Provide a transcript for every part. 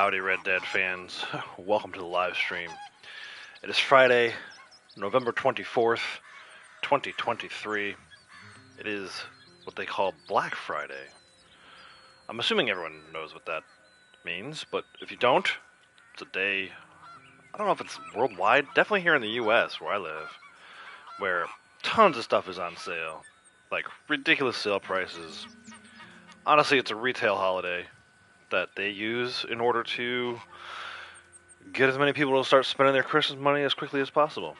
Howdy, Red Dead fans. Welcome to the live stream. It is Friday, November 24th, 2023. It is what they call Black Friday. I'm assuming everyone knows what that means, but if you don't, it's a day, I don't know if it's worldwide, definitely here in the US where I live, where tons of stuff is on sale. Like ridiculous sale prices. Honestly, it's a retail holiday that they use in order to get as many people to start spending their Christmas money as quickly as possible.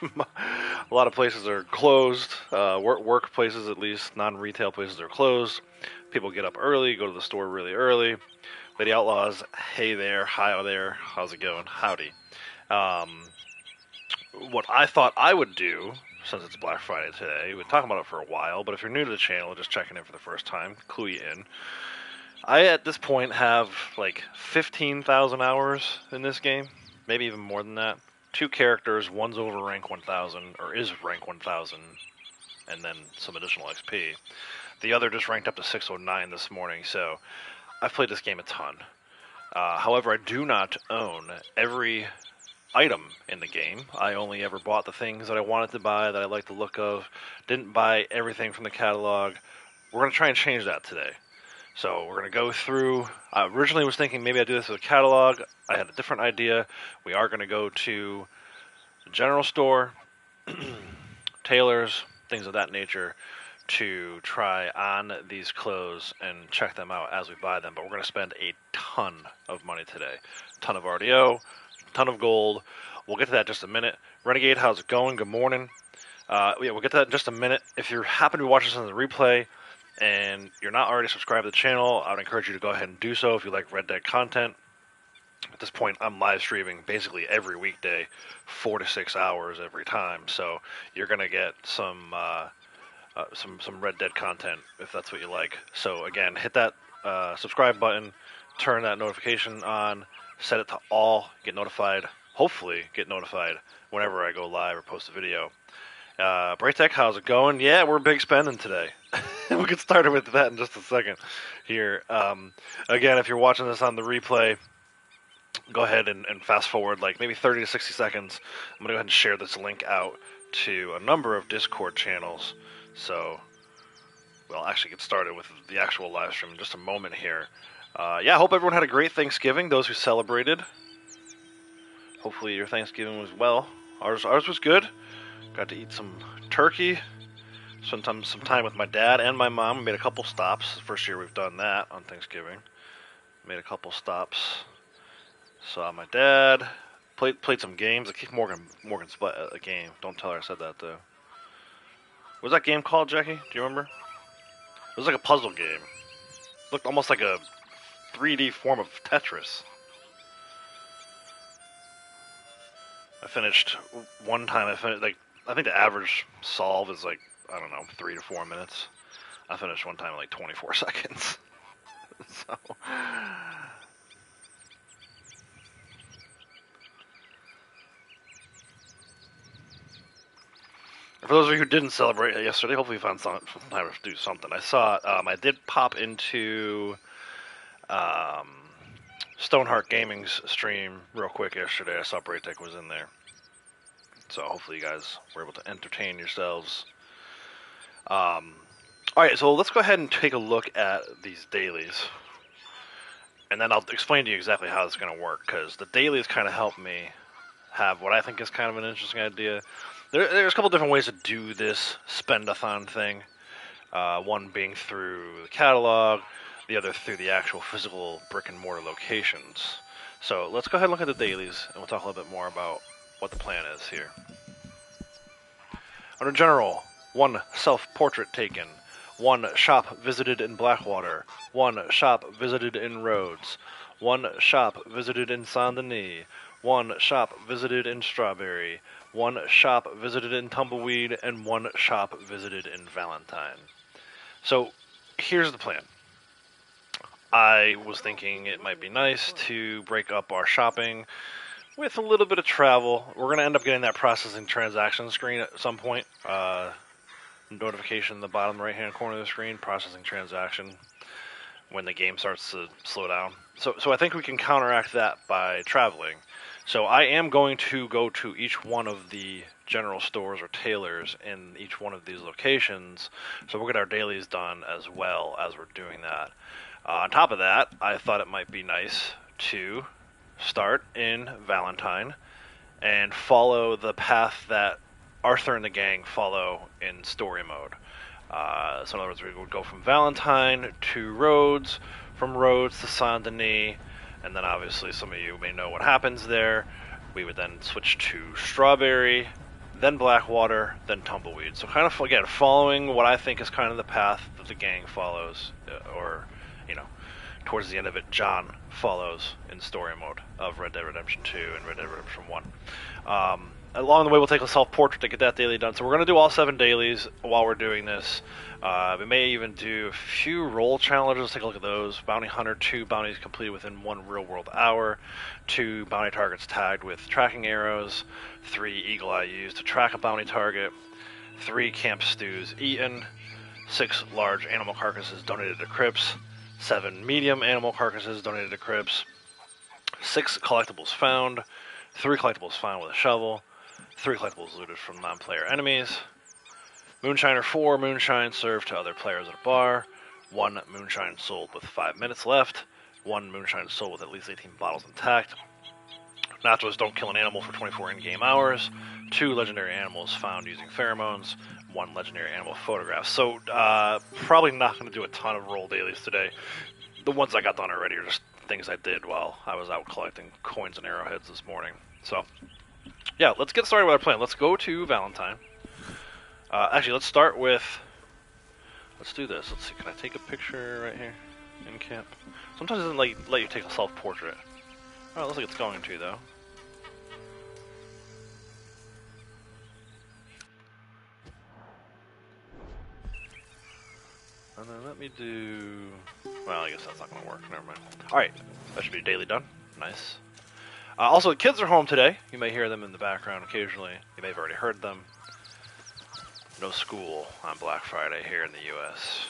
A lot of places are closed, work places at least, non-retail places are closed. People get up early, go to the store really early. Lady Outlaws, hey there, hi there, how's it going? Howdy. What I thought I would do, since it's Black Friday today, we've been talking about it for a while, but if you're new to the channel, just checking in for the first time, clue you in. I, at this point, have like 15,000 hours in this game, maybe even more than that. 2 characters, one's over rank 1,000, or is rank 1,000, and then some additional XP. The other just ranked up to 609 this morning, so I've played this game a ton. However, I do not own every item in the game. I only ever bought the things that I wanted to buy, that I like the look of. Didn't buy everything from the catalog. We're going to try and change that today. So we're going to go through, I originally was thinking maybe I'd do this with a catalog. I had a different idea. We are going to go to the general store, tailors, things of that nature, to try on these clothes and check them out as we buy them. But we're going to spend a ton of money today. A ton of RDO, a ton of gold. We'll get to that in just a minute. Renegade, how's it going? Good morning. We'll get to that in just a minute. If you happen to be watching this on the replay, and you're not already subscribed to the channel, I would encourage you to go ahead and do so if you like Red Dead content. At this point, I'm live streaming basically every weekday, 4 to 6 hours every time, so you're going to get some Red Dead content if that's what you like. So again, hit that subscribe button, turn that notification on, set it to all, get notified, hopefully get notified whenever I go live or post a video. Braytech, how's it going? Yeah, we're big spending today. We'll get started with that in just a second here. Again, if you're watching this on the replay, go ahead and fast forward like maybe 30 to 60 seconds. I'm going to go ahead and share this link out to a number of Discord channels. So we'll actually get started with the actual live stream in just a moment here. I hope everyone had a great Thanksgiving, those who celebrated. Hopefully your Thanksgiving was well. Ours was good. Got to eat some turkey, spent some time with my dad and my mom. We made a couple stops. First year we've done that on Thanksgiving. Made a couple stops. Saw my dad. Played some games. I kicked Morgan split a game. Don't tell her I said that though. What was that game called, Jackie? Do you remember? It was like a puzzle game. Looked almost like a 3D form of Tetris. I finished one time. I think the average solve is like, I don't know, 3 to 4 minutes. I finished one time in like 24 seconds. So, for those of you who didn't celebrate yesterday, hopefully you found some time to do something. I saw, I did pop into Stoneheart Gaming's stream real quick yesterday. I saw Braytech was in there. So hopefully you guys were able to entertain yourselves. Alright, so let's go ahead and take a look at these dailies. And then I'll explain to you exactly how this is going to work, because the dailies kind of help me have what I think is kind of an interesting idea. There's a couple different ways to do this Spend-A-Thon thing. One being through the catalog, the other through the actual physical brick-and-mortar locations. So let's go ahead and look at the dailies, and we'll talk a little bit more about what the plan is here. Under General, 1 self-portrait taken, 1 shop visited in Blackwater, 1 shop visited in Rhodes, 1 shop visited in Saint-Denis, 1 shop visited in Strawberry, 1 shop visited in Tumbleweed, and 1 shop visited in Valentine. So here's the plan. I was thinking it might be nice to break up our shopping with a little bit of travel. We're going to end up getting that processing transaction screen at some point. Notification in the bottom right hand corner of the screen, processing transaction, when the game starts to slow down. So I think we can counteract that by traveling. So I am going to go to each one of the general stores or tailors in each one of these locations, so we'll get our dailies done as well as we're doing that. On top of that, I thought it might be nice to start in Valentine and follow the path that Arthur and the gang follow in story mode. So in other words, we would go from Valentine to Rhodes, from Rhodes to Saint Denis, and then obviously some of you may know what happens there. We would then switch to Strawberry, then Blackwater, then Tumbleweed. So kind of, again, following what I think is kind of the path that the gang follows, or, you know, towards the end of it, John follows in story mode of Red Dead Redemption 2 and Red Dead Redemption 1. Along the way, we'll take a self-portrait to get that daily done. So we're going to do all 7 dailies while we're doing this. We may even do a few role challenges. Let's take a look at those. Bounty Hunter, 2 bounties completed within 1 real-world hour. 2 bounty targets tagged with tracking arrows. 3 Eagle Eye used to track a bounty target. 3 camp stews eaten. 6 large animal carcasses donated to crypts. 7 medium animal carcasses donated to crypts. 6 collectibles found. 3 collectibles found with a shovel. 3 collectibles looted from non-player enemies. Moonshiner 4 moonshine served to other players at a bar. 1 moonshine sold with 5 minutes left. 1 moonshine sold with at least 18 bottles intact. Nachos don't kill an animal for 24 in-game hours. 2 legendary animals found using pheromones. 1 legendary animal photograph. So, probably not going to do a ton of roll dailies today. The ones I got done already are just things I did while I was out collecting coins and arrowheads this morning. So, yeah, let's get started with our plan. Let's go to Valentine. Actually, let's start with... Let's do this. Let's see, can I take a picture right here in camp? Sometimes it doesn't let you take a self-portrait. Oh, it looks like it's going to, though. And then let me do... Well, I guess that's not going to work. Never mind. Alright, that should be daily done. Nice. Also, the kids are home today. You may hear them in the background occasionally. You may have already heard them. No school on Black Friday here in the U.S.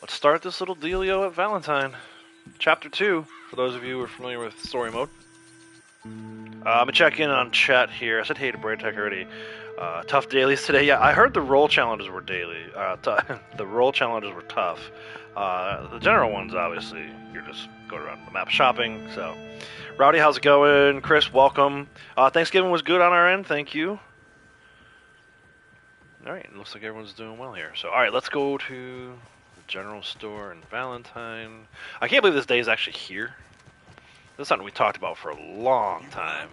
Let's start this little dealio at Valentine. Chapter 2, for those of you who are familiar with story mode. I'm going to check in on chat here. I said hey to Braytech already. Tough dailies today. Yeah, I heard the role challenges were daily. The role challenges were tough. The general ones, obviously, you're just going around the map shopping. So, Rowdy, how's it going? Chris, welcome. Thanksgiving was good on our end. Thank you. Alright, it looks like everyone's doing well here. So, alright, let's go to the general store in Valentine. I can't believe this day is actually here. This is something we talked about for a long time.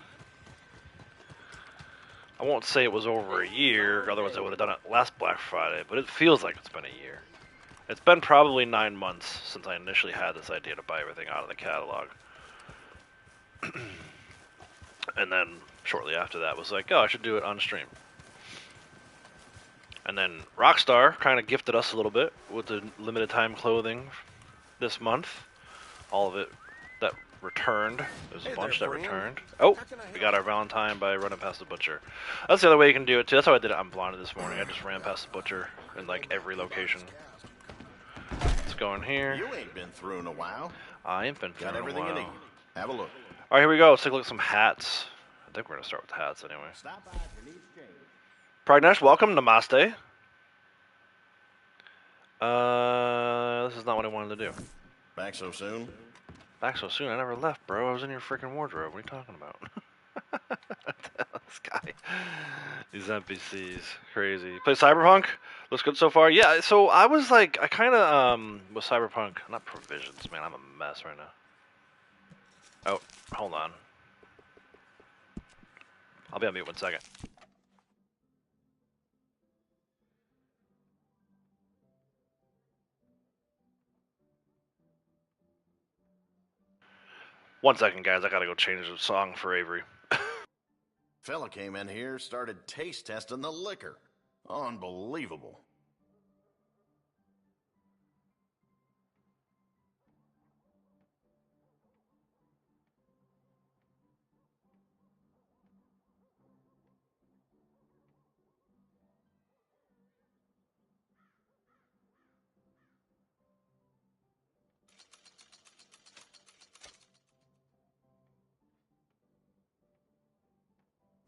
I won't say it was over a year, otherwise I would have done it last Black Friday, but it feels like it's been a year. It's been probably 9 months since I initially had this idea to buy everything out of the catalog. And then, shortly after that, was like, oh, I should do it on stream. And then Rockstar kind of gifted us a little bit with the limited time clothing this month. All of it that returned. There's a bunch that returned. Oh, we got our Valentine by running past the butcher. That's the other way you can do it too. That's how I did it on Blonded this morning. I just ran past the butcher in like every location. Let's go in here. You ain't been through in a while. I ain't been through in a while. Got everything you need. Have a look. Alright, here we go. Let's take a look at some hats. I think we're going to start with hats anyway. Stop by if you need change. Pragnesh, welcome. Namaste. This is not what I wanted to do. Back so soon? Back so soon? I never left, bro. I was in your freaking wardrobe. What are you talking about? This guy. These NPCs. Crazy. Play Cyberpunk? Looks good so far? Yeah, so I was like, I kind of, with Cyberpunk, not provisions, man. I'm a mess right now. Oh, hold on. I'll be on mute 1 second. One second, guys. I gotta go change the song for Avery. Fella came in here, started taste testing the liquor. Unbelievable.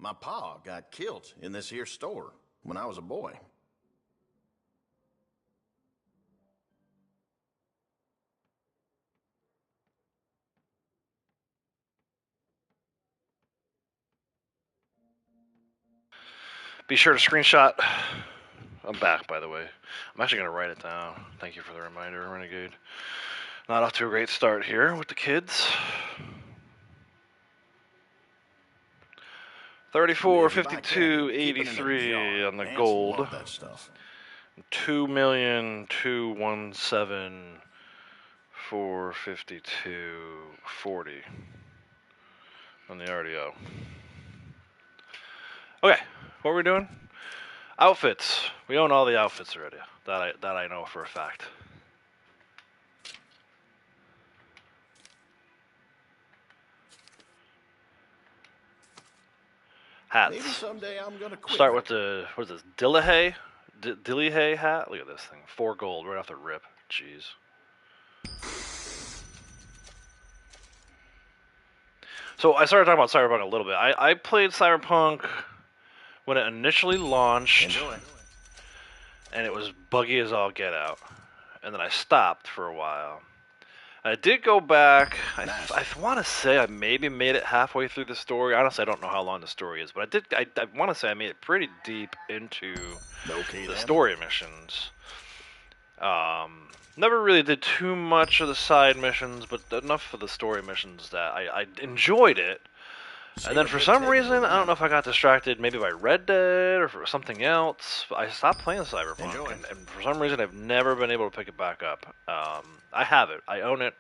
My pa got killed in this here store when I was a boy. Be sure to screenshot. I'm back, by the way. I'm actually going to write it down. Thank you for the reminder, Renegade. Not off to a great start here with the kids. 34, 52, 83 on the gold. Love that stuff. 2,217,452.40 on the RDO. Okay, what are we doing? Outfits. We own all the outfits already. That I know for a fact. Hats. Maybe someday I'm gonna quit. Start with the, what is this, Dillahay? Dillahay hat? Look at this thing. 4 gold right off the rip. Jeez. So I started talking about Cyberpunk a little bit. I played Cyberpunk when it initially launched. Enjoy. And it was buggy as all get out. And then I stopped for a while. I did go back. Nice. I want to say I maybe made it halfway through the story. Honestly, I don't know how long the story is, but I want to say I made it pretty deep into the story missions. Never really did too much of the side missions, but enough for the story missions that I enjoyed it. And then for some reason, I don't know if I got distracted maybe by Red Dead or for something else, but I stopped playing Cyberpunk. And for some reason, I've never been able to pick it back up. I have it. I own it.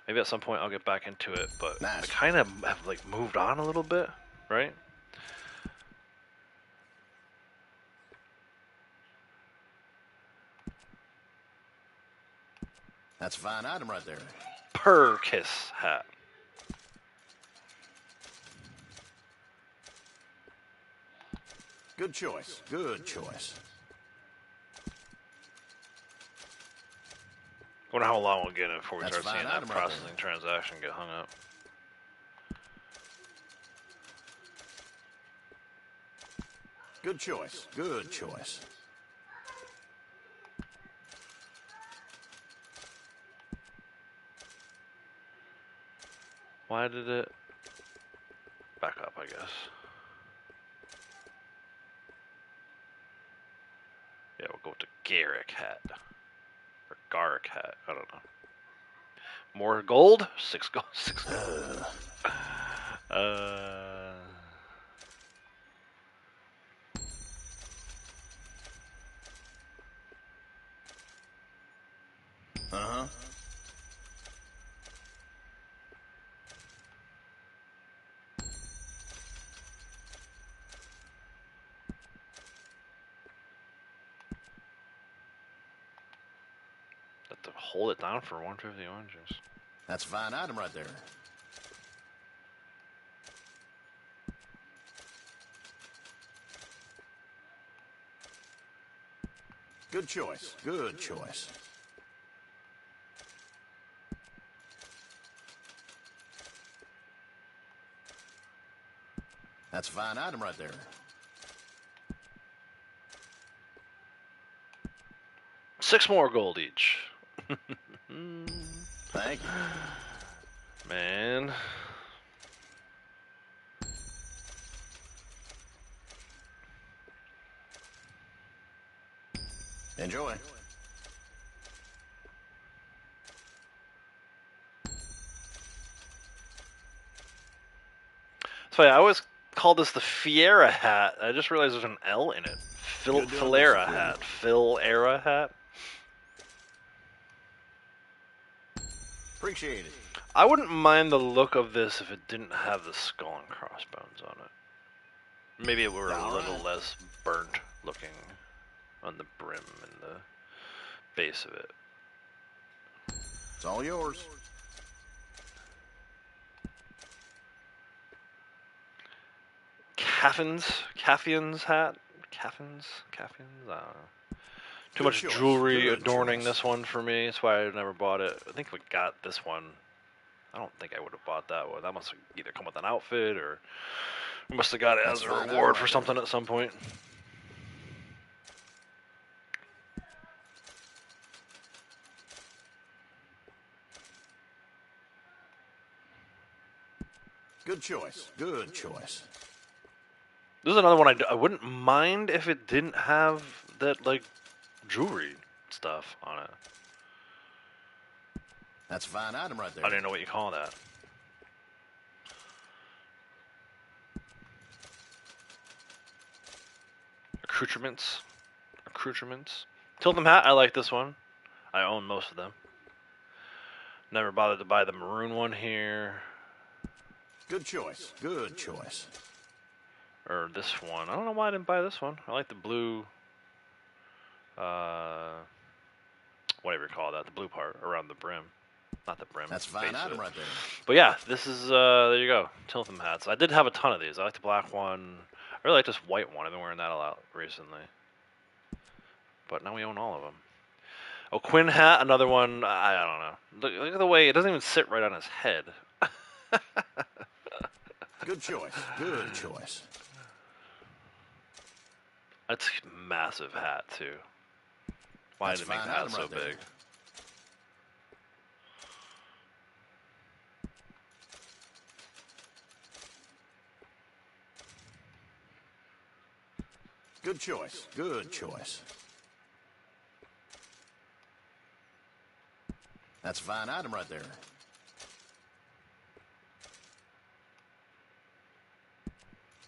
Maybe at some point I'll get back into it, but I kind of have like moved on a little bit, right? That's a fine item right there. Kiss hat. Good choice. Good choice. Wonder how long we'll get it before we start seeing that processing transaction get hung up. Good choice. Good choice. Why did it back up, I guess? Yeah, we'll go with the Garrick hat. Or Garrick hat, I don't know. More gold? 6 gold. 6 gold. Uh-huh. Have to hold it down for 150 oranges. That's a fine item right there. Good choice. Good choice. That's a fine item right there. Six more gold each. Thank you. Man. Enjoy. So I always call this the Fiera hat. I just realized there's an L in it. Filera hat. Phil-era hat. Appreciate it. I wouldn't mind the look of this if it didn't have the skull and crossbones on it. Maybe it were a little less burnt looking on the brim and the base of it. It's all yours. Caffian's hat? Caffian's? Too much jewelry adorning this one for me. That's why I never bought it. I think if we got this one, I don't think I would have bought that one. That must have either come with an outfit or We must have got it as a reward for something at some point. Good choice. Good choice. This is another one I wouldn't mind if it didn't have that, like, jewelry stuff on it. That's a fine item right there. I didn't know what you call that. Accoutrements. Accoutrements. Tiltham hat, I like this one. I own most of them. Never bothered to buy the maroon one here. Good choice. Good choice. Or this one. I don't know why I didn't buy this one. I like the blue, whatever you call that, the blue part around the brim. Not the brim. That's a fine item right there. But yeah, this is, there you go. Tiltham hats. I did have a ton of these. I like the black one. I really like this white one. I've been wearing that a lot recently. But now we own all of them. Oh, Quinn hat, another one. I don't know. Look at the way it doesn't even sit right on his head. Good choice. Good choice. That's a massive hat, too. Why did it make the hat so big? Good choice. Good choice. That's a fine item right there.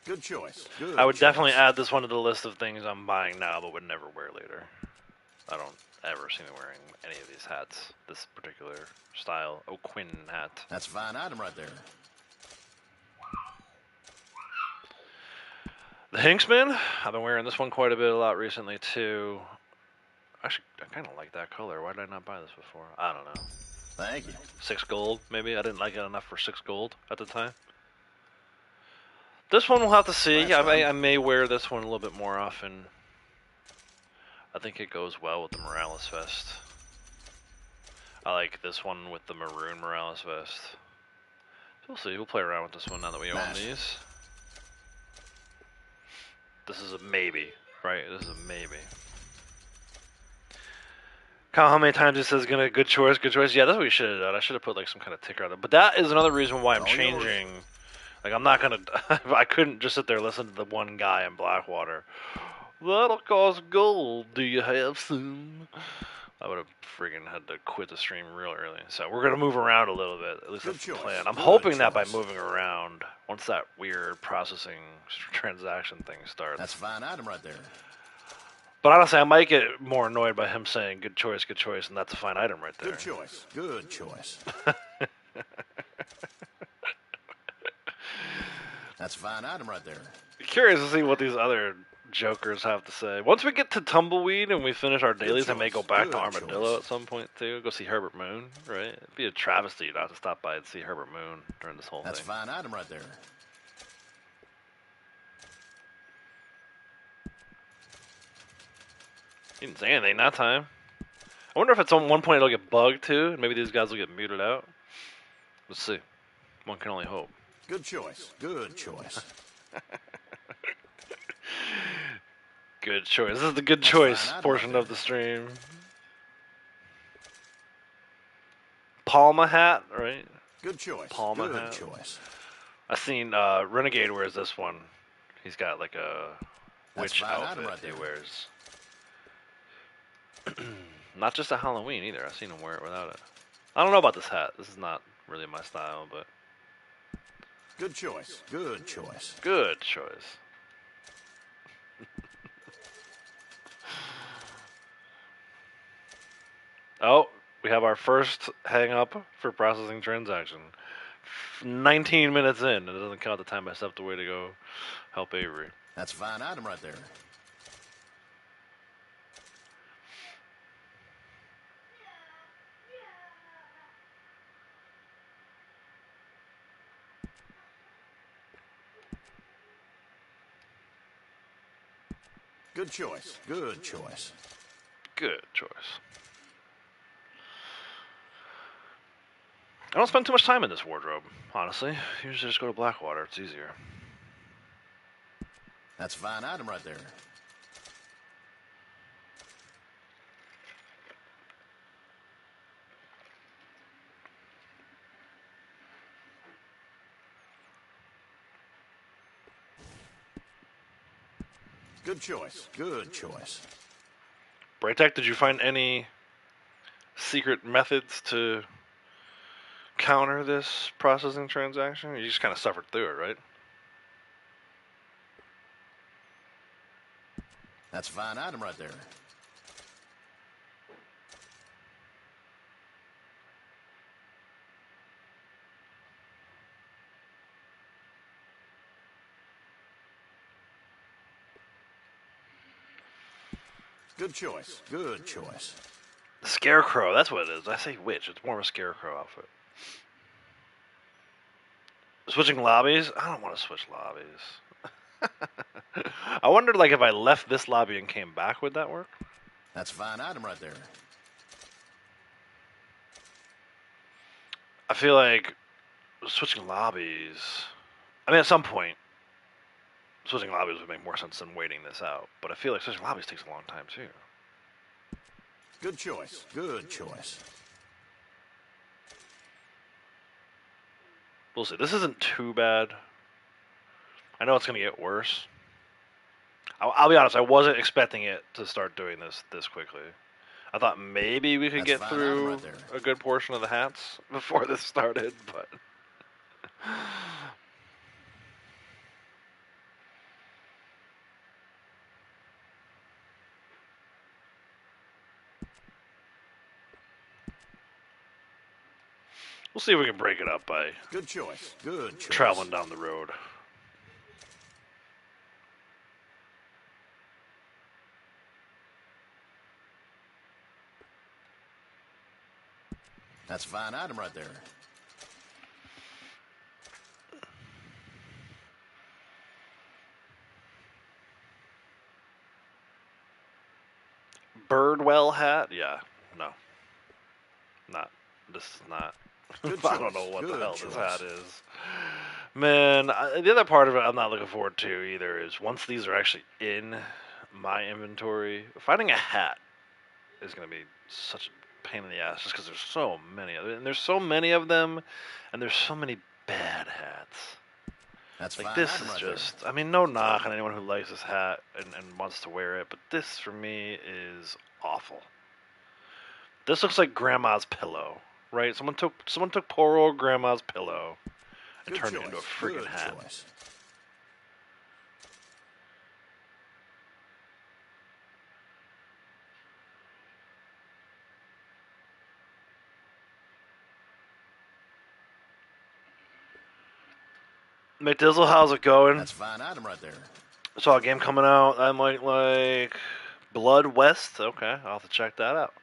Good choice. Good I would choice. definitely add this one to the list of things I'm buying now but would never wear later. I don't ever see me wearing any of these hats. This particular style. Oh, Quinn hat. That's a fine item right there. The Hinksman. I've been wearing this one quite a lot recently, too. Actually, I kind of like that color. Why did I not buy this before? I don't know. Thank you. 6 gold, maybe? I didn't like it enough for 6 gold at the time. This one we'll have to see. I may wear this one a little bit more often. I think it goes well with the Morales vest. I like this one with the maroon Morales vest. So we'll see. We'll play around with this one now that we own these. This is a maybe, right? This is a maybe. Kyle, how many times it says gonna good choice, good choice? Yeah, that's what we should have done. I should have put like some kind of ticker on it. But that is another reason why I'm changing. Like, I'm not gonna. I couldn't just sit there and listen to the one guy in Blackwater. That'll cost gold. Do you have some? I would have friggin' had to quit the stream real early. So we're gonna move around a little bit. At least that's the plan. I'm hoping that by moving around, once that weird processing transaction thing starts. That's a fine item right there. But honestly, I might get more annoyed by him saying good choice, and that's a fine item right there. Good choice. Good choice. That's a fine item right there. Curious to see what these other jokers have to say. Once we get to Tumbleweed and we finish our dailies, I may go back to Armadillo at some point too. Go see Herbert Moon, right? It'd be a travesty not to stop by and see Herbert Moon during this whole thing. That's a fine item right there. He didn't say anything that time. I wonder if at some one point it'll get bugged too, and maybe these guys will get muted out. Let's see. One can only hope. Good choice. Good choice. Good choice. This is the good choice portion of the stream. Palma hat, right? Good choice. Palma good hat. choice. I've seen Renegade wears this one. He's got like a witch outfit right he wears. Not just at Halloween either. I've seen him wear it without it. I don't know about this hat. This is not really my style, but good choice. Good choice. Good choice. Oh, we have our first hang up for processing transaction. 19 minutes in. It doesn't count the time I stepped away to go help Avery. That's a fine item right there. Good choice. Good choice. Good choice. I don't spend too much time in this wardrobe, honestly. Usually just go to Blackwater. It's easier. That's a fine item right there. Good choice. Good choice. Braytech, did you find any secret methods to counter this processing transaction? You just kind of suffered through it, right? That's a fine item right there. Good choice. Good choice. The Scarecrow, that's what it is. I say witch, it's more of a Scarecrow outfit. Switching lobbies? I don't want to switch lobbies. I wondered, like, if I left this lobby and came back, would that work? That's a fine item right there. I feel like switching lobbies... I mean, at some point, switching lobbies would make more sense than waiting this out. But I feel like switching lobbies takes a long time, too. Good choice. Good choice. We'll see. This isn't too bad. I know it's going to get worse. I'll be honest, I wasn't expecting it to start doing this quickly. I thought maybe we could That's get fine through right there. a good portion of the hats before this started, but... We'll see if we can break it up by Good choice. Good choice. traveling down the road. That's a fine item right there. Birdwell hat? Yeah, no. Not. This is not. Good I don't choice. know what the Good hell choice. this hat is. Man, the other part of it I'm not looking forward to either is once these are actually in my inventory, finding a hat is going to be such a pain in the ass just because there's so many of them. And there's so many of them, and there's so many bad hats. That's Like, fine this item is right just, there. I mean, no knock on anyone who likes this hat and wants to wear it, but this, for me, is awful. This looks like Grandma's pillow, right? Someone took poor old Grandma's pillow and Good turned choice. it into a freaking Good hat. choice. McDizzle, how's it going? That's a fine item right there. Saw a game coming out I might like. Blood West? Okay, I'll have to check that out.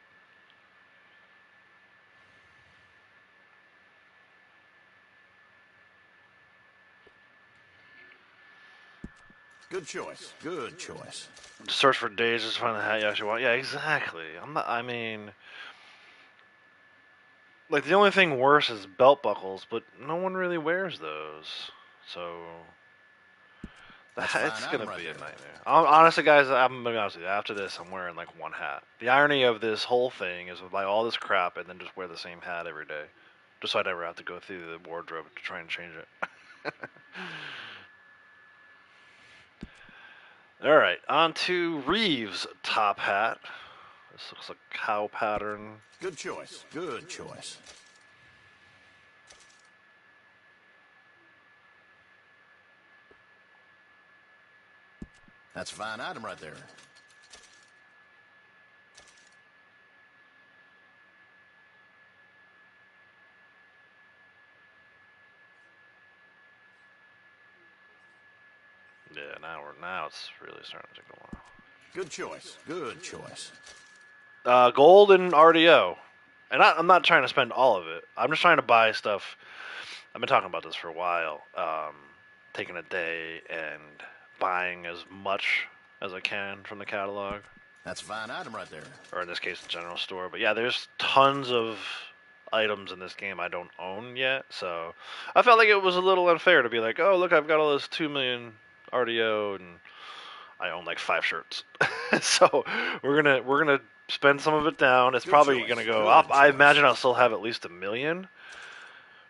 Good choice. Good choice. Search for days just to find the hat you actually want. Yeah, exactly. I mean, like, the only thing worse is belt buckles, but no one really wears those. So That's a it's fine gonna item right be a there. nightmare. Honestly, guys, I'm gonna be honest with you. After this, I'm wearing like one hat. The irony of this whole thing is to buy all this crap and then just wear the same hat every day, just so I never have to go through the wardrobe to try and change it. All right, on to Reeves' top hat. This looks like cow pattern. Good choice. Good choice. That's a fine item right there. Yeah, now it's really starting to take a while. Good choice. Good choice. Gold and RDO, and I'm not trying to spend all of it. I'm just trying to buy stuff. I've been talking about this for a while. Taking a day and buying as much as I can from the catalog, That's a fine item right there. or in this case, the general store. But yeah, there's tons of items in this game I don't own yet, so I felt like it was a little unfair to be like, oh look, I've got all this 2 million RDO, and I own like 5 shirts. So we're gonna spend some of it down. It's Good probably choice. gonna go Good up. I choice. imagine I'll still have at least $1 million.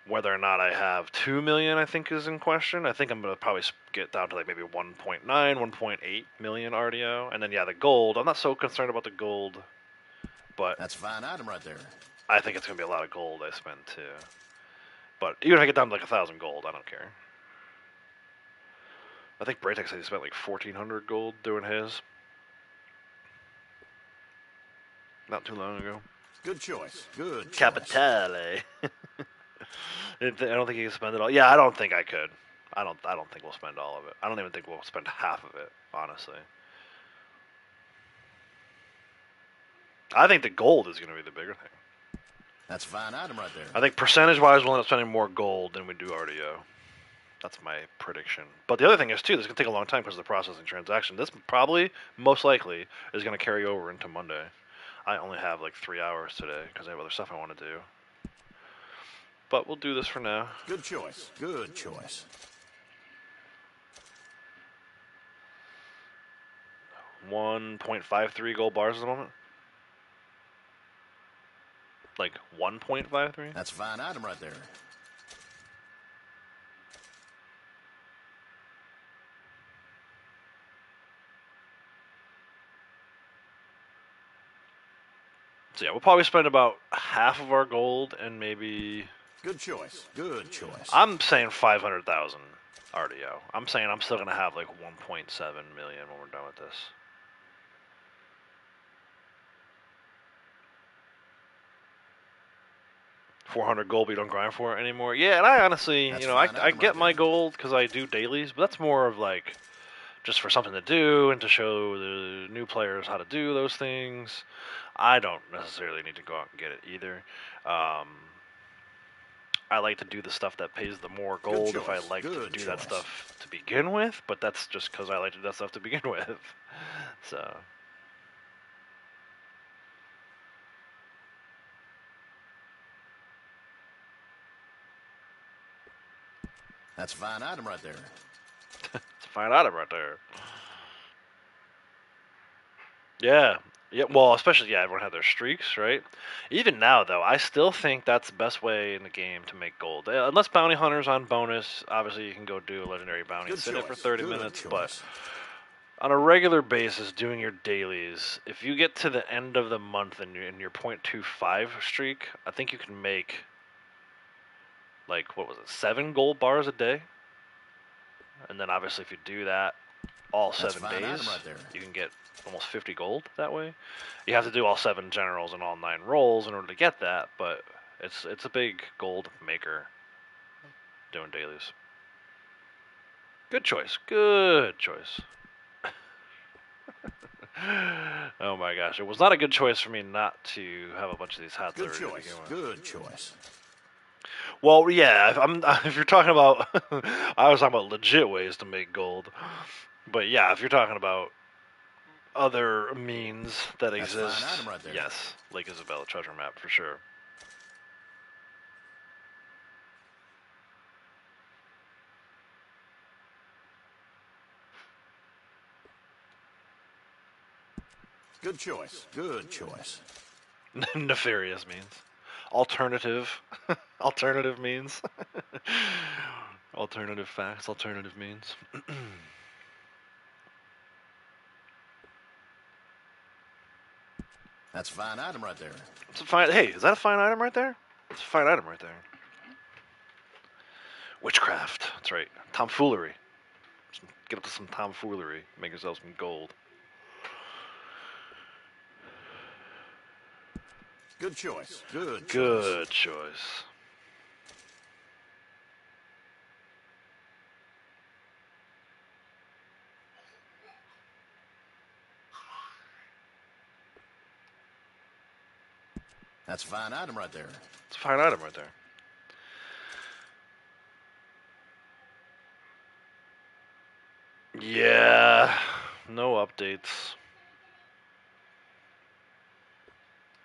Whether or not I have 2 million, I think is in question. I think I'm gonna probably get down to like maybe 1.9, 1.8 million RDO, and then yeah, the gold. I'm not so concerned about the gold, but That's a fine item right there. I think it's gonna be a lot of gold I spend too. But even if I get down to like 1,000 gold, I don't care. I think Braytex said he spent like 1,400 gold doing his not too long ago. Good choice. Good choice. Capitale. I don't think you can spend it all. Yeah, I don't think I could. I don't think we'll spend all of it. I don't even think we'll spend half of it, honestly. I think the gold is going to be the bigger thing. That's a fine item right there. I think percentage-wise, we'll end up spending more gold than we do RDO. That's my prediction. But the other thing is, too, this is going to take a long time because of the processing transaction. This probably, most likely, is going to carry over into Monday. I only have like 3 hours today because I have other stuff I want to do. But we'll do this for now. Good choice. Good choice. 1.53 gold bars at the moment. Like 1.53? That's a fine item right there. So yeah, we'll probably spend about half of our gold and maybe... Good choice. Good choice. I'm saying 500,000 RDO. I'm saying I'm still going to have like 1.7 million when we're done with this. $400 gold, but you don't grind for it anymore. Yeah, and I honestly, That's you know, I fine item get right my there. gold because I do dailies, but that's more of like just for something to do and to show the new players how to do those things. I don't necessarily need to go out and get it either. I like to do the stuff that pays the more gold if I choice. like to Good do that choice. stuff to begin with, but that's just because I like to do that stuff to begin with. So. That's a fine item right there. It's a fine item right there. Yeah. Yeah, well, especially, yeah, everyone had their streaks, right? Even now, though, I still think that's the best way in the game to make gold. Unless bounty hunters on bonus, obviously you can go do a legendary bounty and Good sit in it for choice. 30 Good minutes, choice. but on a regular basis, doing your dailies, if you get to the end of the month and you're in your .25 streak, I think you can make, like, what was it, 7 gold bars a day? And then obviously if you do that all That's 7 fine days, item right there. you can get almost 50 gold that way. You have to do all 7 generals and all 9 rolls in order to get that, but it's a big gold maker doing dailies. Good choice. Good choice. Oh my gosh, it was not a good choice for me not to have a bunch of these hats Good already to choice. begin with. Good choice. Well, yeah, if you're talking about, I was talking about legit ways to make gold, but yeah, if you're talking about other means that That's a fine exist, item right there. yes, Lake Isabella treasure map for sure. Good choice. Good choice. Nefarious means. Alternative. Alternative means. Alternative facts, alternative means. That's a fine item right there. It's a fine. Hey, is that a fine item right there? It's a fine item right there. Witchcraft. That's right. Tomfoolery. Get up to some tomfoolery. Make yourself some gold. Good choice. Good choice. Good choice. That's a fine item right there. It's a fine item right there. Yeah. No updates.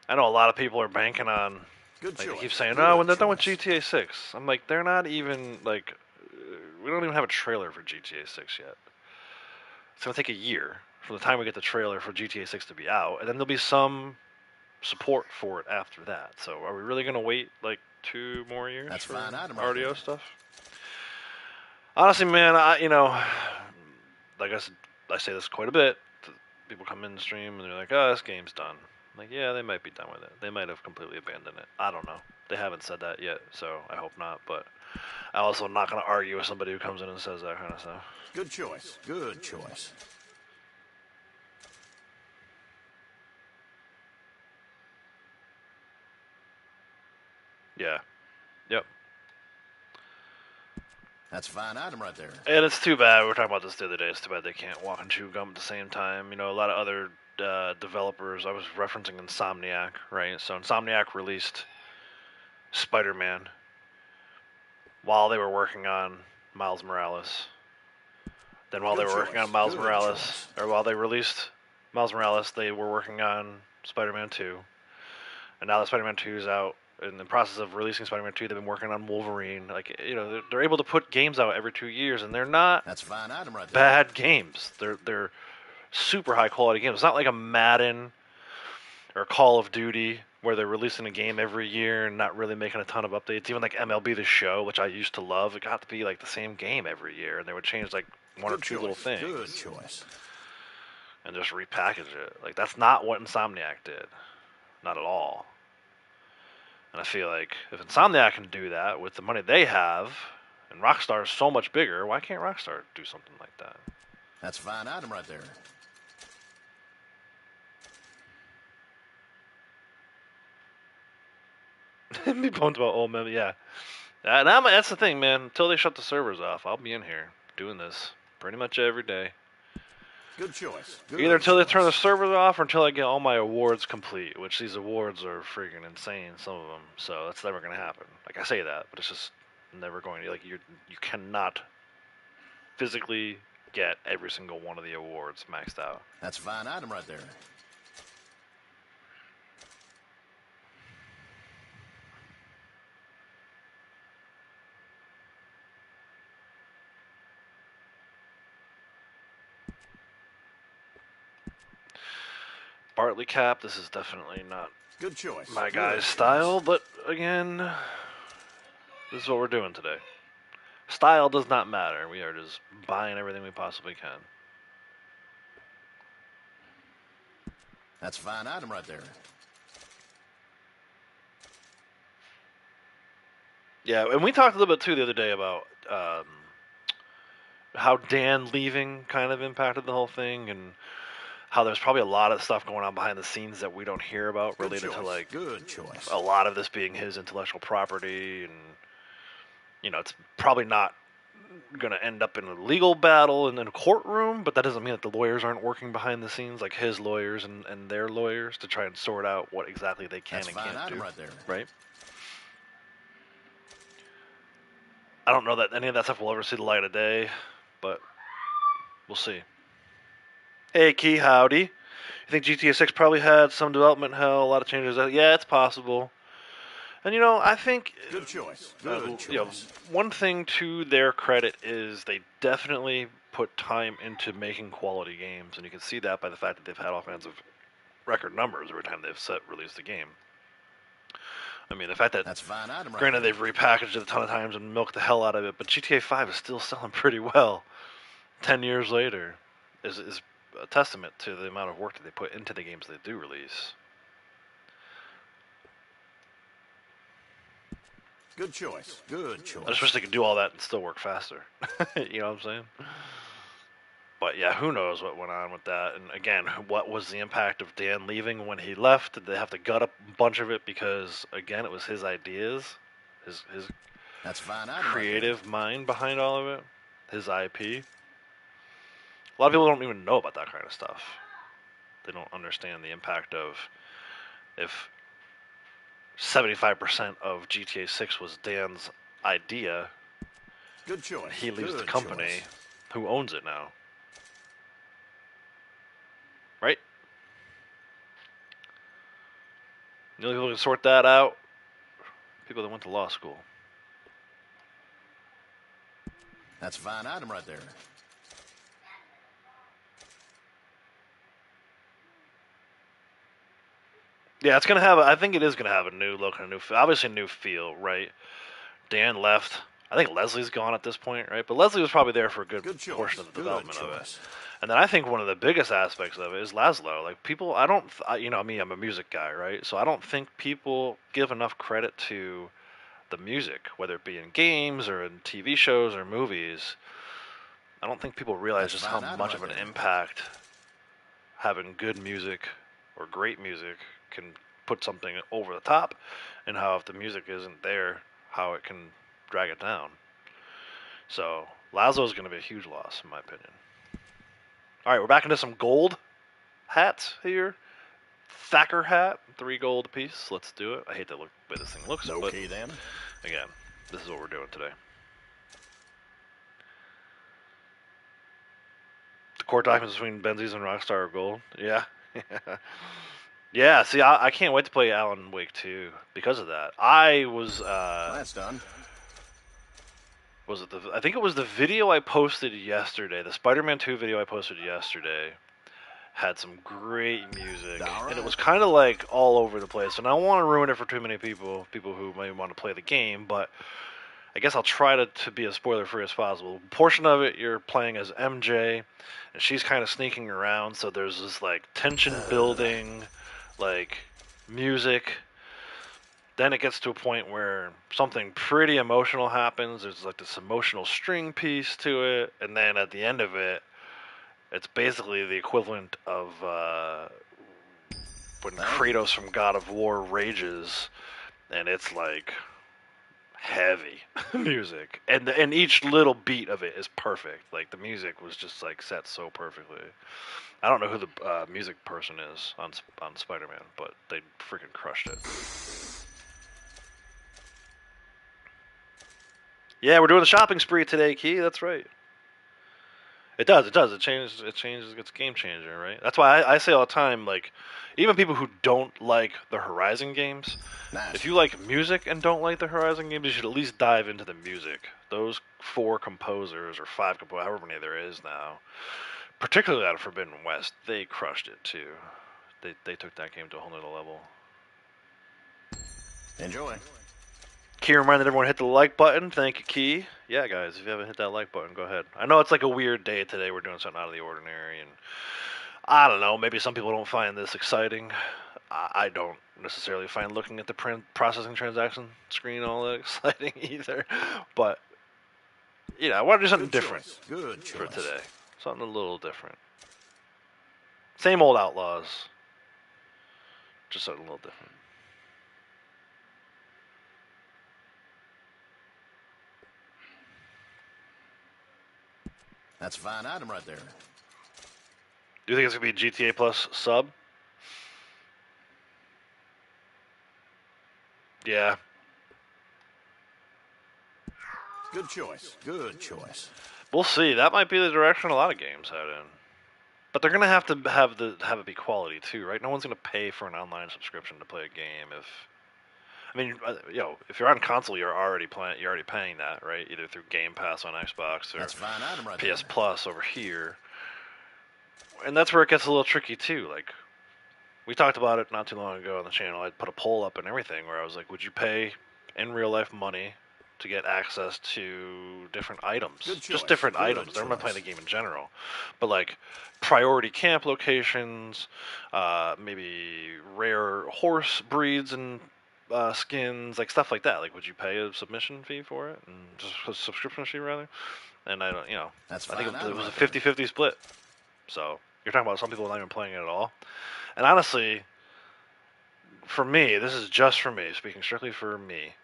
I know a lot of people are banking on. Good Like choice. they keep saying, Good "Oh, when they're done with choice. GTA 6," I'm like, they're not even like, we don't even have a trailer for GTA 6 yet. It's going to take a year from the time we get the trailer for GTA 6 to be out, and then there'll be some support for it after that. So are we really going to wait like 2 more years That's for fine item right RDO there. stuff? Honestly, man, like I say this quite a bit. People come in the stream and they're like, "Oh, this game's done." I'm like, yeah, they might be done with it. They might have completely abandoned it. I don't know. They haven't said that yet, so I hope not. But I also am not going to argue with somebody who comes in and says that kind of stuff. Good choice. Good choice. Yeah. Yep. That's a fine item right there. And it's too bad. We were talking about this the other day. It's too bad they can't walk and chew gum at the same time. You know, a lot of other developers. I was referencing Insomniac, right? So Insomniac released Spider-Man while they were working on Miles Morales. Then while Good they were working choice. on Miles Good Morales, choice. or while they released Miles Morales, they were working on Spider-Man 2. And now that Spider-Man 2 is out, in the process of releasing Spider-Man 2, they've been working on Wolverine. Like, you know, they're able to put games out every 2 years, and they're not That's a fine item right there. bad games. They're super high quality games. It's not like a Madden or Call of Duty where they're releasing a game every year and not really making a ton of updates. Even like MLB The Show, which I used to love, it got to be like the same game every year, and they would change like one Good or two choice. little things. Good choice. And just repackage it. Like, that's not what Insomniac did. Not at all. And I feel like if Insomniac can do that with the money they have, and Rockstar is so much bigger, why can't Rockstar do something like that? That's a fine item right there. Me bones about old men, yeah. And that's the thing, man. Until they shut the servers off, I'll be in here doing this pretty much every day. Good choice. Good Either until they choice. turn the servers off or until I get all my awards complete, which these awards are freaking insane, some of them. So that's never going to happen. Like, I say that, but it's just never going to. Like, you cannot physically get every single one of the awards maxed out. That's a fine item right there. Bartley Cap, this is definitely not Good choice. my Good guy's choice. style, but again, this is what we're doing today. Style does not matter. We are just buying everything we possibly can. That's a fine item right there. Yeah, and we talked a little bit too the other day about how Dan leaving kind of impacted the whole thing, and how there's probably a lot of stuff going on behind the scenes that we don't hear about Good related choice. to like Good choice. a lot of this being his intellectual property, and you know, it's probably not going to end up in a legal battle in a courtroom, but that doesn't mean that the lawyers aren't working behind the scenes, like his lawyers and their lawyers, to try and sort out what exactly they can That's a and fine can't item do. right there. Right? I don't know that any of that stuff will ever see the light of day, but we'll see. Hey, Key, howdy. You think GTA 6 probably had some development hell, a lot of changes? Yeah, it's possible. And you know, I think Good choice. Good you know, choice. one thing to their credit is they definitely put time into making quality games, and you can see that by the fact that they've had all kinds of record numbers every time they've released a game. I mean, the fact that, That's a fine item right granted, there. they've repackaged it a ton of times and milked the hell out of it, but GTA 5 is still selling pretty well 10 years later is a testament to the amount of work that they put into the games they do release. Good choice. Good choice. I just wish they could do all that and still work faster. You know what I'm saying? But yeah, who knows what went on with that? And again, what was the impact of Dan leaving when he left? Did they have to gut a bunch of it because, again, it was his ideas, his That's a fine item creative mind behind all of it, his IP? A lot of people don't even know about that kind of stuff. They don't understand the impact of if 75% of GTA 6 was Dan's idea. Good choice. He leaves Good the company. choice. Who owns it now? Right? The only people who can sort that out, people that went to law school. That's a fine item right there. Yeah, it's gonna have. I think it is gonna have a new look and a new, obviously a new feel, right? Dan left. I think Leslie's gone at this point, right? But Leslie was probably there for a good Good portion choice. of the Good development of it. choice. And then I think one of the biggest aspects of it is Laszlo. Like people, I don't, you know, me, I'm a music guy, right? So I don't think people give enough credit to the music, whether it be in games or in TV shows or movies. I don't think people realize That's a just how fine item much right of an there. impact having good music or great music can put something over the top, and how if the music isn't there, how it can drag it down. So Lazo's going to be a huge loss, in my opinion. All right, we're back into some gold hats here. Thacker hat, 3 gold apiece. Let's do it. I hate the way this thing looks, but Okay then. again, this is what we're doing today. The core documents between Benzies and Rockstar are gold. Yeah. Yeah, see, I can't wait to play Alan Wake 2 because of that. I That's done. was it I think it was the video I posted yesterday, the Spider-Man 2 video I posted yesterday, had some great music, All and it right. was kind of like all over the place. And I don't want to ruin it for too many people who may want to play the game, but I guess I'll try to be as spoiler-free as possible. A portion of it, you're playing as MJ, and she's kind of sneaking around, so there's this like tension building, like music. Then it gets to a point where something pretty emotional happens. There's like this emotional string piece to it, and then at the end of it, it's basically the equivalent of when Kratos from God of War rages, and it's like heavy music, and each little beat of it is perfect. Like the music was just like set so perfectly. I don't know who the music person is on Spider-Man, but they freaking crushed it. Yeah, we're doing the shopping spree today, Key. That's right. It does. It does. It changes. It changes. It's a game changer, right? That's why I say all the time, like, even people who don't like the Horizon games, Nice. if you like music and don't like the Horizon games, you should at least dive into the music. Those 4 composers or 5 composers, however many there is now, particularly out of Forbidden West, they crushed it too. They took that game to a whole nother level. Enjoy. Key reminded everyone to hit the like button. Thank you, Key. Yeah, guys, if you haven't hit that like button, go ahead. I know it's like a weird day today. We're doing something out of the ordinary, and I don't know. Maybe some people don't find this exciting. I don't necessarily find looking at the processing transaction screen all that exciting either. But I want to do something Good different choice. Good for choice. today. Something a little different. Same old Outlaws, just something a little different. That's a fine item right there. Do you think it's gonna be GTA Plus sub? Yeah. Good choice. Good choice. We'll see. That might be the direction a lot of games head in. But they're gonna have to have it be quality too, right? No one's gonna pay for an online subscription to play a game if. I mean, if you're on console, you're already paying that, right? Either through Game Pass on Xbox or That's a fine item right PS there. Plus over here, and that's where it gets a little tricky too. Like we talked about it not too long ago on the channel. I put a poll up and everything where I was like, would you pay in real life money to get access to different items? Good choice. Just different Good items. Never mind choice. playing the game in general, but like priority camp locations, maybe rare horse breeds and skins, like stuff like that. Like, would you pay a submission fee for it, and just a subscription fee rather? And I don't, That's I fine think it item was a right there. 50-50 split. So you're talking about some people not even playing it at all. And honestly, for me, this is just for me, speaking strictly for me.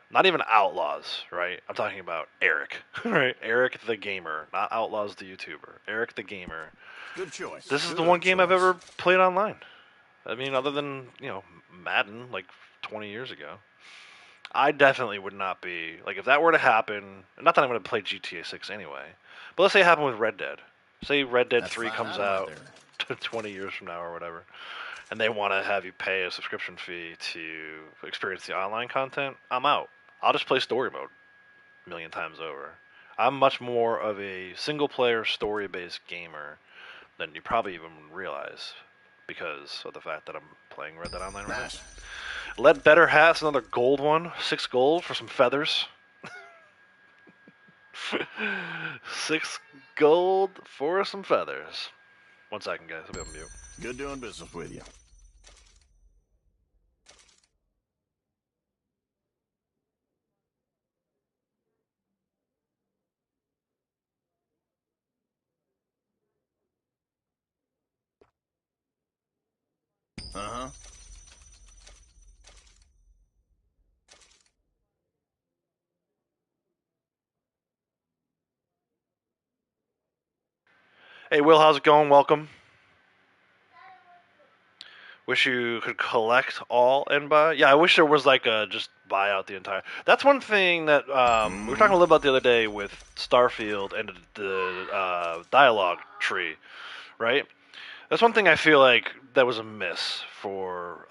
Not even Outlaws, right? I'm talking about Eric, right? Eric the gamer, not Outlaws the YouTuber. Eric the gamer. Good choice. This is the Good one game I've choice. ever played online. I mean, other than Madden, like 20 years ago. I definitely would not be like if that were to happen. Not that I'm going to play GTA 6 anyway, but let's say it happened with Red Dead. Say Red Dead That's 3 fine comes item right out there. 20 years from now or whatever, and they want to have you pay a subscription fee to experience the online content. I'm out. I'll just play story mode a million times over. I'm much more of a single player story based gamer than you probably even realize. because of the fact that I'm playing Red Dead Online right Nice. now. Let Better Hats, another gold one. 6 gold for some feathers. 6 gold for some feathers. 1 second, guys. I'll be on mute. Good doing business with you. Uh-huh. Hey, Will, how's it going? Welcome. Wish you could collect all and buy. Yeah, I wish there was like a just buy out the entire. That's one thing that we were talking a little about the other day with Starfield and the dialogue tree, right? That's one thing I feel like that was a miss for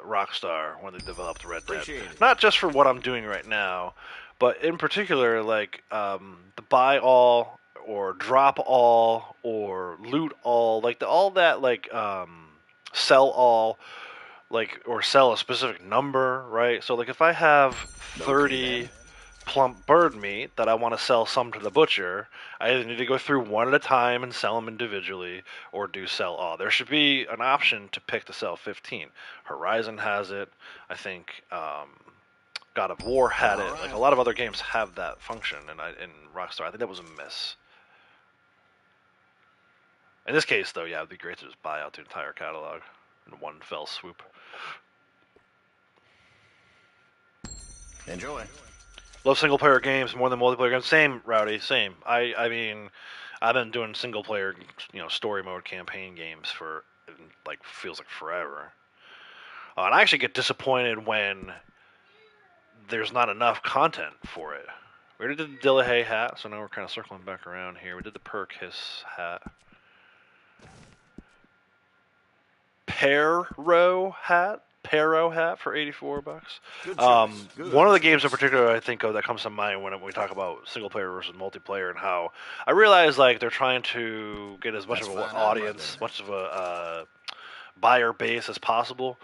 Rockstar when they developed Red Dead. Appreciate it. Not just for what I'm doing right now, but in particular, like the buy all or drop all or loot all, like all that, like sell all, like or sell a specific number, right? So like if I have 30 plump bird meat that I want to sell some to the butcher, I either need to go through one at a time and sell them individually, or do sell all. There should be an option to pick to sell 15. Horizon has it. I think God of War had it. Like a lot of other games have that function, and in Rockstar, I think that was a miss. In this case, though, yeah, it'd be great to just buy out the entire catalog in one fell swoop. Enjoy. Love single player games more than multiplayer games. Same, Rowdy. Same. I mean, I've been doing single player, story mode campaign games for like feels like forever. And I actually get disappointed when there's not enough content for it. We already did the Dillahay hat, so now we're kind of circling back around here. We did the Perk Hiss hat. Pero hat for $84. Good choice. One of the games in particular I think of that comes to mind when we talk about single player versus multiplayer, and how I realize like they're trying to get as much of an audience, much of a buyer base as possible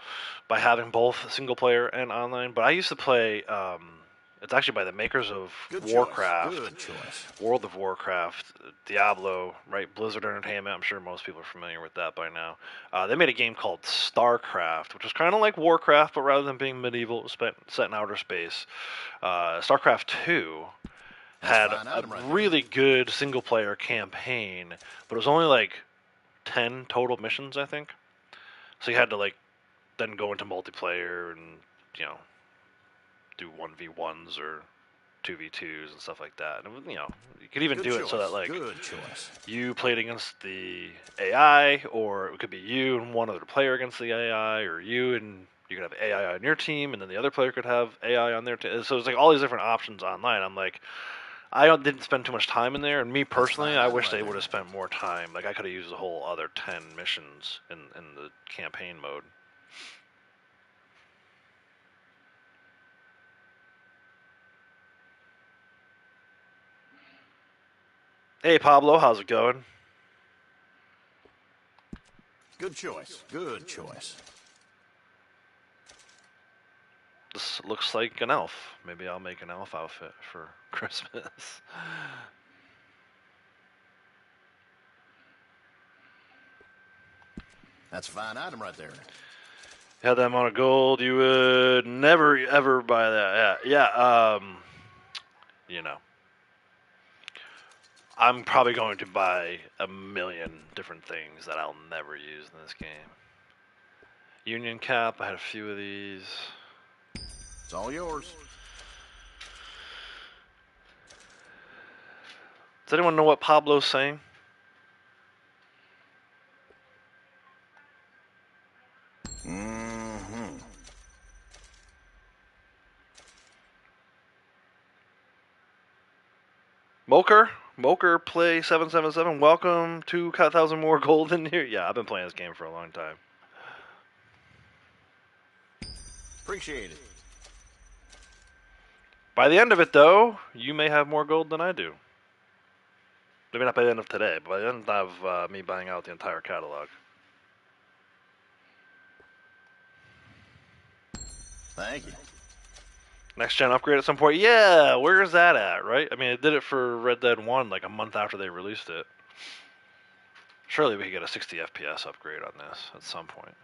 by having both single player and online. But I used to play. It's actually by the makers of Warcraft, World of Warcraft, Diablo, right? Blizzard Entertainment. I'm sure most people are familiar with that by now. They made a game called StarCraft, which was kind of like Warcraft, but rather than being medieval, it was set in outer space. StarCraft 2 had a really good single-player campaign, but it was only like 10 total missions, I think. So you had to like then go into multiplayer and do 1v1s or 2v2s and stuff like that. And you could even do it so that like you played against the AI, or it could be you and one other player against the AI, or you could have AI on your team, and then the other player could have AI on their team. So it's like all these different options online. I'm like, I didn't spend too much time in there, and me personally, I wish they would have spent more time. Like I could have used a whole other 10 missions in the campaign mode. Hey Pablo, how's it going? Good choice. Good choice. This looks like an elf. Maybe I'll make an elf outfit for Christmas. That's a fine item right there. Had that amount of gold, you would never ever buy that. Yeah. I'm probably going to buy a million different things that I'll never use in this game. Union cap, I had a few of these. It's all yours. Does anyone know what Pablo's saying? Mm-hmm. Moker play 777. Welcome to 1,000 more gold in here. Yeah, I've been playing this game for a long time. Appreciate it. By the end of it, though, you may have more gold than I do. Maybe not by the end of today, but by the end of me buying out the entire catalog. Thank you. Next gen upgrade at some point. Yeah, where is that at, right? I mean, it did it for Red Dead 1 like a month after they released it. Surely we could get a 60 FPS upgrade on this at some point.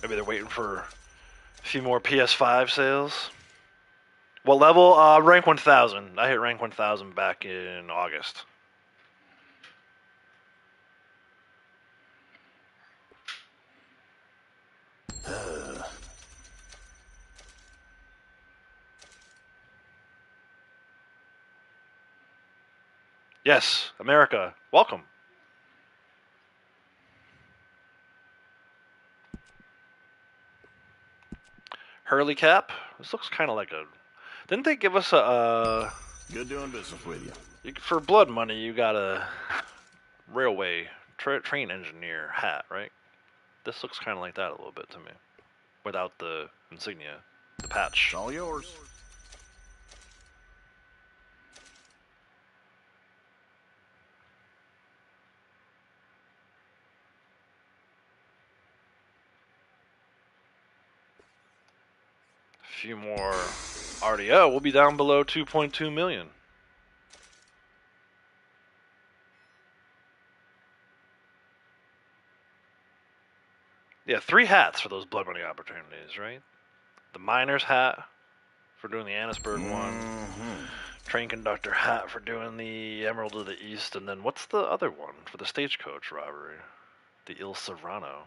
Maybe they're waiting for a few more PS5 sales. What level? Rank 1000. I hit rank 1000 back in August. Yes, America, welcome. Hurley Cap. This looks kind of like a. Didn't they give us a? Good doing business with you. For blood money, you got a railway train engineer hat, right? This looks kind of like that a little bit to me, without the insignia, the patch. It's all yours. A few more RDO. We'll be down below 2.2 million. Yeah, 3 hats for those blood money opportunities, right? The miner's hat for doing the Annisburg one. Train conductor hat for doing the Emerald of the East, and then what's the other one for the stagecoach robbery? The Il Serrano.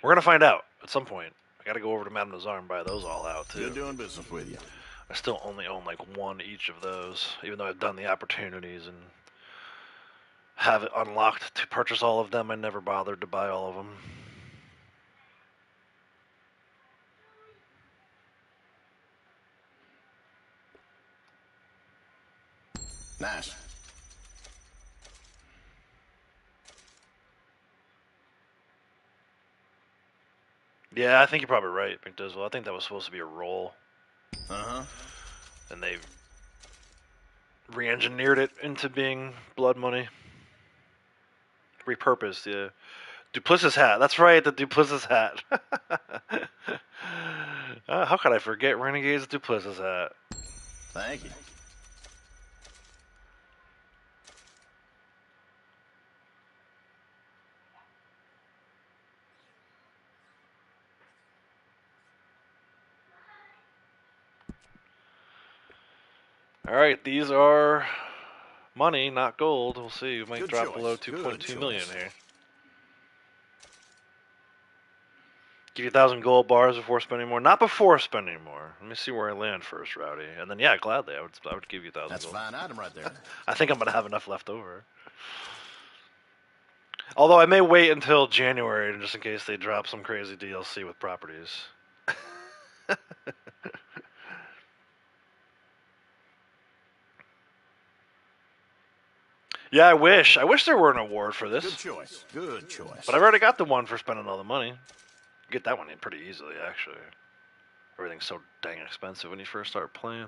We're gonna find out at some point. I gotta go over to Madame Nazar and buy those all out too. Good doing business with you. I still only own like one each of those, even though I've done the opportunities and have it unlocked to purchase all of them. I never bothered to buy all of them. Nice. Yeah, I think you're probably right, McDizzle. I think that was supposed to be a roll. And they re-engineered it into being blood money. Repurposed, yeah. Duplessis hat. That's right, the Duplessis hat. How could I forget Renegade's Duplessis hat? Thank you. All right, these are money, not gold. We'll see. We might Good drop choice. below Good 2.2 million choice. here. Give you 1,000 gold bars before spending more. Not before spending more. Let me see where I land first, Rowdy. And then, yeah, gladly, I would give you 1,000 That's a gold. fine item right there. I think I'm going to have enough left over. Although I may wait until January just in case they drop some crazy DLC with properties. Yeah, I wish. I wish there were an award for this. Good choice. Good choice. But I've already got the one for spending all the money. Get that one in pretty easily, actually. Everything's so dang expensive when you first start playing.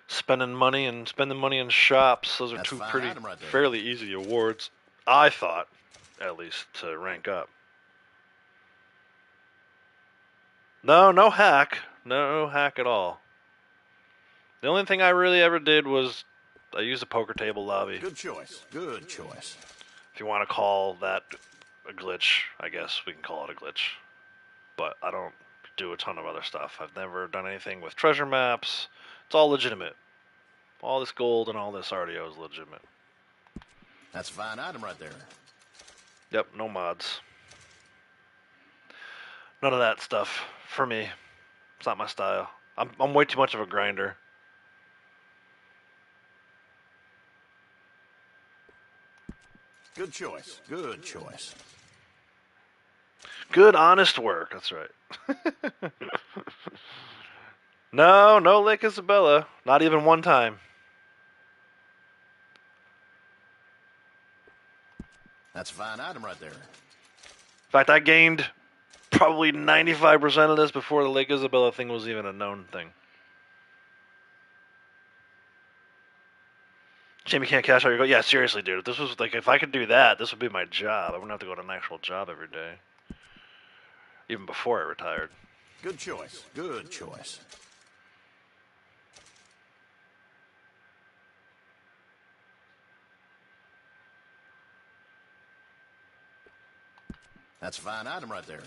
Spending money in shops. Those are That's two fine pretty item right there. fairly easy awards, I thought, at least, to rank up. No hack. No hack at all. The only thing I really ever did was I used a poker table lobby. Good choice. Good choice. If you want to call that a glitch, I guess we can call it a glitch. But I don't do a ton of other stuff. I've never done anything with treasure maps. It's all legitimate. All this gold and all this RDO is legitimate. That's a fine item right there. Yep, no mods. None of that stuff for me. It's not my style. I'm way too much of a grinder. Good choice. Good choice. Good, honest work. That's right. No Lake Isabella. Not even one time. That's a fine item right there. In fact, I gained probably 95% of this before the Lake Isabella thing was even a known thing. Jamie can't cash out your gold. Yeah, seriously, dude. If this was like, if I could do that, this would be my job. I wouldn't have to go to an actual job every day. Even before I retired. Good choice. Good choice. That's a fine item right there.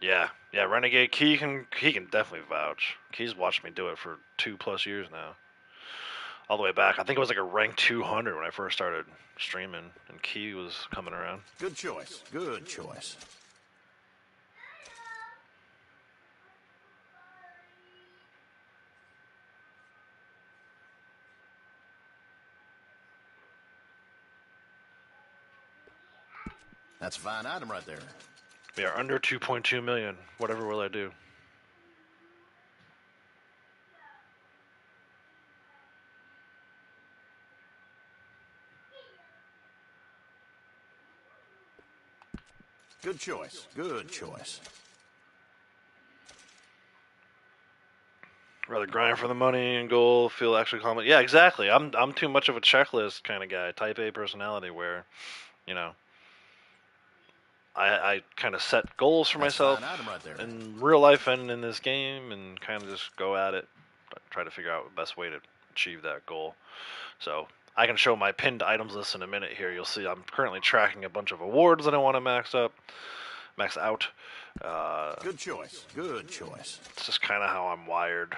Yeah, Renegade Key he can definitely vouch. Key's watched me do it for 2+ years now. All the way back. I think it was like a rank 200 when I first started streaming, and Key was coming around. Good choice. Good choice. That's a fine item right there. We are under 2.2 million. Whatever will I do? Good choice. Good choice. Rather grind for the money and goal, feel actually confident. Yeah, exactly. I'm too much of a checklist kind of guy, type A personality, where, you know, I kind of set goals for myself right in real life and in this game, and kind of just go at it, try to figure out the best way to achieve that goal. So I can show my pinned items list in a minute here. You'll see I'm currently tracking a bunch of awards that I want to max out. Good choice. Good choice. It's just kind of how I'm wired.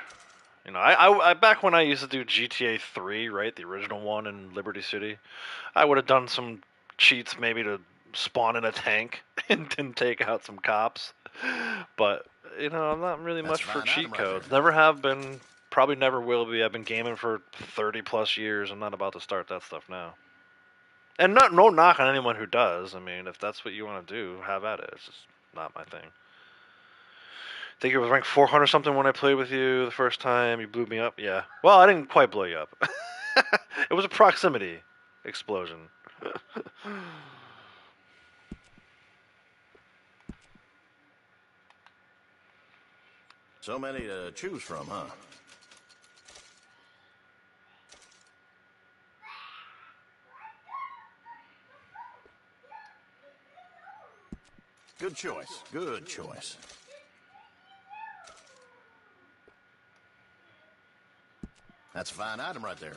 You know, I back when I used to do GTA 3, right, the original one in Liberty City, I would have done some cheats maybe to spawn in a tank and take out some cops. But you know, I'm not really much for cheat codes. Never have been. Probably never will be. I've been gaming for 30+ years. I'm not about to start that stuff now. And no knock on anyone who does. I mean, if that's what you want to do, have at it. It's just not my thing. I think it was ranked 400 something when I played with you the first time. You blew me up. Yeah. Well, I didn't quite blow you up. It was a proximity explosion. So many to choose from, huh? Good choice. Good choice. That's a fine item right there.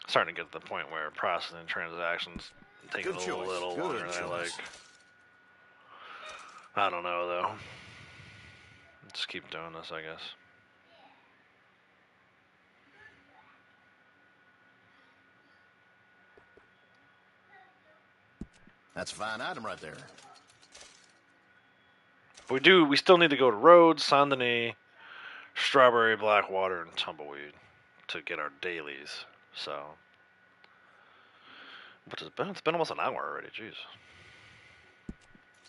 Starting to get to the point where processing transactions taking a little longer than I like. I don't know though. Just keep doing this, I guess. That's a fine item right there. We still need to go to Rhodes, Saint Denis, Strawberry, Blackwater, and Tumbleweed to get our dailies. So, but it's been almost an hour already. Jeez.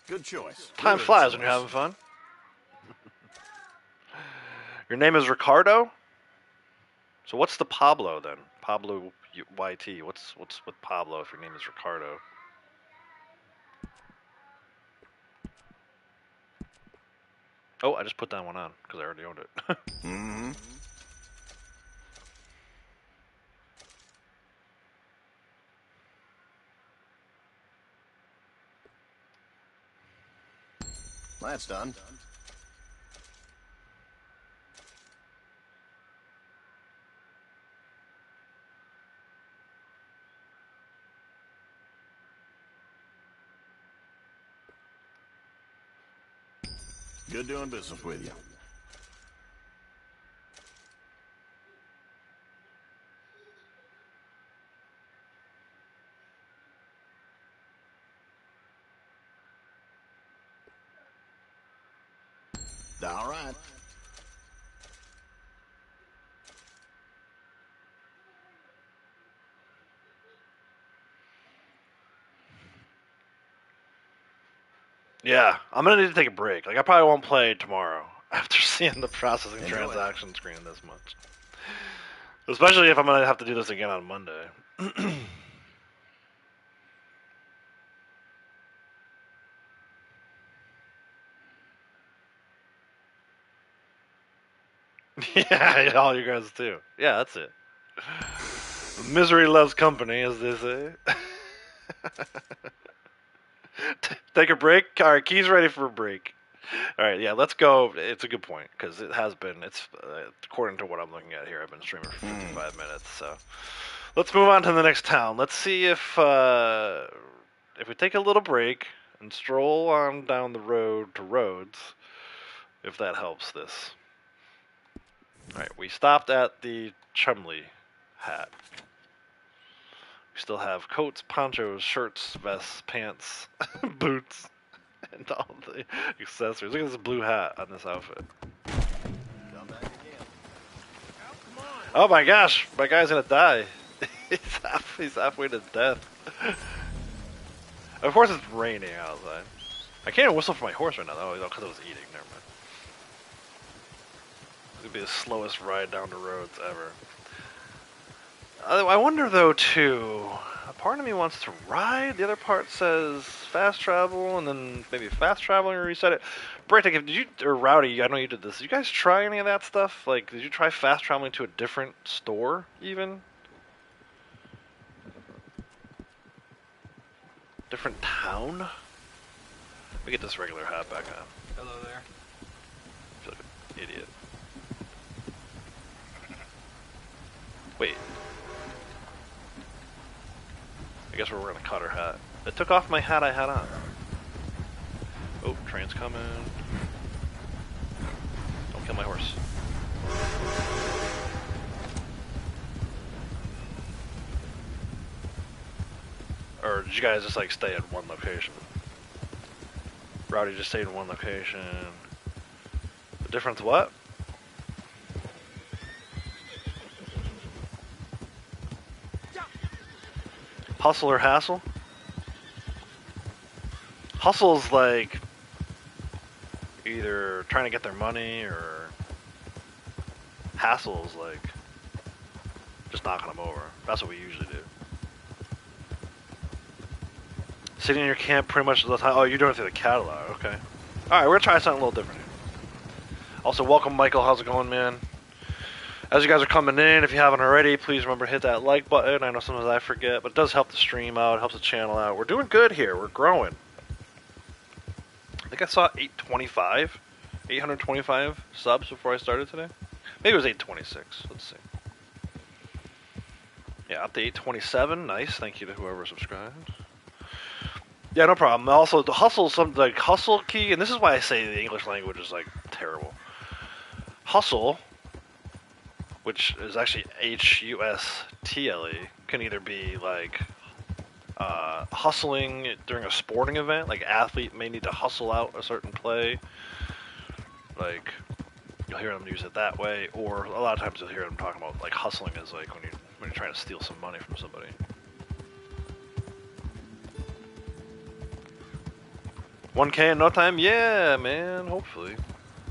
Good choice. Time flies when you're having fun. Your name is Ricardo? So what's the Pablo then? Pablo YT. What's with Pablo if your name is Ricardo? Oh, I just put that one on because I already owned it. Mm-hmm. That's done. Good doing business with you. All right. Yeah, I'm gonna need to take a break. Like I probably won't play tomorrow after seeing the processing transaction screen this much. Especially if I'm gonna have to do this again on Monday. Yeah, all you guys do. Yeah, that's it. Misery loves company, as they say. Take a break. All right, Key's ready for a break. All right, yeah, let's go. It's a good point because it has been. It's according to what I'm looking at here. I've been streaming for 55 minutes. So let's move on to the next town. Let's see if we take a little break and stroll on down the road to Rhodes, if that helps this. All right, we stopped at the Chumley hat. We still have coats, ponchos, shirts, vests, pants, boots, and all the accessories. Look at this blue hat on this outfit. Come back again. Oh my gosh, my guy's gonna die. He's halfway to death. Of course it's raining outside. I can't even whistle for my horse right now, though, because I was eating. Never mind. It's gonna be the slowest ride down the roads ever. I wonder, though, too. A part of me wants to ride. The other part says fast travel, and then maybe fast travel and reset it. Braytek, did you, or Rowdy, I know you did this. Did you guys try any of that stuff? Like, did you try fast traveling to a different store, even? Different town? Let me get this regular hat back on. Hello there. I feel like an idiot. Wait. I guess we're wearing a cutter hat. It took off my hat I had on. Oh, train's coming. Don't kill my horse. Or did you guys just like stay at one location? Rowdy just stayed in one location. The difference what? Hustle or hassle? Hustle is like either trying to get their money, or hassle is like just knocking them over. That's what we usually do. Sitting in your camp pretty much the time. Oh, you're doing it through the catalog. Okay. Alright, we're gonna try something a little different here. Also, welcome Michael. How's it going, man? As you guys are coming in, if you haven't already, please remember to hit that like button. I know sometimes I forget, but it does help the stream out. It helps the channel out. We're doing good here. We're growing. I think I saw 825 subs before I started today. Maybe it was 826. Let's see. Yeah, up to 827. Nice. Thank you to whoever subscribed. Yeah, no problem. Also, the hustle, something like hustle key, and this is why I say the English language is like terrible. Hustle, which is actually H-U-S-T-L-E, can either be like hustling during a sporting event, like athlete may need to hustle out a certain play, like you'll hear them use it that way, or a lot of times you'll hear them talking about like hustling is like when you're trying to steal some money from somebody. 1K in no time? Yeah, man, hopefully.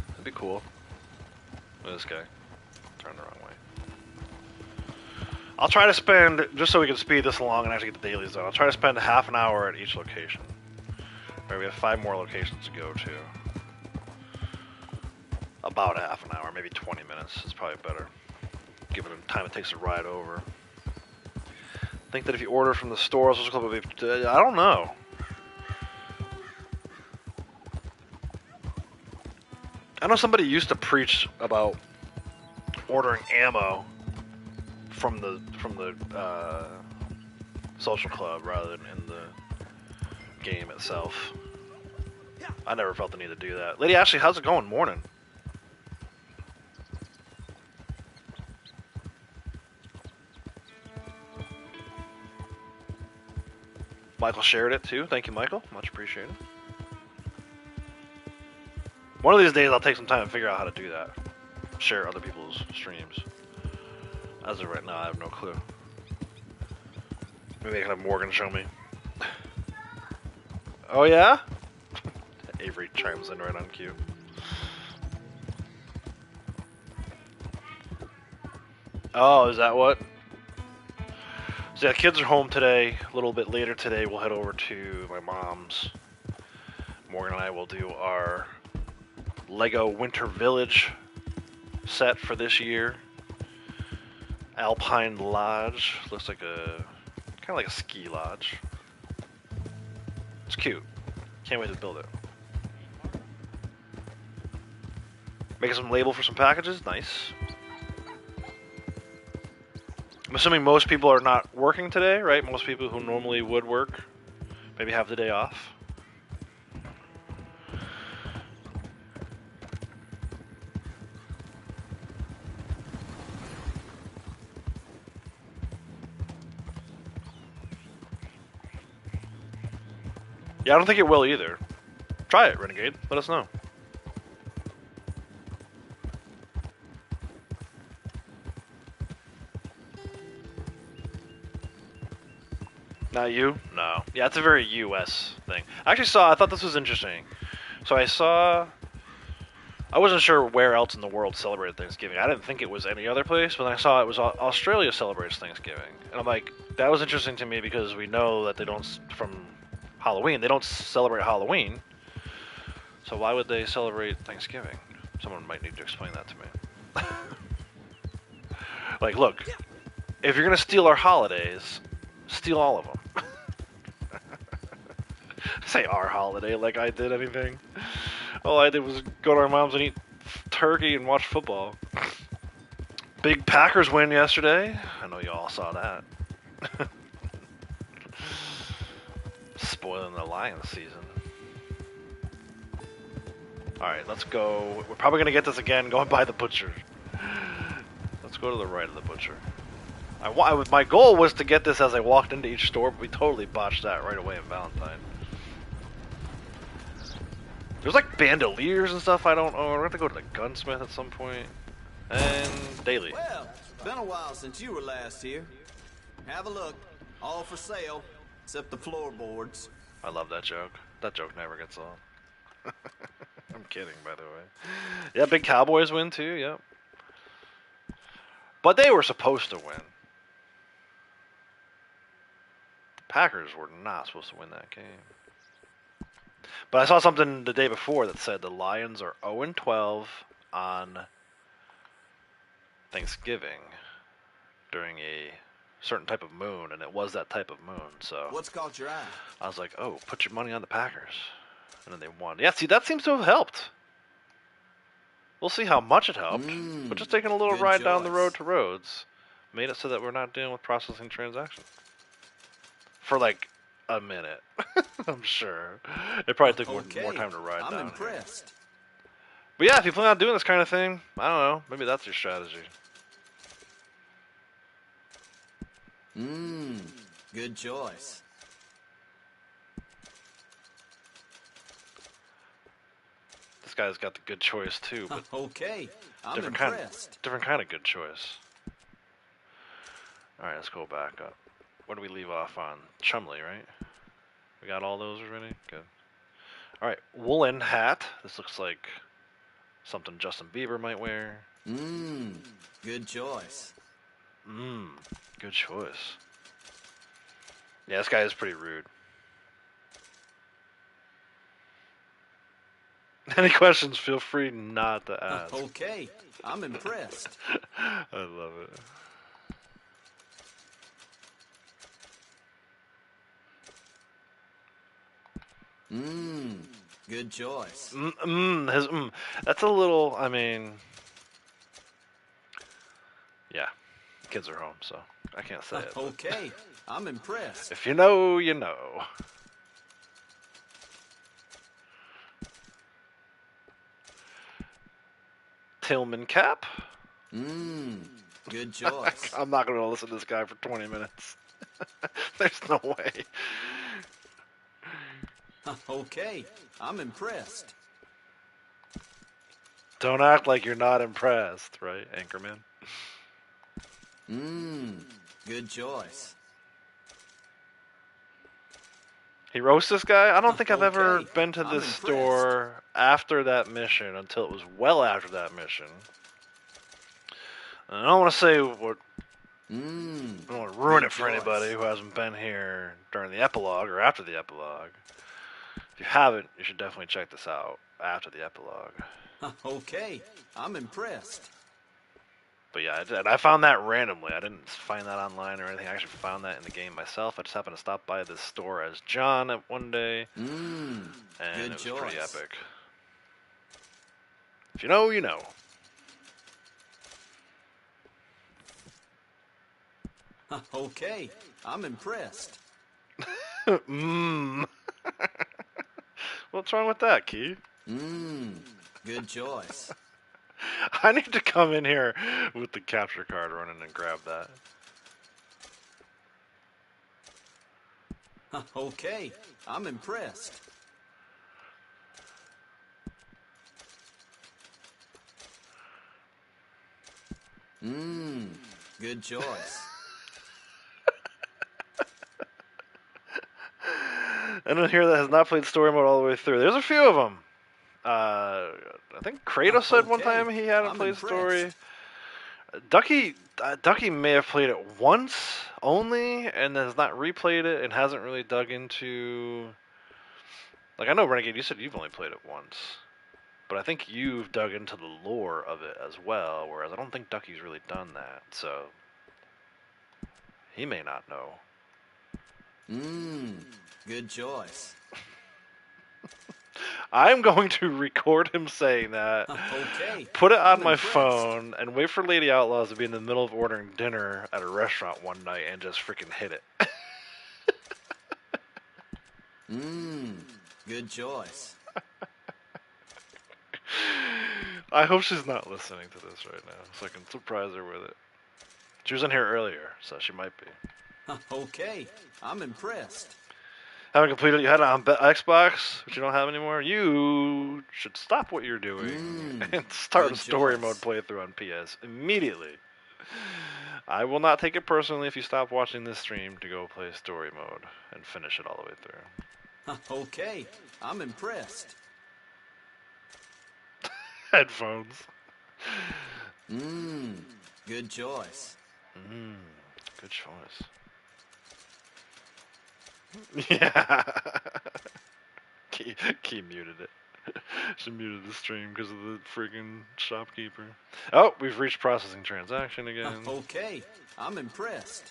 That'd be cool. Look at this guy. Turn the wrong way. I'll try to spend, just so we can speed this along and actually get the dailies done, I'll try to spend half an hour at each location. Right, we have 5 more locations to go to. About a half an hour, maybe 20 minutes is probably better. Given the time it takes to ride over. I think that if you order from the store, I don't know. I know somebody used to preach about ordering ammo from the social club rather than in the game itself. I never felt the need to do that. Lady Ashley, how's it going? Morning. Michael shared it too. Thank you, Michael. Much appreciated. One of these days I'll take some time to figure out how to do that. Share other people's streams. As of right now, I have no clue. Maybe I can have Morgan show me. Oh yeah? Avery chimes in right on cue. Oh, is that what? So yeah, kids are home today. A little bit later today, we'll head over to my mom's. Morgan and I will do our Lego Winter Village set for this year. Alpine Lodge. Looks like a kind of like a ski lodge. It's cute. Can't wait to build it. Making some label for some packages. Nice. I'm assuming most people are not working today, right? Most people who normally would work maybe have the day off. Yeah, I don't think it will either. Try it, Renegade. Let us know. Not you? No. Yeah, it's a very US thing. I thought this was interesting. So I wasn't sure where else in the world celebrated Thanksgiving. I didn't think it was any other place, but then I saw it was Australia celebrates Thanksgiving. And I'm like, that was interesting to me because we know that they don't, from Halloween, they don't celebrate Halloween. So why would they celebrate Thanksgiving? Someone might need to explain that to me. Like, look, if you're going to steal our holidays, steal all of them. Say our holiday like I did anything. All I did was go to our mom's and eat turkey and watch football. Big Packers win yesterday. I know you all saw that. Spoiling the Lions season. Alright, let's go. We're probably going to get this again going by the butcher. Let's go to the right of the butcher. My goal was to get this as I walked into each store, but we totally botched that right away in Valentine. There's like bandoliers and stuff I don't own. We're going to have to go to the gunsmith at some point. And daily. Well, it's been a while since you were last here. Have a look. All for sale, except the floorboards. I love that joke. That joke never gets old. I'm kidding, by the way. Yeah, big Cowboys win too, yep. But they were supposed to win. Packers were not supposed to win that game. But I saw something the day before that said the Lions are 0-12 on Thanksgiving during a certain type of moon, and it was that type of moon, so... What's caught your eye? I was like, oh, put your money on the Packers. And then they won. Yeah, see, that seems to have helped. We'll see how much it helped. We're just taking a little ride down the road to Rhodes. Made it so that we're not dealing with processing transactions. For like a minute. I'm sure. It probably took more time to ride down. I'm impressed. Here. But yeah, if you plan on doing this kind of thing, I don't know. Maybe that's your strategy. Good choice. This guy's got the good choice too, but okay, I'm different impressed. Different kind of good choice. All right, let's go back up. What do we leave off on? Chumley, right? We got all those already? Good. All right, woolen hat. This looks like something Justin Bieber might wear. Good choice. Good choice. Yeah, this guy is pretty rude. Any questions, feel free not to ask. Okay, I'm impressed. I love it. Good choice. That's a little, I mean... Yeah, kids are home, so I can't say it. Okay, I'm impressed. If you know, you know. Tillman cap. Good choice. I'm not going to listen to this guy for 20 minutes. There's no way. Okay, I'm impressed. Don't act like you're not impressed, right, Anchorman? Good choice. He roasts this guy? I don't think I've ever Okay, been to I'm this impressed. store after that mission until it was well after that mission. And I don't want to say what I don't want to ruin good it for choice. anybody who hasn't been here during the epilogue or after the epilogue. If you haven't, you should definitely check this out after the epilogue. Okay, I'm impressed. But yeah, I found that randomly. I didn't find that online or anything. I actually found that in the game myself. I just happened to stop by this store as John at one day, and good it was choice. pretty epic. If you know, you know. Okay, I'm impressed. What's wrong with that, Key? Good choice. I need to come in here with the capture card running and grab that. Okay, I'm impressed. Good choice. Anyone here that has not played story mode all the way through? There's a few of them. I think Kratos said one Okay, time he hadn't I'm played impressed. story. Ducky may have played it once only, and has not replayed it, and hasn't really dug into. Like I know Renegade, you said you've only played it once, but I think you've dug into the lore of it as well. Whereas I don't think Ducky's really done that, so he may not know. Good choice. I'm going to record him saying that, Okay, put it on I'm my impressed. phone, and wait for Lady Outlaws to be in the middle of ordering dinner at a restaurant one night and just freaking hit it. Good choice. I hope she's not listening to this right now, so I can surprise her with it. She was in here earlier, so she might be. Okay, I'm impressed. Haven't completed. You had it on Xbox, which you don't have anymore. You should stop what you're doing and start a good story choice. mode playthrough on PS immediately. I will not take it personally if you stop watching this stream to go play story mode and finish it all the way through. Okay, I'm impressed. Headphones. Good choice. Good choice. Yeah. Key muted it. She muted the stream because of the freaking shopkeeper. Oh, we've reached processing transaction again. Okay, I'm impressed.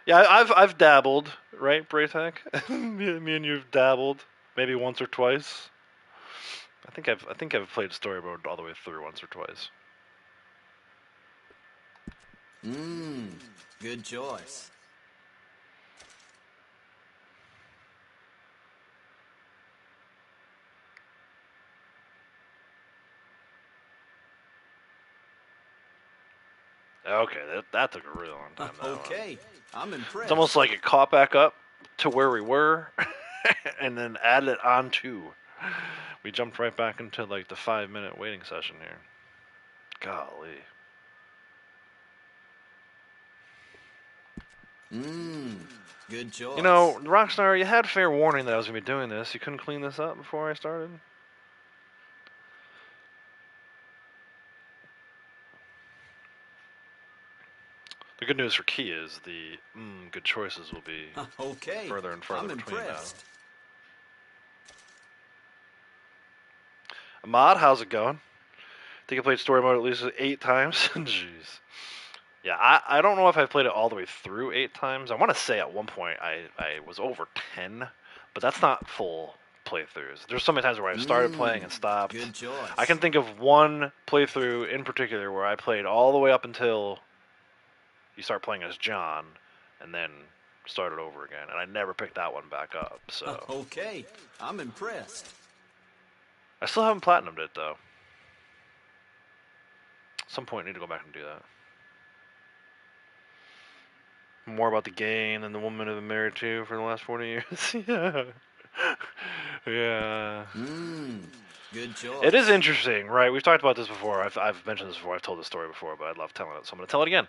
Yeah, I've dabbled, right, Braytech? me and you've dabbled, maybe once or twice. I think I've played story mode all the way through once or twice. Good choice. Okay, that took a really long time. That one. Okay, I'm impressed. It's almost like it caught back up to where we were, and then added it on to. We jumped right back into like the 5-minute waiting session here. Golly. Good choice. You know, Rockstar, you had fair warning that I was going to be doing this. You couldn't clean this up before I started? The good news for Key is the good choices will be okay, further and further I'm between impressed. now. Ahmad, how's it going? I think I played story mode at least 8 times. Jeez. Yeah, I don't know if I played it all the way through 8 times. I want to say at one point I was over 10, but that's not full playthroughs. There's so many times where I've started playing and stopped. Good choice. I can think of one playthrough in particular where I played all the way up until you start playing as John, and then started over again, and I never picked that one back up. So Okay, I'm impressed. I still haven't platinumed it though. At some point, I need to go back and do that. More about the game than the woman I've been married to for the last 40 years. Yeah. Yeah. Good choice. It is interesting, right? We've talked about this before. I've mentioned this before. I've told this story before, but I love telling it, so I'm going to tell it again.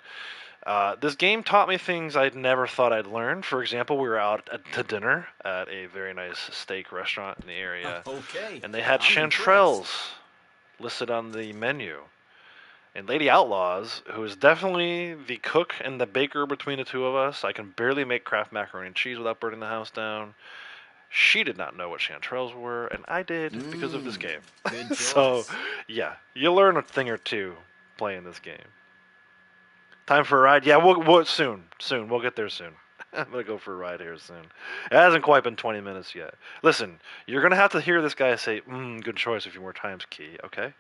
This game taught me things I'd never thought I'd learn. For example, we were out to dinner at a very nice steak restaurant in the area, Okay, and they had I'm chanterelles listed on the menu. And Lady Outlaws, who is definitely the cook and the baker between the two of us. I can barely make Kraft macaroni and cheese without burning the house down. She did not know what chanterelles were, and I did because of this game. Good choice. So, yeah, you learn a thing or two playing this game. Time for a ride? Yeah, we'll soon. Soon. We'll get there soon. I'm going to go for a ride here soon. It hasn't quite been 20 minutes yet. Listen, you're going to have to hear this guy say, good choice a few more times, Key, okay?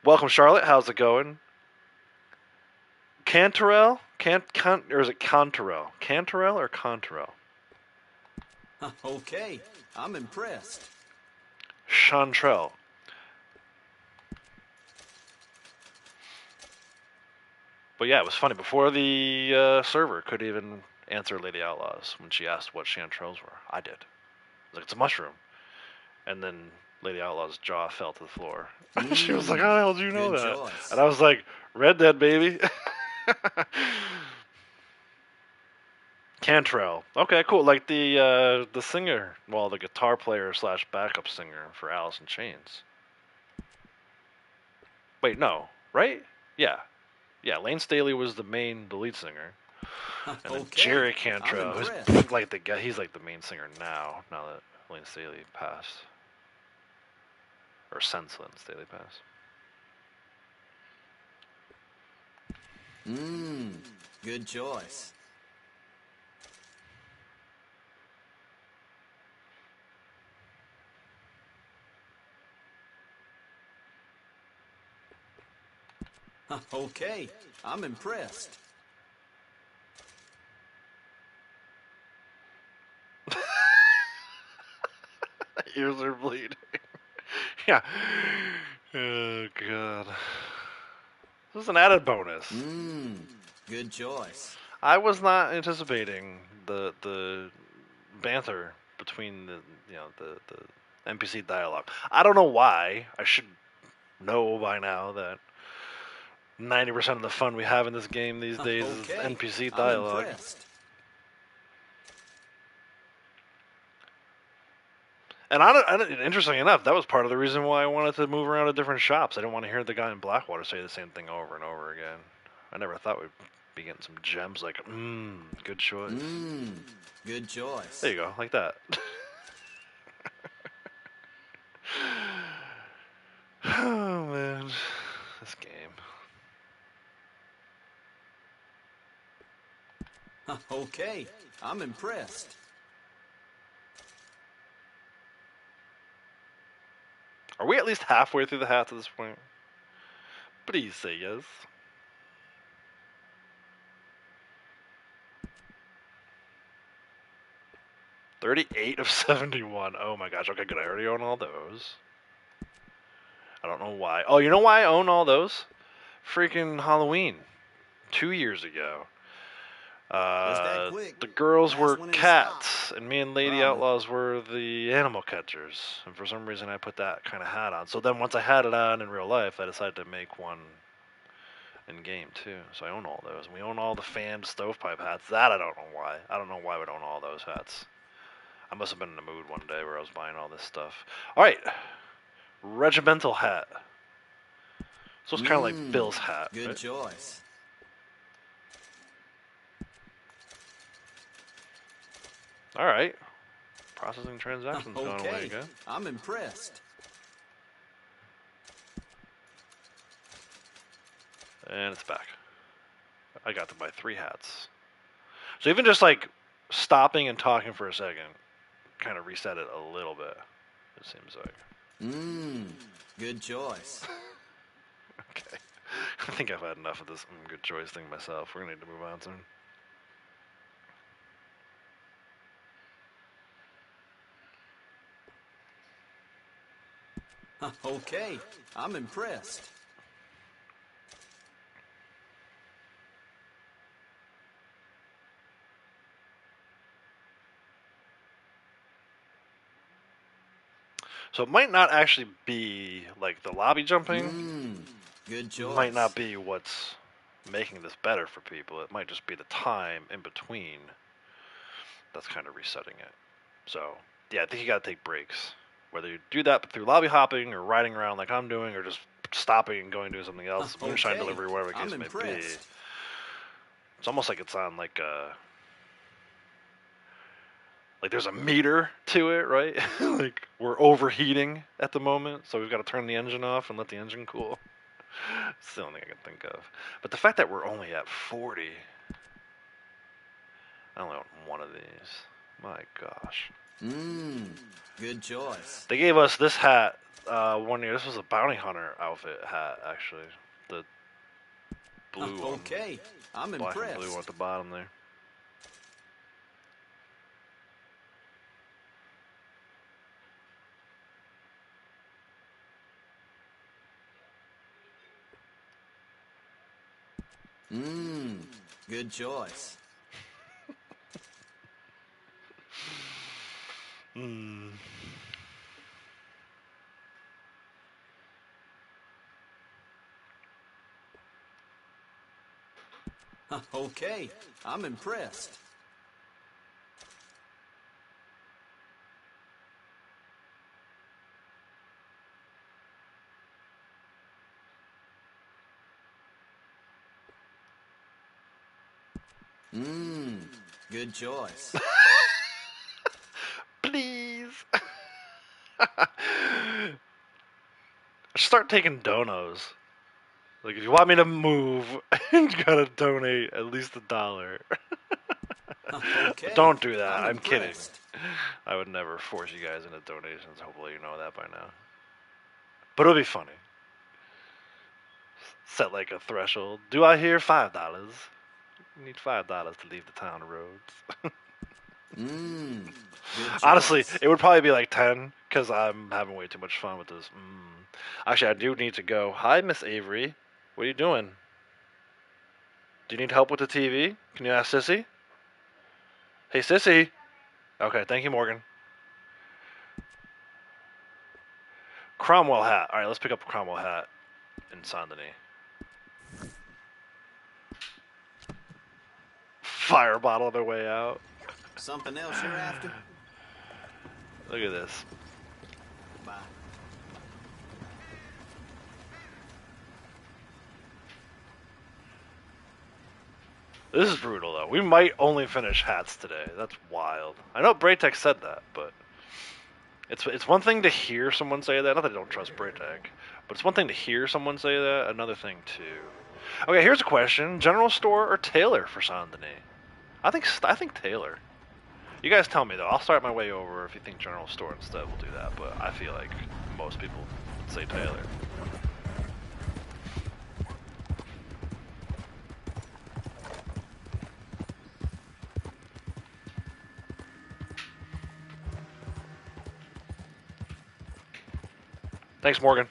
Welcome, Charlotte. How's it going? Cantarell? Or is it Cantarell? Cantarell or Cantarell? Okay, I'm impressed. Chantrell. But yeah, it was funny. Before the server could even answer Lady Outlaws when she asked what chanterelles were, I did. I was like, it's a mushroom. And then Lady Outlaw's jaw fell to the floor. She was like, how the hell do you know that? Choice. And I was like, Red Dead, baby. Cantrell. Okay, cool. Like the singer, well, the guitar player slash backup singer for Alice in Chains. Wait, no, right? Yeah, Lane Staley was the lead singer, and then Jerry Cantrell, who's like the guy. He's like the main singer now. Now that Lane Staley passed, or since Lane Staley passed. Good choice. Okay, I'm impressed. Ears are bleeding. Yeah. Oh god. This is an added bonus. Good choice. I was not anticipating the banter between the NPC dialogue. I don't know why. I should know by now that 90% of the fun we have in this game these days is NPC dialogue. And interestingly enough, that was part of the reason why I wanted to move around to different shops. I didn't want to hear the guy in Blackwater say the same thing over and over again. I never thought we'd be getting some gems like, good choice. Good choice. There you go, like that. Oh, man. This game. Okay, I'm impressed. Are we at least halfway through the hats at this point? Please say yes. $38 of 71. Oh my gosh. Okay, good. I already own all those. I don't know why. Oh, you know why I own all those? Freaking Halloween. 2 years ago. The girls were cats, and me and Lady Outlaws were the animal catchers. And for some reason, I put that kind of hat on. So then, once I had it on in real life, I decided to make one in game too. So I own all those. We own all the fan stovepipe hats. That I don't know why. I don't know why we own all those hats. I must have been in the mood one day where I was buying all this stuff. All right, regimental hat. So it's kind of like Bill's hat. Good right? choice. All right. Processing transactions going away again. I'm impressed. And it's back. I got to buy 3 hats. So even just like stopping and talking for a second kind of reset it a little bit, it seems like. Good choice. Okay. I think I've had enough of this good choice thing myself. We're going to need to move on soon. Okay, I'm impressed. So it might not actually be like the lobby jumping. Good choice. Might not be what's making this better for people. It might just be the time in between that's kind of resetting it. So, yeah, I think you got to take breaks. Whether you do that through lobby hopping or riding around like I'm doing, or just stopping and going to do something else, moonshine Okay, delivery, whatever the case I'm may be. impressed. It's almost like it's on like there's a meter to it, right? Like we're overheating at the moment, so we've got to turn the engine off and let the engine cool. It's the only thing I can think of. But the fact that we're only at 40, I only want one of these. My gosh. Good choice. They gave us this hat 1 year. This was a bounty hunter outfit hat, actually. The blue one. Okay, I'm Black impressed. and blue one at the bottom there. Good choice. Okay, I'm impressed. Good choice. Please. Start taking donos. Like, if you want me to move, you gotta donate at least $1. Okay, Don't do that. I'm kidding. impressed. I would never force you guys into donations. Hopefully you know that by now. But it'll be funny. Set like a threshold. Do I hear $5? You need $5 to leave the town roads. Good Honestly, choice. it would probably be like 10 because I'm having way too much fun with this. Actually, I do need to go. Hi, Miss Avery. What are you doing? Do you need help with the TV? Can you ask Sissy? Hey, Sissy. Okay, thank you, Morgan. Cromwell hat. All right, let's pick up a Cromwell hat in Saint Denis. Fire bottle on their way out. Something else you're after? Look at this. Bye. This is brutal, though. We might only finish hats today. That's wild. I know Braytech said that, but it's one thing to hear someone say that. Not that I don't trust Braytech, but it's one thing to hear someone say that. Another thing to. Okay, here's a question: General Store or Taylor for Saint Denis? I think Taylor. You guys tell me though. I'll start my way over. If you think General Store instead, we'll do that. But I feel like most people would say Taylor. Thanks, Morgan.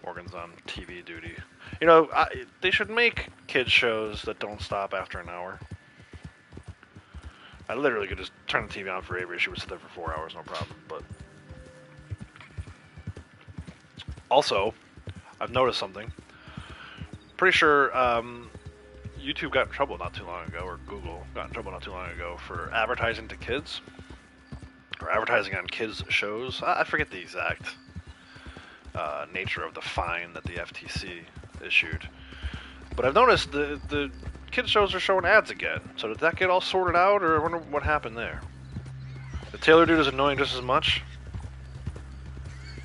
Morgan's on TV duty. You know, they should make kids shows that don't stop after an hour. I literally could just turn the TV on for Avery. She would sit there for 4 hours, no problem. But also, I've noticed something. Pretty sure YouTube got in trouble not too long ago, or Google got in trouble not too long ago for advertising to kids. Or advertising on kids' shows. I forget the exact nature of the fine that the FTC issued. But I've noticed the kids' shows are showing ads again. So did that get all sorted out, or I wonder what happened there? The Taylor dude is annoying just as much.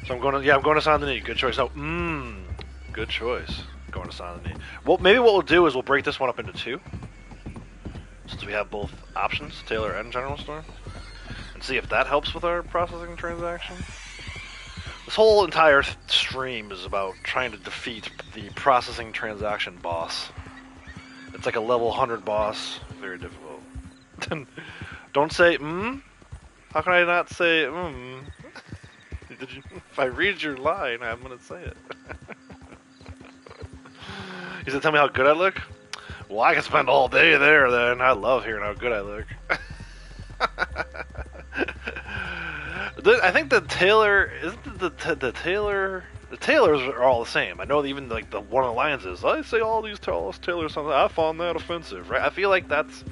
So I'm going to Saint Denis. Good choice. Oh, good choice. Going to Saint Denis. Well, maybe what we'll do is we'll break this one up into two, since we have both options, Taylor and General Store. And see if that helps with our processing transaction. This whole entire stream is about trying to defeat the processing transaction boss. It's like a level 100 boss. Very difficult. Don't say, How can I not say, If I read your line, I'm going to say it. You said, tell me how good I look? Well, I can spend all day there then. I love hearing how good I look. I think the Taylor isn't the Taylor. The Taylors are all the same. I know even like the one of the lines is I say all these Taylors something. I found that offensive, right? I feel like that's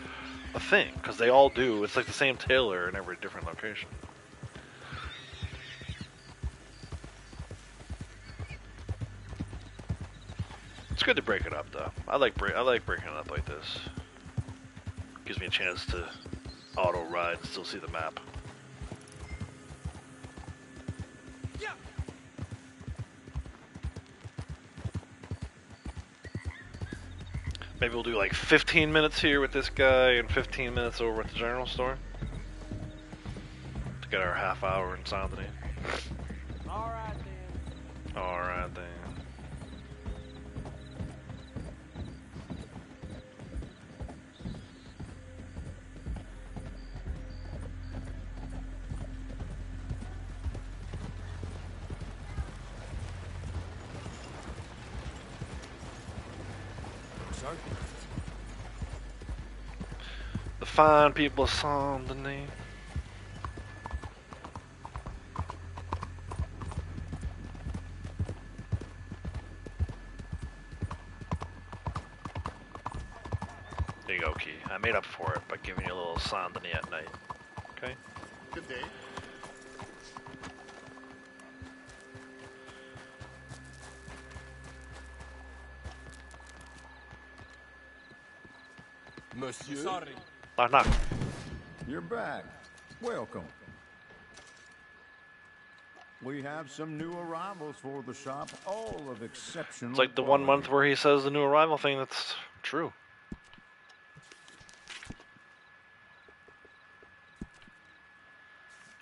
a thing because they all do. It's like the same Taylor in every different location. It's good to break it up, though. I like breaking it up like this. Gives me a chance to auto ride and still see the map. Yeah. Maybe we'll do like 15 minutes here with this guy and 15 minutes over at the general store. To get our half hour in Saint Denis. Alright then. Alright then. Sir? The fine people of Saint Denis. There you go, Key. I made up for it by giving you a little Saint Denis at night. Okay? Good day. Monsieur? Sorry. Knock, knock. You're back. Welcome. We have some new arrivals for the shop, all of exceptional It's like the 1 month where he says the new arrival thing. That's true.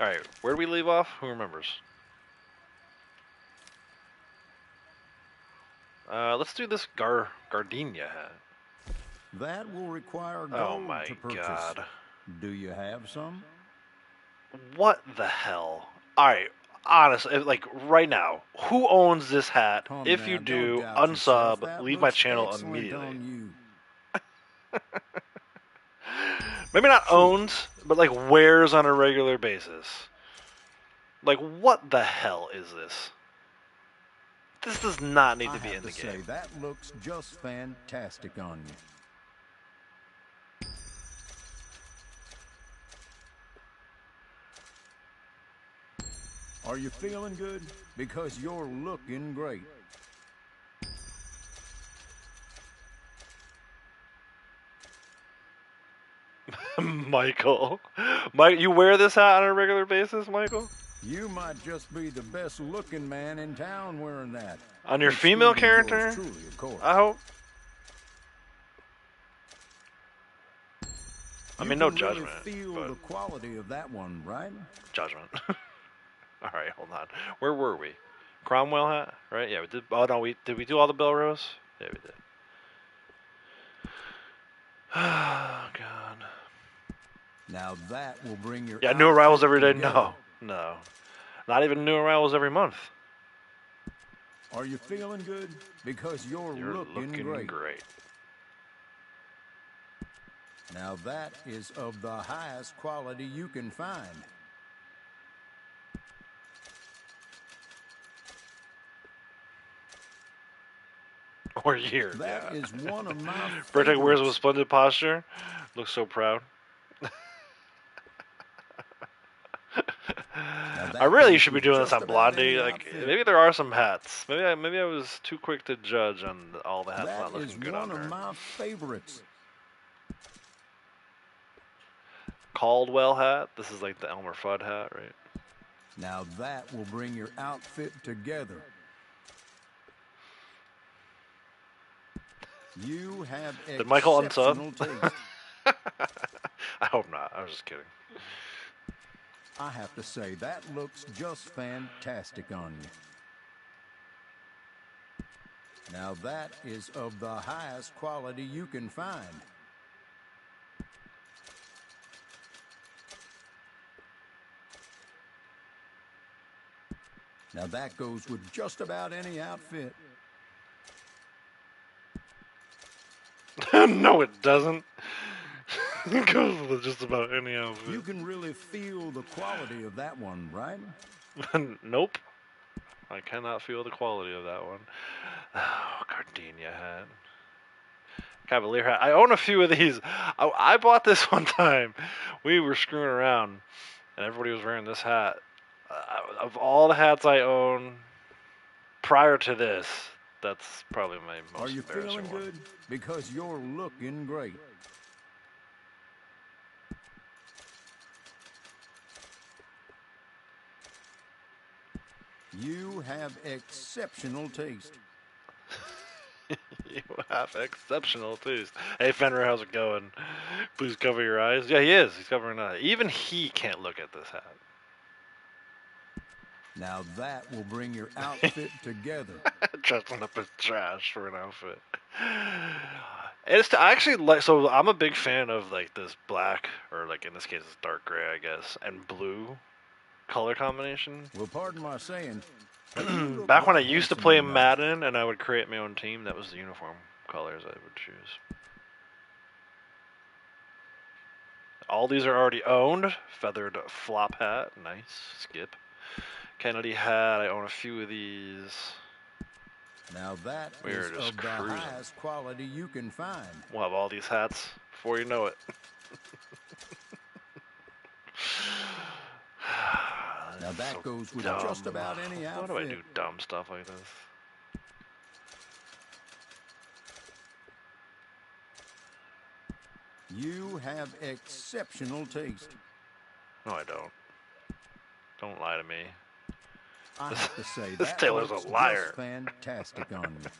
Alright, where do we leave off? Who remembers? Let's do this gardenia hat. That will require gold Oh my to purchase. god. Do you have some? What the hell? Alright, honestly, like right now, who owns this hat? Come If now, you don't do, doubt yourself. unsub, That leave my looks channel excellent immediately. on you. Maybe not owns, but like wears on a regular basis. Like, what the hell is this? This does not need I to be have in the to say, game. that looks just fantastic on you. Are you feeling good? Because you're looking great. Michael. Mike, you wear this hat on a regular basis, Michael? You might just be the best looking man in town wearing that. On your female Excluding yours character? truly, of course. I hope. I You mean, no can really judgment, feel but the quality of that one, right? judgment. Alright, hold on. Where were we? Cromwell hat, right? Yeah, we did. Oh, no, did we do all the Belrose? Yeah, we did. Oh, God. Now that will bring your Yeah, new arrivals every day? together. No. No. Not even new arrivals every month. Are you feeling good? Because you're looking great. Now that is of the highest quality you can find. Or year. That Yeah. is one of my Bertek wears favorites. with splendid posture. Looks so proud. Now that I really goes should be with doing this just on about any Blondie. Like, outfit. maybe there are some hats. Maybe I was too quick to judge on all the hats That not is looking good one on of her. my favorites. Caldwell hat. This is like the Elmer Fudd hat, right? Now that will bring your outfit together. You have Did Michael exceptional unsub? taste. I hope not. I was just kidding. I have to say, that looks just fantastic on you. Now that is of the highest quality you can find. Now that goes with just about any outfit. No, it doesn't. It goes with just about any You outfit. can really feel the quality of that one, right? Nope. I cannot feel the quality of that one. Oh, gardenia hat. Cavalier hat. I own a few of these. I bought this one time. We were screwing around, and everybody was wearing this hat. Of all the hats I own prior to this, That's probably my most Are you embarrassing feeling one. good? Because you're looking great. You have exceptional taste. You have exceptional taste. Hey Fenrir, how's it going? Please cover your eyes. Yeah, he is. He's covering an eye. Even he can't look at this hat. Now that will bring your outfit together. Dressing up as trash for an outfit. I actually like. So I'm a big fan of like this black, or like in this case, it's dark gray, I guess, and blue color combination. Well, pardon my saying. But you look Back when I right used to handsome play tonight. Madden and I would create my own team, that was the uniform colors I would choose. All these are already owned. Feathered flop hat, nice. Skip. Kennedy hat, I own a few of these. Now that We're is just of the cruising. highest quality you can find. We'll have all these hats before you know it. Now that So goes with dumb. just about any Why do I outfit. do dumb stuff like this? You have exceptional taste. No, I don't. Don't lie to me. I have to say This that Taylor's looks a liar. just fantastic on you.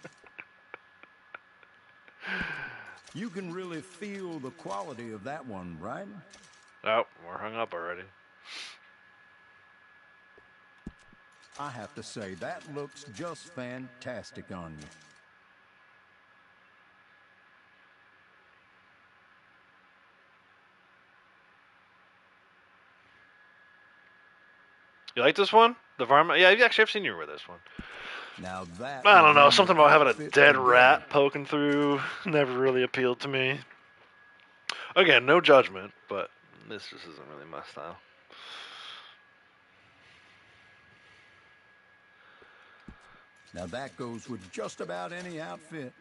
You can really feel the quality of that one, right? Oh, we're hung up already. I have to say that looks just fantastic on you. You like this one? The varmint? Yeah, actually, I've seen you wear this one. Now that I will don't know. bring Something your about having a outfit dead together. rat poking through never really appealed to me. Again, no judgment, but this just isn't really my style. Now that goes with just about any outfit.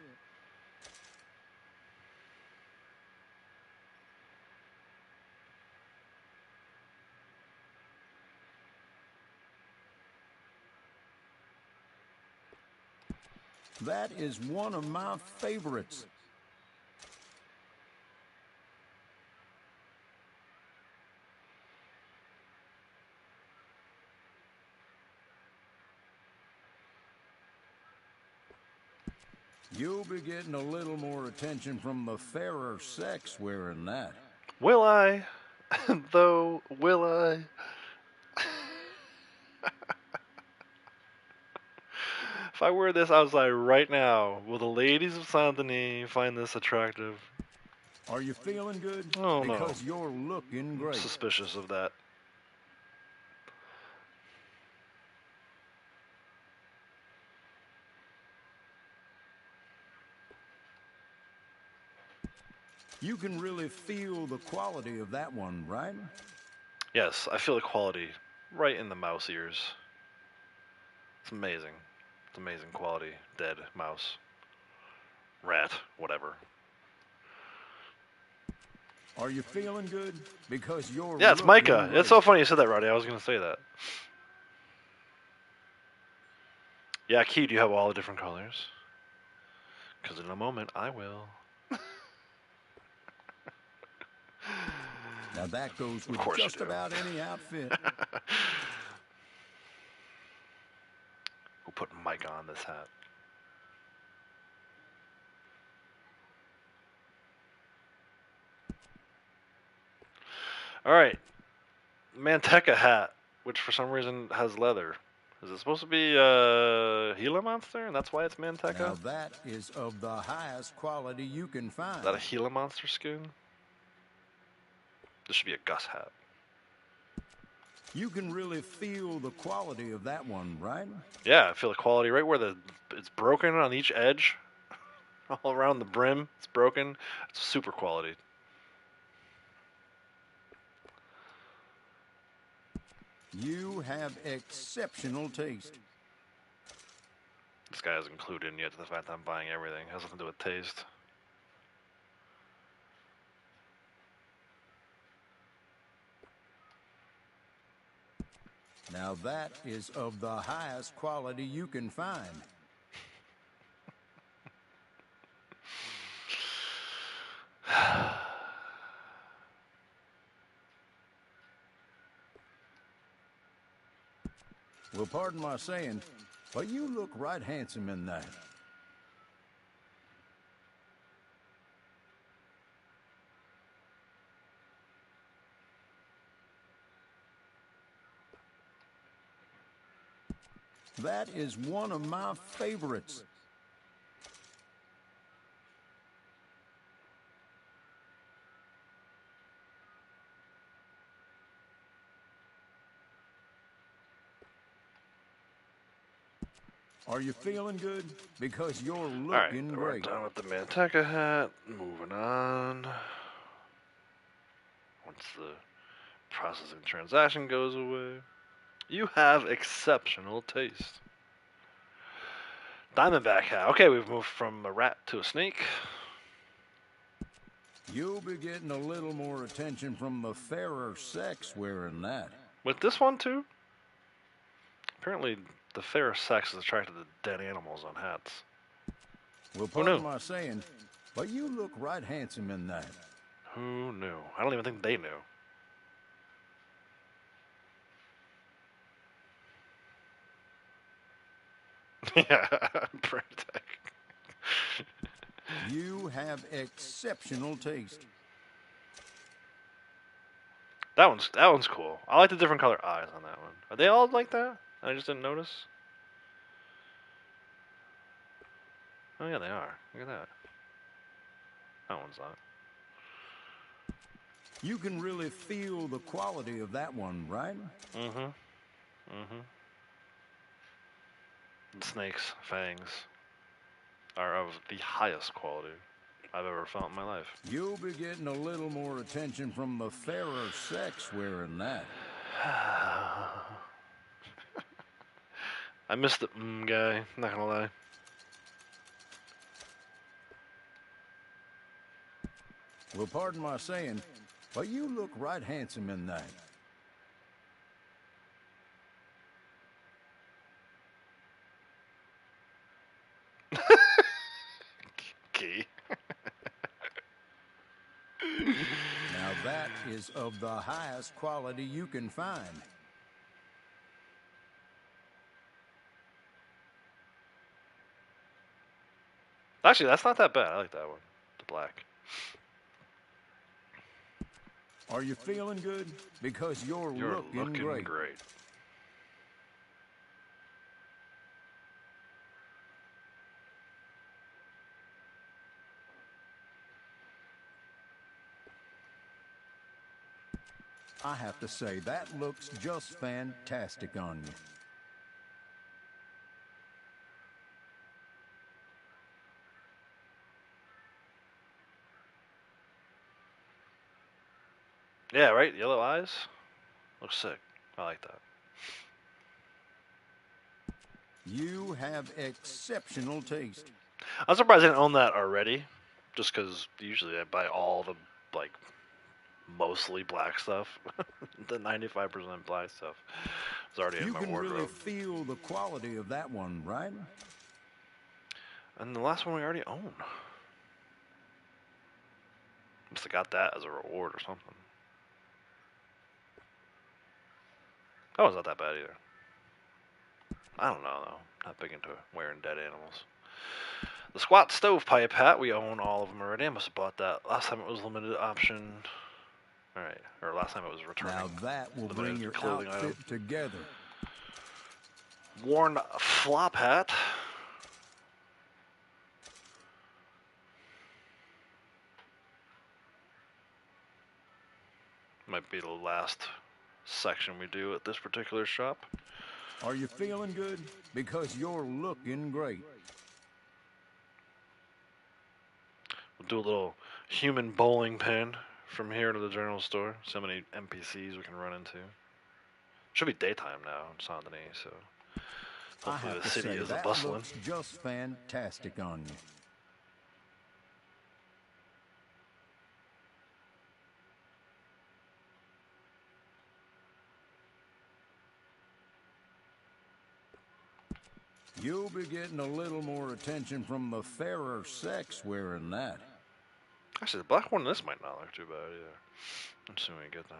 That is one of my favorites. You'll be getting a little more attention from the fairer sex wearing that. Will I? Though, will I? If I wear this outside right now, will the ladies of Saint Denis find this attractive? Are you feeling good? Oh, no. Because you're looking I'm great. suspicious of that. You can really feel the quality of that one, right? Yes, I feel the quality right in the mouse ears. It's amazing. It's amazing quality. Dead mouse. Rat. Whatever. Are you feeling good? Because you're Yeah, it's looking Micah. great. It's so funny you said that, Roddy. I was going to say that. Yeah, Key, do you have all the different colors? Because in a moment, I will. Now that goes with course you just do. about any outfit. We'll put Micah on this hat. All right. Manteca hat, which for some reason has leather. Is it supposed to be a Gila monster, and that's why it's Manteca? Now that is of the highest quality you can find. Is that a Gila monster skin? This should be a Gus hat. You can really feel the quality of that one, right? Yeah, I feel the quality right where it's broken on each edge, all around the brim. It's broken. It's super quality. You have exceptional taste. This guy hasn't clued in yet to the fact that I'm buying everything. It has nothing to do with taste. Now that is of the highest quality you can find. Well, pardon my saying, but you look right handsome in that. That is one of my favorites. Are you feeling good? Because you're looking Alright, we're great. done with the Manteca hat. Moving on. Once the processing transaction goes away. You have exceptional taste. Diamondback hat. Okay, we've moved from a rat to a snake. You'll be getting a little more attention from the fairer sex wearing that. With this one, too? Apparently, the fairer sex is attracted to dead animals on hats. Well, Who pardon knew? my saying, but you look right handsome in that. Who knew? I don't even think they knew. Yeah, pretty tech. You have exceptional taste. That one's cool. I like the different color eyes on that one. Are they all like that? I just didn't notice. Oh yeah, they are. Look at that. That one's not. You can really feel the quality of that one, right? Mm-hmm. Mm-hmm. The snake's fangs are of the highest quality I've ever felt in my life. You'll be getting a little more attention from the fairer sex wearing that. I missed the guy, not gonna lie. Well, pardon my saying, but you look right handsome in that. Key. Now that is of the highest quality you can find. Actually, that's not that bad. I like that one. The black. Are you feeling good? Because you're looking great. I have to say, that looks just fantastic on you. Yeah, right? Yellow eyes? Looks sick. I like that. You have exceptional taste. I'm surprised I didn't own that already. Just because usually I buy all the, like, mostly black stuff. The 95% black stuff is already in You my can wardrobe. really feel the quality of that one, right? And the last one we already own. Must have got that as a reward or something. That was not that bad either. I don't know though. Not big into wearing dead animals. The squat stovepipe hat, we own all of them already. I must have bought that last time it was limited option. Alright, or last time it was returning. Now that will limited bring your clothing outfit item. together. Worn flop hat. Might be the last section we do at this particular shop. Are you feeling good? Because you're looking great. We'll do a little human bowling pin from here to the general store. So many NPCs we can run into. Should be daytime now in Saint Denis, so hopefully the city isn't that bustling. looks just fantastic on you. You'll be getting a little more attention from the fairer sex wearing that. Actually, the black one in this might not look too bad either. Let's see when we get there.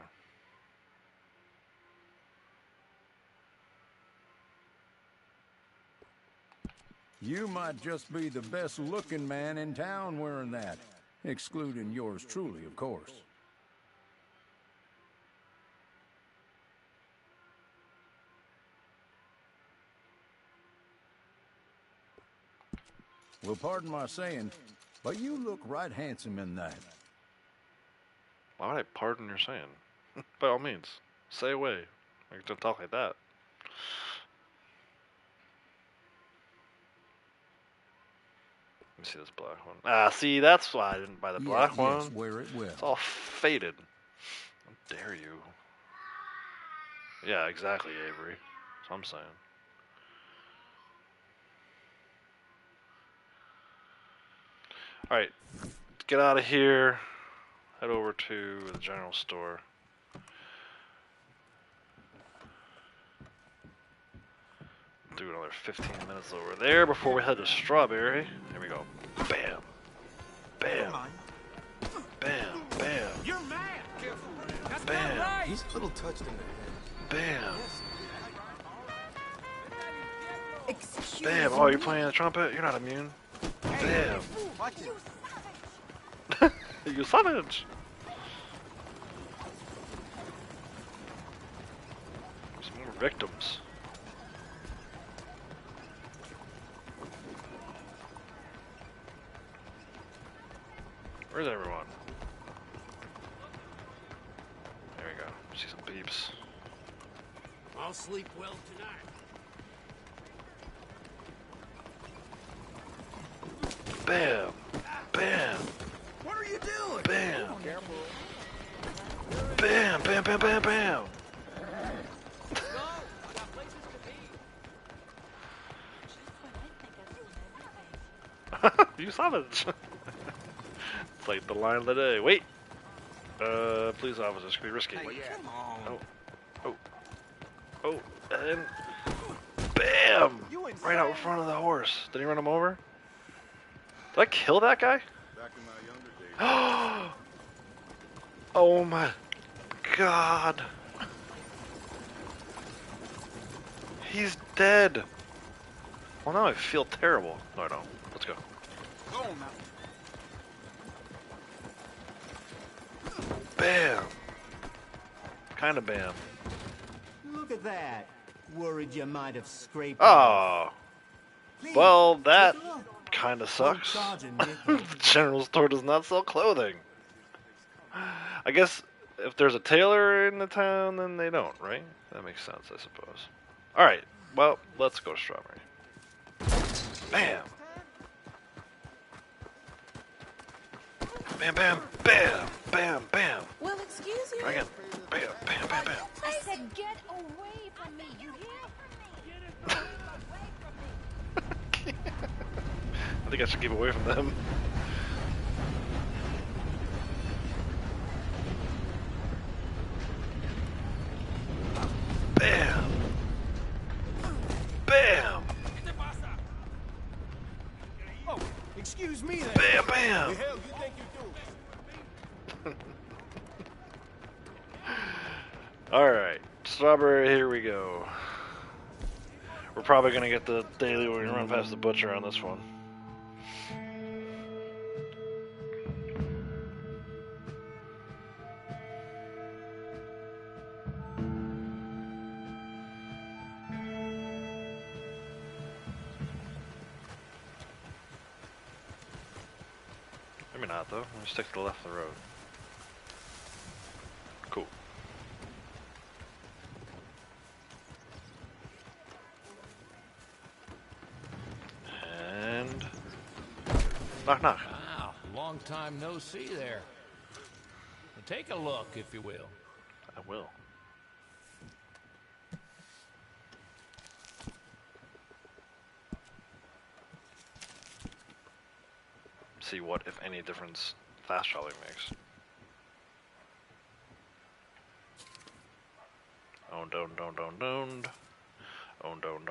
You might just be the best looking man in town wearing that. Excluding yours truly, of course. Well, pardon my saying, but you look right handsome in that. Why would I pardon your saying? By all means, say away. I don't talk like that. Let me see this black one. Ah, see, that's why I didn't buy the black one. Yes, wear it well. It's all faded. How dare you? Yeah, exactly, Avery. That's what I'm saying. Alright, let's get out of here. Head over to the general store. Do another 15 minutes over there before we head to Strawberry. Here we go. Bam. Bam. Bam. Bam. You're mad. Careful. That's Bam. not right. He's a little touched in the head. Bam. Excuse Bam. Oh, you're playing the trumpet? You're not immune. Bam. Watch it. You savage. Some more victims. Where's everyone? There we go. See some peeps. I'll sleep well tonight. Bam! Bam! What are you doing? Bam! Bam! Bam! Bam! Bam! Bam! You savage! It's like the line of the day. Wait! Police officers could be risky. Oh. Oh. Oh. And... Bam! Right out in front of the horse. Did he run him over? Did I kill that guy? Back in my younger days. Oh my god. He's dead. Well, now I feel terrible. No, I don't. Let's go. Go on now. Bam. Kind of bam. Look at that. Worried you might have scraped. Oh. Please, Well, that take a look. kind of sucks. Sergeant The Nichols. general store does not sell clothing. I guess if there's a tailor in the town, then they don't, right? That makes sense, I suppose. Alright, well, let's go to Strawberry. Bam! Bam, bam, bam, bam, bam. Well, excuse you. Try again. Bam, bam, bam, bam. I said get away from me. You hear? I think I should keep away from them. Bam! Bam! Oh, excuse me then. Bam, bam! The hell you think you're doing? Alright, Strawberry, here we go. We're probably gonna get the daily where we run past the butcher on this one. Maybe not though. I'm gonna stick to the left of the road. Cool. And knock knock. Wow, long time no see there. Well, take a look, if you will. I will. See what, if any, difference fast traveling makes. Oh, don't. Oh, don't. Oh, don't.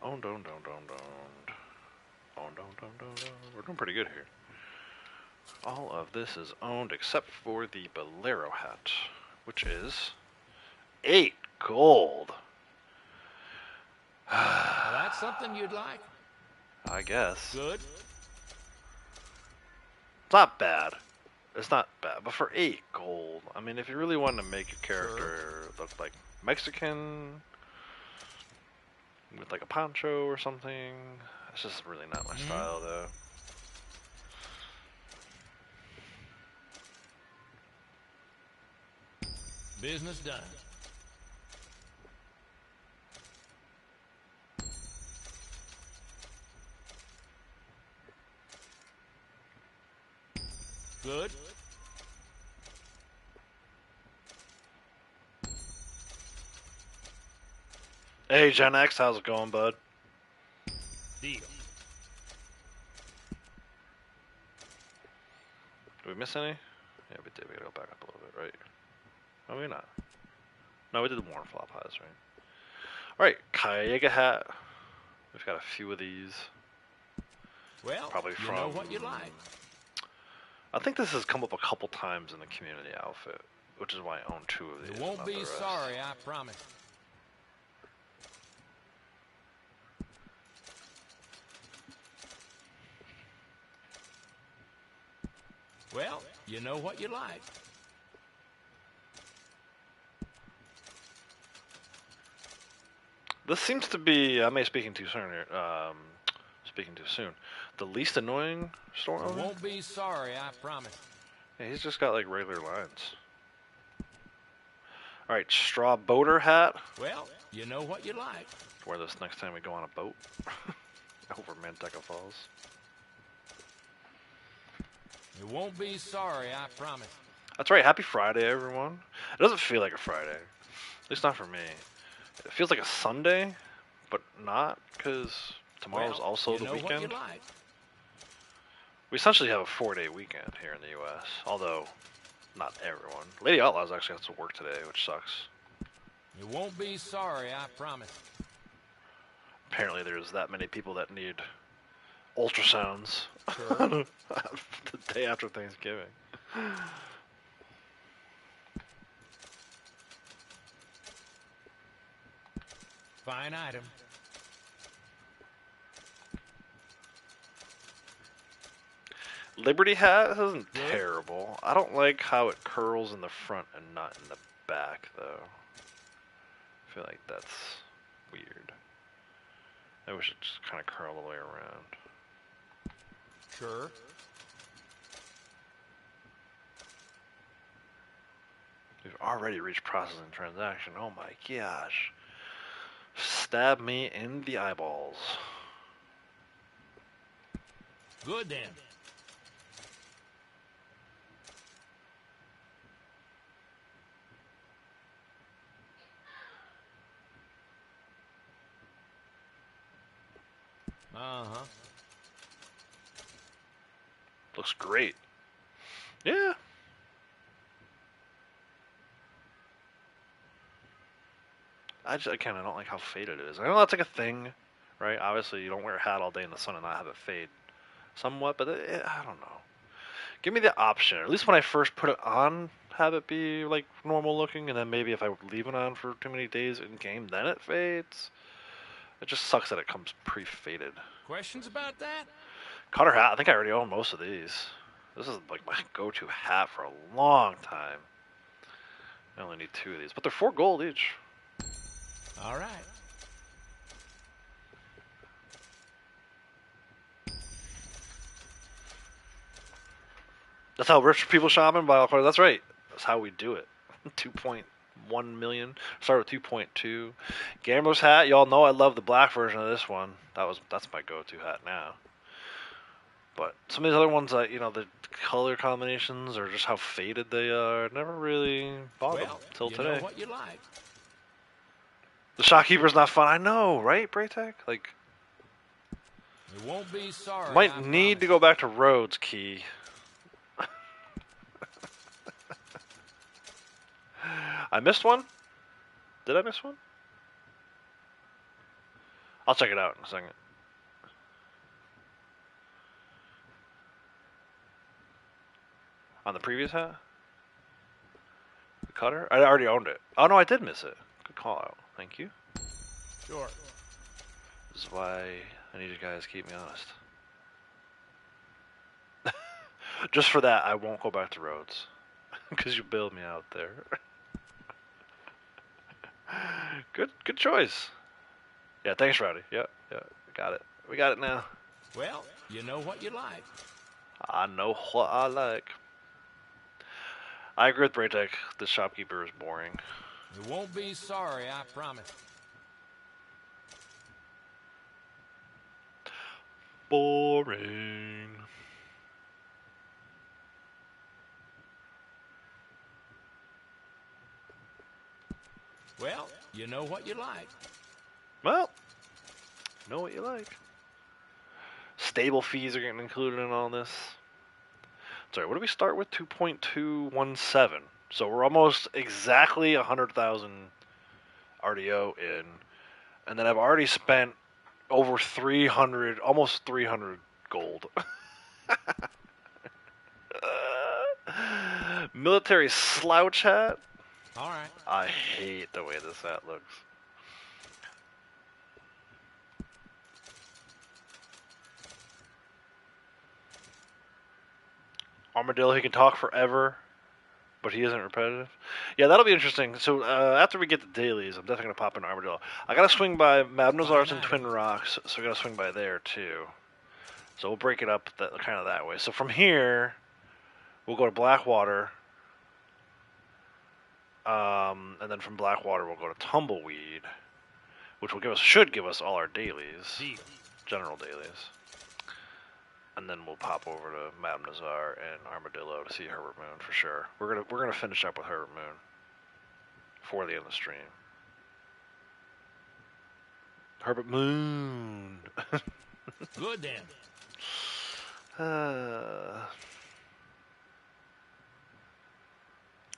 Oh, don't. We're doing pretty good here. All of this is owned except for the Bolero hat, which is 8 gold. Well, that's something you'd like. I guess. Good. It's not bad. It's not bad, but for 8 gold, I mean, if you really want to make your character look like Mexican with like a poncho or something, it's just really not my style, though. Business done. Good. Hey, Gen X, how's it going, bud? Deal. Did we miss any? Yeah, we did. We gotta go back up a little bit, right? Oh, maybe not. No, we did the warm flop highs, right? Alright, Cayega hat. We've got a few of these. Well, Probably you from... know what you like. I think this has come up a couple times in the community outfit, which is why I own 2 of these. You won't not be the rest. sorry, I promise. Well, you know what you like. This seems to be, I may be speaking too soon here, the least annoying store You owner? won't be sorry, I promise. Yeah, he's just got like regular lines. Alright, straw boater hat. Well, you know what you like. Wear this next time we go on a boat. Over Manteca Falls. You won't be sorry, I promise. That's right, happy Friday, everyone. It doesn't feel like a Friday. At least not for me. It feels like a Sunday, but not, because tomorrow's Well, also you the know weekend. What you like. We essentially have a 4-day weekend here in the U.S., although not everyone. Lady Outlaws actually has to work today, which sucks. You won't be sorry, I promise. Apparently there's that many people that need ultrasounds Sure. the day after Thanksgiving. Fine item. Liberty hat isn't Good. terrible. I don't like how it curls in the front and not in the back, though. I feel like that's weird. I wish it just kind of curled all the way around. Sure. We've already reached processing transaction. Oh my gosh. Stab me in the eyeballs. Good then. Uh-huh. Looks great. Yeah. Again, I don't like how faded it is. I know that's like a thing, right? Obviously, you don't wear a hat all day in the sun and not have it fade somewhat, but I don't know. Give me the option. At least when I first put it on, have it be like normal looking, and then maybe if I leave it on for too many days in game, then it fades. It just sucks that it comes pre-faded. Questions about that? Cutter hat. I think I already own most of these. This is like my go-to hat for a long time. I only need 2 of these, but they're 4 gold each. All right. That's how rich people shop in Biocard. That's right. That's how we do it. 2.1 million. Start with 2.2. Gambler's hat. Y'all know I love the black version of this one. That's my go-to hat now. But some of these other ones, the color combinations or just how faded they are, never really bothered Well, till you today. know what you like. The Shopkeeper's not fun. I know, right, Braytech? Like, You won't be sorry. might I need to promise. go back to Rhodes Key. I missed one? Did I miss one? I'll check it out in a second. On the previous hat? The cutter? I already owned it. Oh no, I did miss it. Good call out. Thank you. Sure. This is why I need you guys to keep me honest. Just for that, I won't go back to Rhodes. Because you bailed me out there. Good choice. Yeah, thanks, Rowdy. Yeah, got it. We got it now. Well, you know what you like. I know what I like. I agree with Braytech. The shopkeeper is boring. You won't be sorry, I promise. Boring. Well, you know what you like. Well, know what you like. Stable fees are getting included in all this. Sorry, what do we start with? 2.217. So we're almost exactly 100,000 RDO in. And then I've already spent over 300, almost 300 gold. Military slouch hat. All right. I hate the way this hat looks. Armadillo, he can talk forever, but he isn't repetitive. Yeah, that'll be interesting. So after we get the dailies, I'm definitely going to pop in Armadillo. I got to swing by Mabnazar's and Twin Rocks, so I got to swing by there too. So we'll break it up kind of that way. So from here, we'll go to Blackwater, and then from Blackwater we'll go to Tumbleweed, which should give us all our dailies, general dailies. And then we'll pop over to Mabnazar and Armadillo to see Herbert Moon for sure. We're gonna finish up with Herbert Moon before the end of the stream. Herbert Moon. Good then. I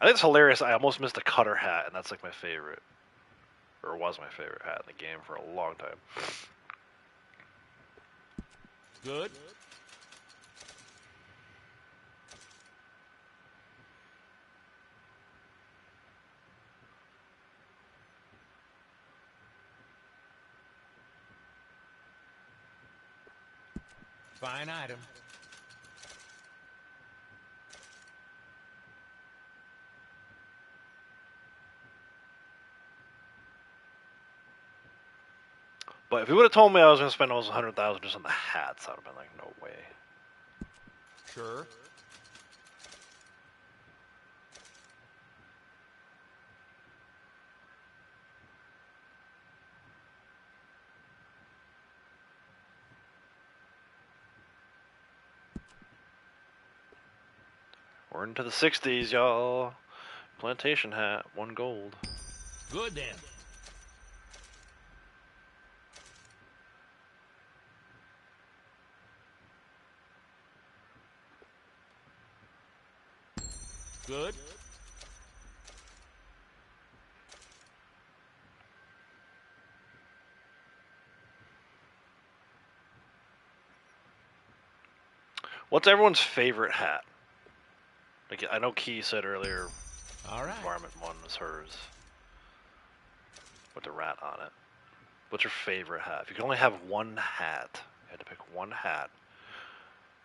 think it's hilarious. I almost missed a cutter hat, and that's like my favorite, or was my favorite hat in the game for a long time. Good. Fine item. But if he would have told me I was going to spend almost 100,000 just on the hats, I would have been like, no way. Sure. We're into the 60s, y'all. Plantation hat, 1 gold. Good then. Good. What's everyone's favorite hat? Like, I know Key said earlier, All right. Environment 1 was hers, with the rat on it. What's your favorite hat? If you could only have one hat, you had to pick one hat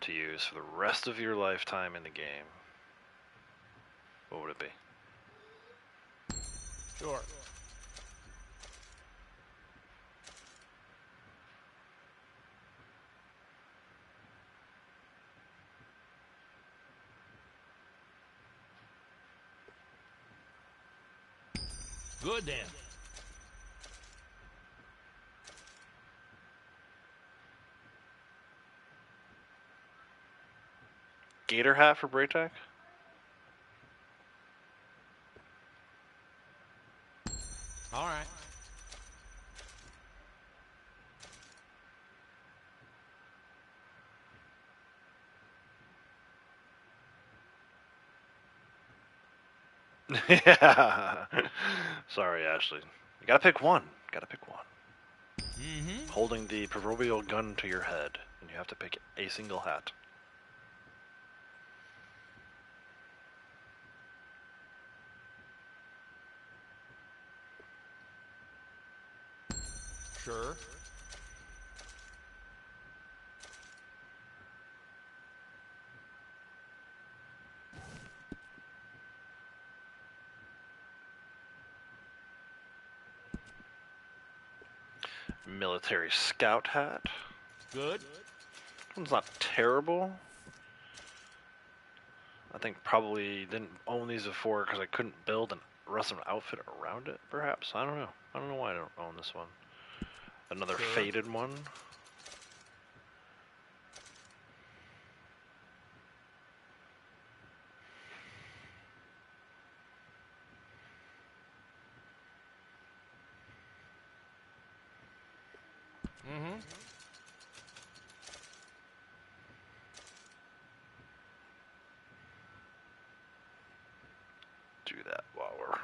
to use for the rest of your lifetime in the game, what would it be? Sure. Good then. Gator hat for Braytech? All right. Yeah. Sorry, Ashley. You gotta pick one. Gotta pick one. Mm-hmm. Holding the proverbial gun to your head, and you have to pick a single hat. Sure. Military scout hat. Good. One's not terrible. I think probably didn't own these before because I couldn't build an rest of an outfit around it, perhaps. I don't know. I don't know why I don't own this one. Another Sure. faded one. Mm-hmm. Do that while we're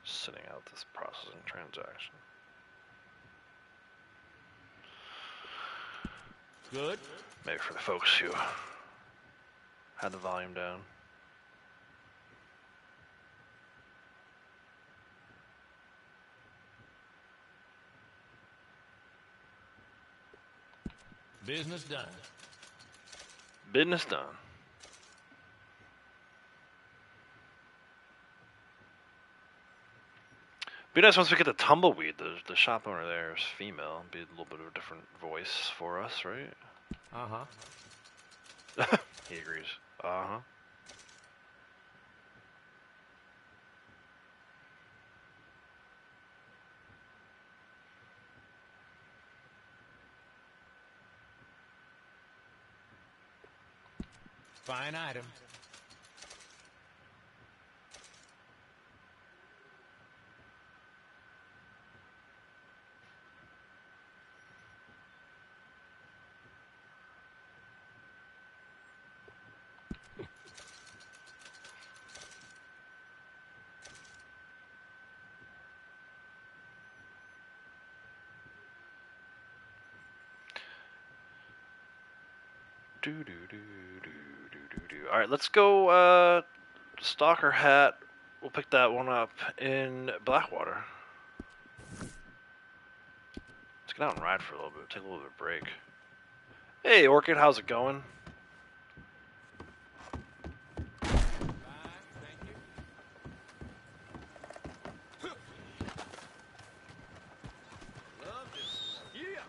sitting out this processing transaction. Good. Maybe for the folks who had the volume down. Business done. Business done. Be nice once we get the tumbleweed. The shop owner there is female. Be a little bit of a different voice for us, right? Uh-huh. He agrees. Uh-huh. Fine item. All right, let's go. Stalker hat. We'll pick that one up in Blackwater. Let's get out and ride for a little bit. Take a little bit of a break. Hey, Orchid, how's it going? Yeah.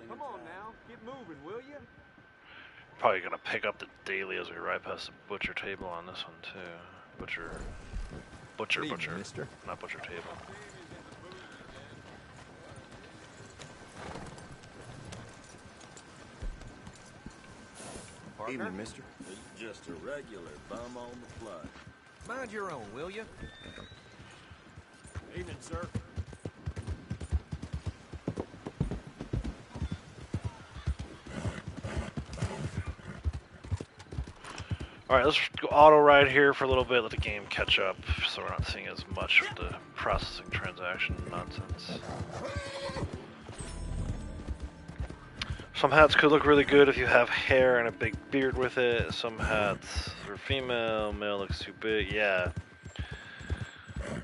Come on now, get moving, will you? Probably gonna pick up the daily as we ride past the butcher table on this one too. Butcher, mister. not butcher table. Evening, mister. It's just a regular bum on the flood. Mind your own, will you? Evening, sir. All right, let's go auto ride here for a little bit. Let the game catch up, so we're not seeing as much of the processing transaction nonsense. Some hats could look really good if you have hair and a big beard with it. Some hats are female, male looks too big. Yeah.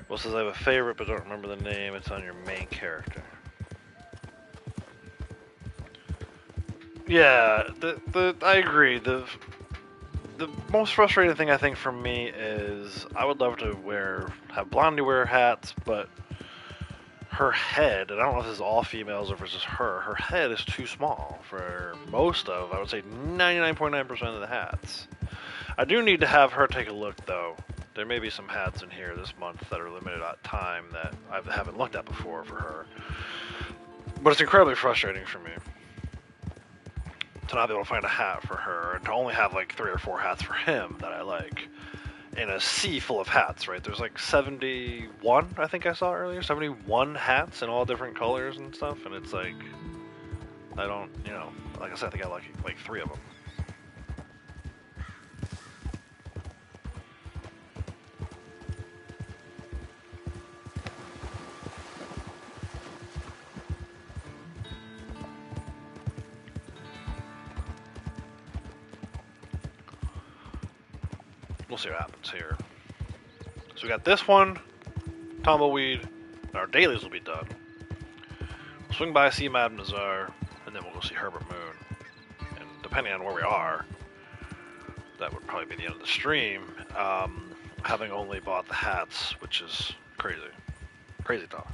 Well, says I have a favorite, but don't remember the name. It's on your main character. Yeah, I agree. The most frustrating thing I think for me is I would love to have Blondie wear hats, but her head, and I don't know if this is all females or if it's just her head is too small for most of, I would say 99.9% of the hats. I do need to have her take a look though. There may be some hats in here this month that are limited at time that I haven't looked at before for her. But it's incredibly frustrating for me to not be able to find a hat for her and to only have like 3 or 4 hats for him that I like in a sea full of hats, right? There's like 71, I think I saw earlier, 71 hats in all different colors and stuff, and it's like, I don't, like I said, I think I like 3 of them. We'll see what happens here. So we got this one, tumbleweed, and our dailies will be done. Swing by, see Madame Nazar, and then we'll go see Herbert Moon. And depending on where we are, that would probably be the end of the stream. Having only bought the hats, which is crazy. Crazy talk.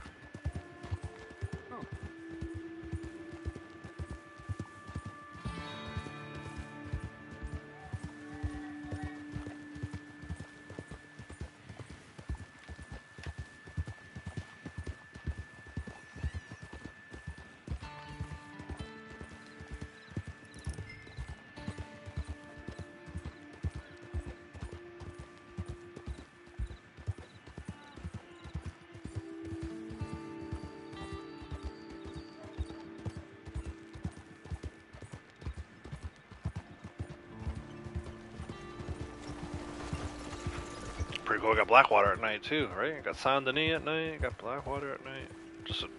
Pretty cool. I got Blackwater at night too, right? I got Saint Denis at night. I got Blackwater at night. Just a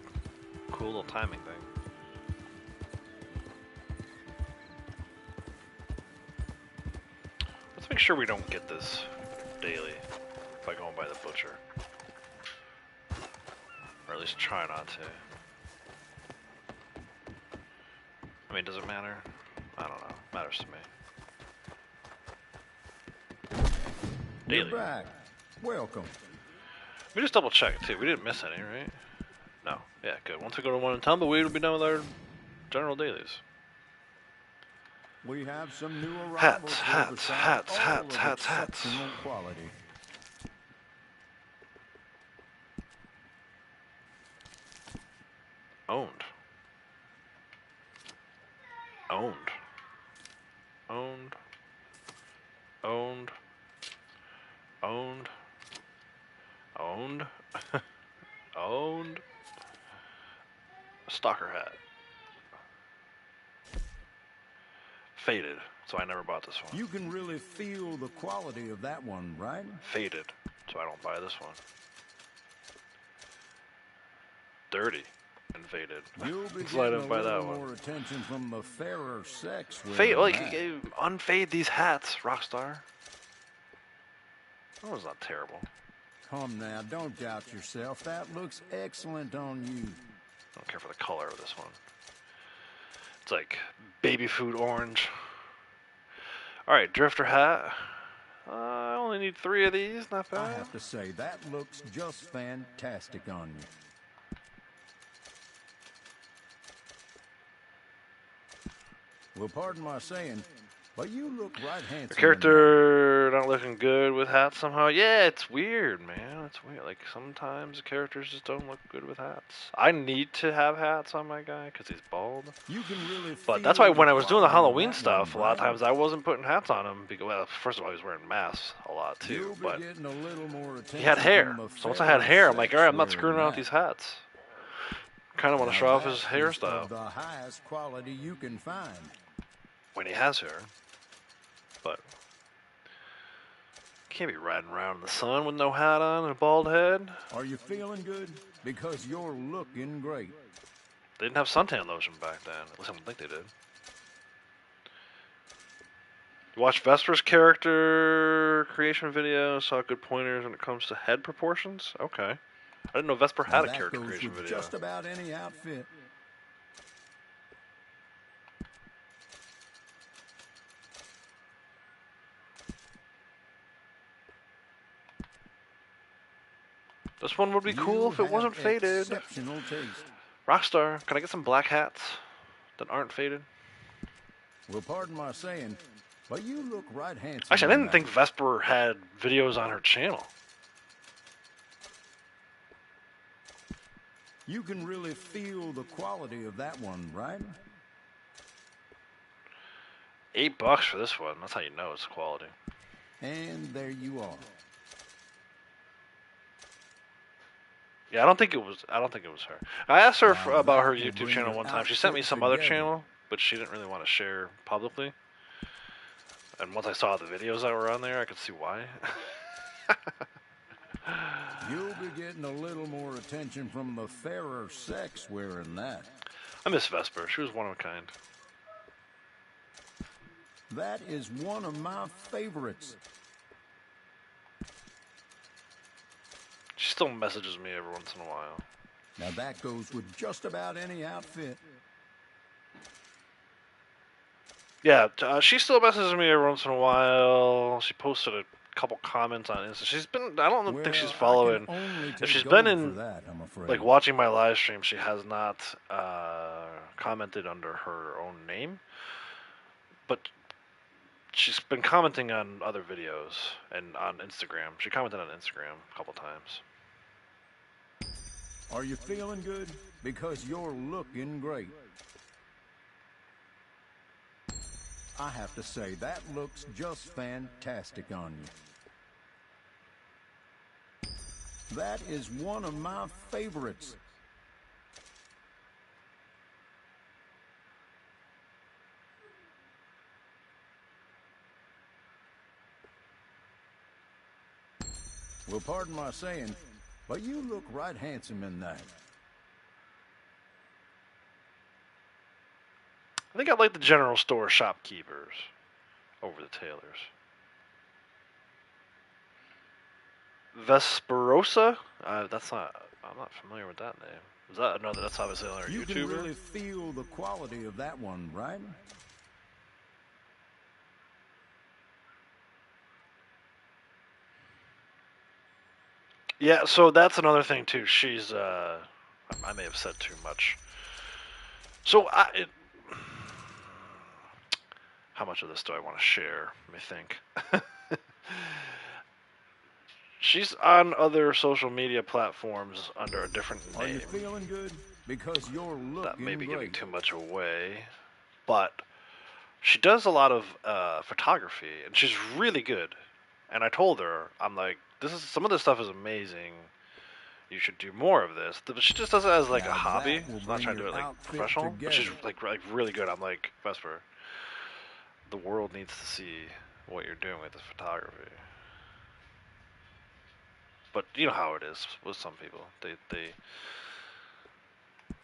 cool little timing thing. Let's make sure we don't get this daily by going by the butcher, or at least try not to. I mean, does it matter? I don't know. Matters to me. Daily. You're back. Welcome. We just double check too. We didn't miss any, right? No. Yeah, good. Once we go to one in Tumbleweed, we'll be done with our general dailies. We have some new arrivals. Hats. Exceptional quality. Owned. Owned. Stalker hat. Faded, so I never bought this one. You can really feel the quality of that one, right? Faded, so I don't buy this one. Dirty and faded. You'll be So I getting don't buy a that little one. more attention from the fairer sex. Fade, like, unfade these hats, Rockstar. That was not terrible. Come now, don't doubt yourself. That looks excellent on you. I don't care for the color of this one. It's like baby food orange. Alright, Drifter hat. I only need 3 of these, not I bad. have to say, that looks just fantastic on you. Well, pardon my saying, but you look right handsome. The character not looking good with hats somehow. Yeah, it's weird, man. It's weird. Like, sometimes the characters just don't look good with hats. I need to have hats on my guy because he's bald. You can really But that's why feel when I was doing the quality of Halloween that stuff, a one, lot of right? times I wasn't putting hats on him. Because, well, first of all, he was wearing masks a lot too. You'll be But getting a little more attention he had hair. from the So once I had hair, I'm like, fairer alright, I'm not sex screwing around with wearing these hats. Kind of want to that. show Now off his that is hairstyle of the highest quality you can find. when he has hair. But can't be riding around in the sun with no hat on and a bald head. Are you feeling good? Because you're looking great. They didn't have suntan lotion back then. At least I don't think they did. Watch Vesper's character creation video. Saw good pointers when it comes to head proportions. Okay. I didn't know Vesper Now had a that character goes creation with video. just about any outfit. This one would be cool You if it wasn't have faded. Exceptional taste. Rockstar, can I get some black hats that aren't faded? Well, pardon my saying, but you look right handsome. Actually, I in didn't that. think Vesper had videos on her channel. You can really feel the quality of that one, right? $8 for this one. That's how you know it's quality. And there you are. Yeah, I don't think it was her. I asked her Now about her that will YouTube bring channel your one time. She sent me outfit some other together. channel, but she didn't really want to share publicly. And once I saw the videos that were on there, I could see why. You'll be getting a little more attention from the fairer sex wearing that. I miss Vesper. She was one of a kind. That is one of my favorites. She still messages me every once in a while. Now that goes with just about any outfit. Yeah, she still messages me every once in a while. She posted a couple comments on Insta. She's been, I don't think she's following. If she's been in, that, I'm afraid. like, watching my live stream, she has not commented under her own name. But she's been commenting on other videos and on Instagram. She commented on Instagram a couple times. Are you feeling good? Because you're looking great. I have to say, that looks just fantastic on you. That is one of my favorites. Well, pardon my saying, but you look right handsome in that. I think I like the general store shopkeepers over the tailors. Vesperosa? That's not. I'm not familiar with that name. Is that another? That's obviously another You YouTuber. can really feel the quality of that one, right? Yeah. So that's another thing too. She's. I may have said too much. So how much of this do I want to share? Let me think. She's on other social media platforms under a different name. Are you feeling good? Because you're looking That may be great. giving too much away, but she does a lot of photography, and she's really good. And I told her, I'm like, some of this stuff is amazing. You should do more of this. But she just does it as like Now a hobby. that will She's not bring trying to do your it like outfit professional. But she's together. like really good. I'm like, Vesper, the world needs to see what you're doing with this photography. But you know how it is with some people. They I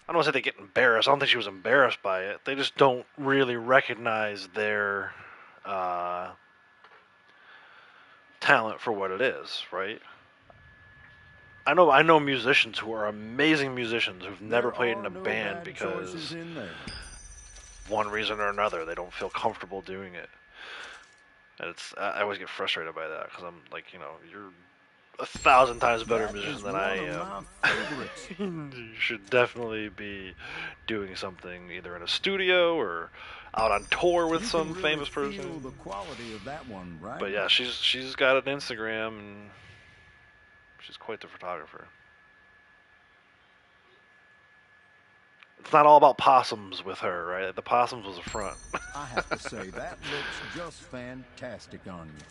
don't want to say they get embarrassed. I don't think she was embarrassed by it. They just don't really recognize their talent for what it is, right? I know musicians who are amazing musicians who've never played in a no band bad because choices in there. one reason or another they don't feel comfortable doing it. And I always get frustrated by that because I'm like, you're 1,000 times better That musician is than one I of am. my favorites. You should definitely be doing something either in a studio or out on tour with You some can really famous person. feel the quality of that one, right? But yeah, she's got an Instagram and she's quite the photographer. It's not all about possums with her, right? The possums was a front. I have to say, that looks just fantastic on you.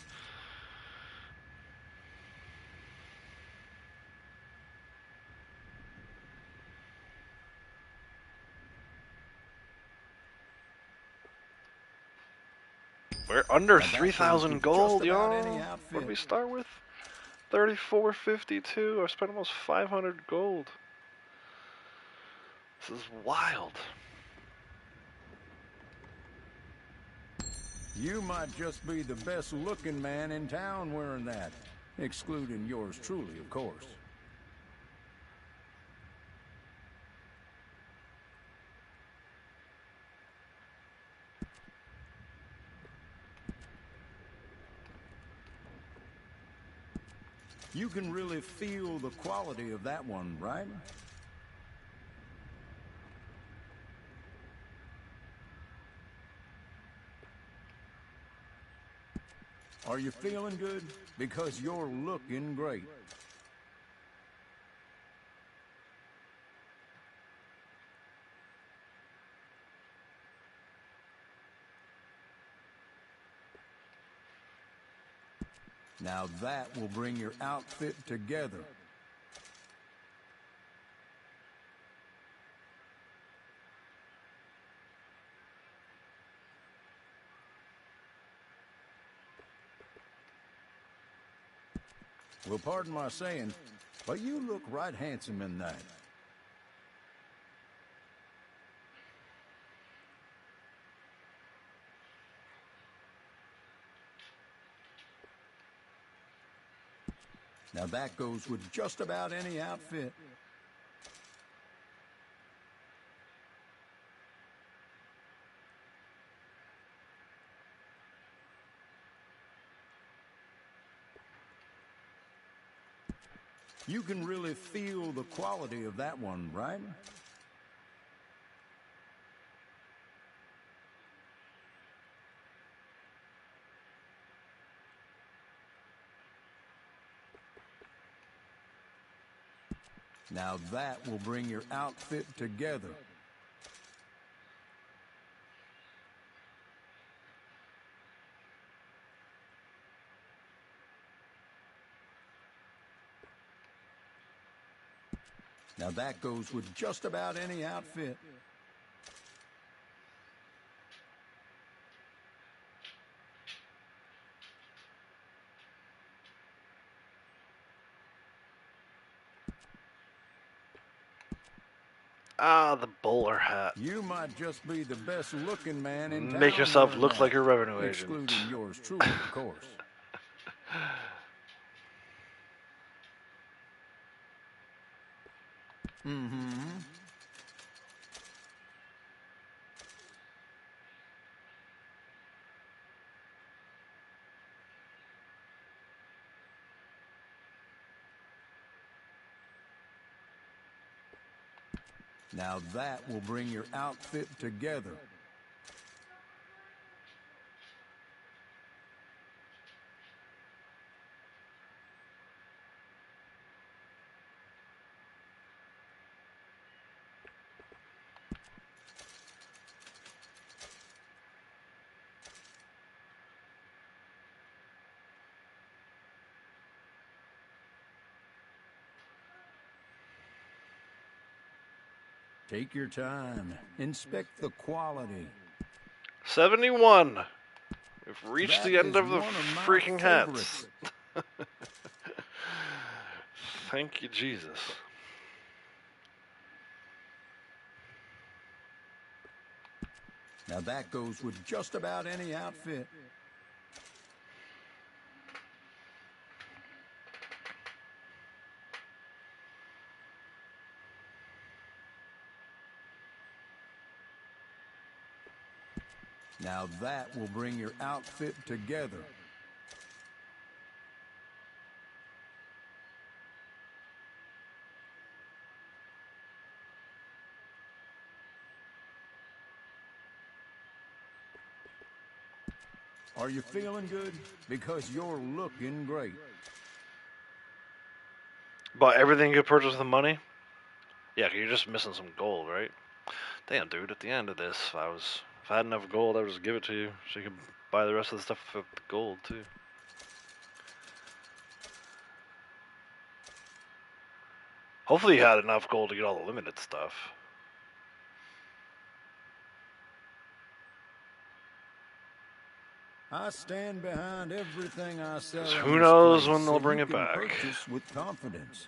We're under Now that 3,000 goes gold, with just about y'all. any What outfit. did we start with? 34.52. I spent almost 500 gold. This is wild. You might just be the best looking man in town wearing that. Excluding yours truly, of course. You can really feel the quality of that one, right? Are you feeling good? Because you're looking great. Now that will bring your outfit together. Well, pardon my saying, but you look right handsome in that. Now that goes with just about any outfit. You can really feel the quality of that one, right? Now that will bring your outfit together. Now that goes with just about any outfit. Ah, the bowler hat. You might just be the best looking man in town. Make yourself wearing look that, like a revenue agent. excluding yours truly, of course. Mm-hmm. Now that will bring your outfit together. Take your time. Inspect the quality. 71. We've reached That the end is of the one of my freaking favorites. hats. Thank you, Jesus. Now that goes with just about any outfit. Now that will bring your outfit together. Are you feeling good? Because you're looking great. Bought everything you could purchase with the money? Yeah, 'cause you're just missing some gold, right? Damn, dude, at the end of this, if I had enough gold, I would just give it to you so you could buy the rest of the stuff with the gold, too. Hopefully you had enough gold to get all the limited stuff. I stand behind everything I sell. 'Cause on who this knows place, when they'll so bring you it can back. purchase with confidence.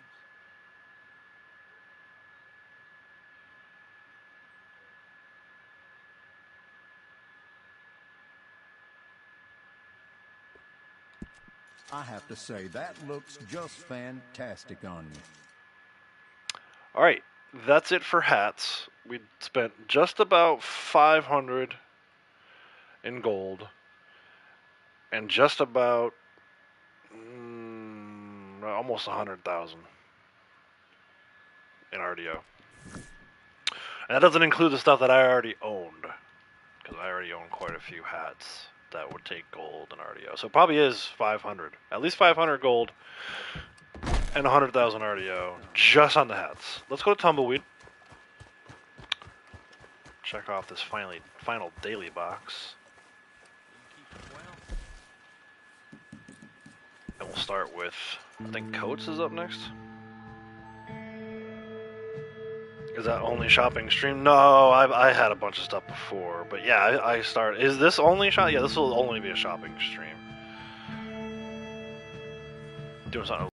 I have to say, that looks just fantastic on you. Alright, that's it for hats. We spent just about 500 in gold. And just about almost 100,000 in RDO. And that doesn't include the stuff that I already owned, because I already own quite a few hats that would take gold and RDO. So it probably is 500, at least 500 gold and 100,000 RDO just on the hats. Let's go to Tumbleweed. Check off this final daily box. And we'll start with, I think Coates is up next. Is that only shopping stream? No, I had a bunch of stuff before, but yeah, I started. Is this only shop? Yeah, this will only be a shopping stream. Doing something.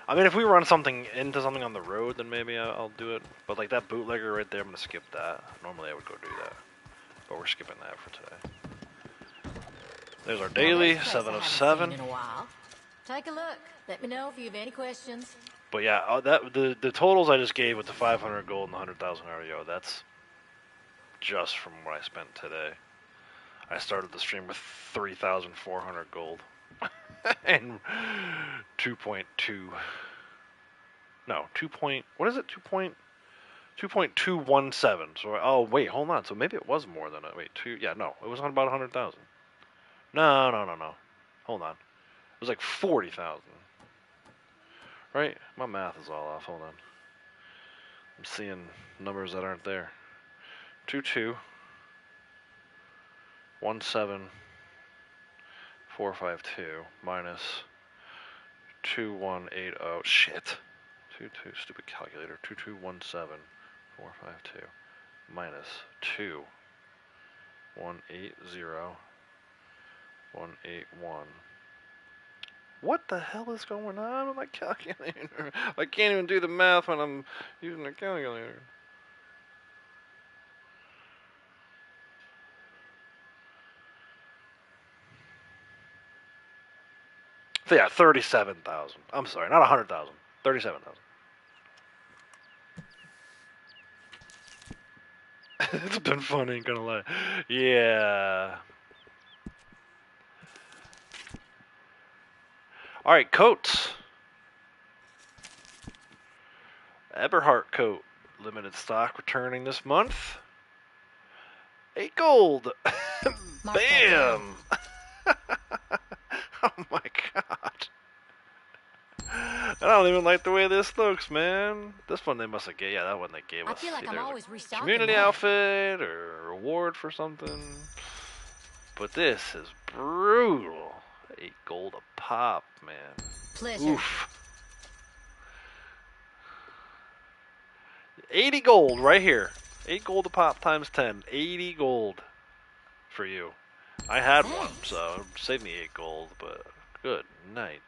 I mean, if we run into something on the road, then maybe I'll do it. But like that bootlegger right there, I'm gonna skip that. Normally I would go do that, but we're skipping that for today. There's our daily 7 of 7. In a while. Take a look. Let me know if you have any questions. But yeah, the totals I just gave with the 500 gold and the 100,000 REO, that's just from what I spent today. I started the stream with 3,400 gold. and 2.2. No, 2 point. What is it? 2.217. So, oh wait, hold on. So maybe it was more than a wait. Two. Yeah, no, it was on about 100,000. No, no, no, no. Hold on. It was like 40,000. Right? My math is all off. Hold on. I'm seeing numbers that aren't there. 2217,452 minus 2180. Shit. stupid calculator. 2217,452 minus 2180,181. What the hell is going on with my calculator? I can't even do the math when I'm using a calculator. So yeah, 37,000. I'm sorry, not 100,000. 37,000. It's been funny, ain't gonna lie. Yeah. All right, coats. Eberhardt coat, limited stock, returning this month. 8 gold. Bam. Oh my god. I don't even like the way this looks, man. This one they must have gave. Yeah, that one they gave us. I feel like I'm always restocking community that. outfit or reward for something. But this is brutal. 8 gold a pop, man. Pleasure. Oof. 80 gold right here. 8 gold a pop times 10. 80 gold for you. I had one, so save me 8 gold, but good night.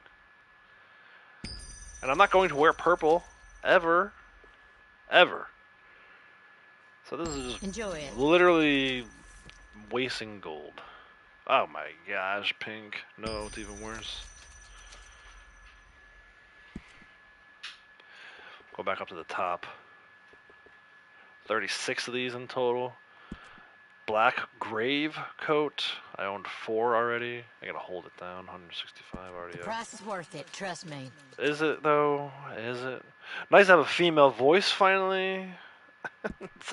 And I'm not going to wear purple ever. Ever. So this is just Enjoy it. literally wasting gold. Oh my gosh, pink. No, it's even worse. Go back up to the top. 36 of these in total. Black Grave coat. I owned 4 already. I gotta hold it down. 165 already. The price is worth it, trust me. Is it though? Is it? Nice to have a female voice finally.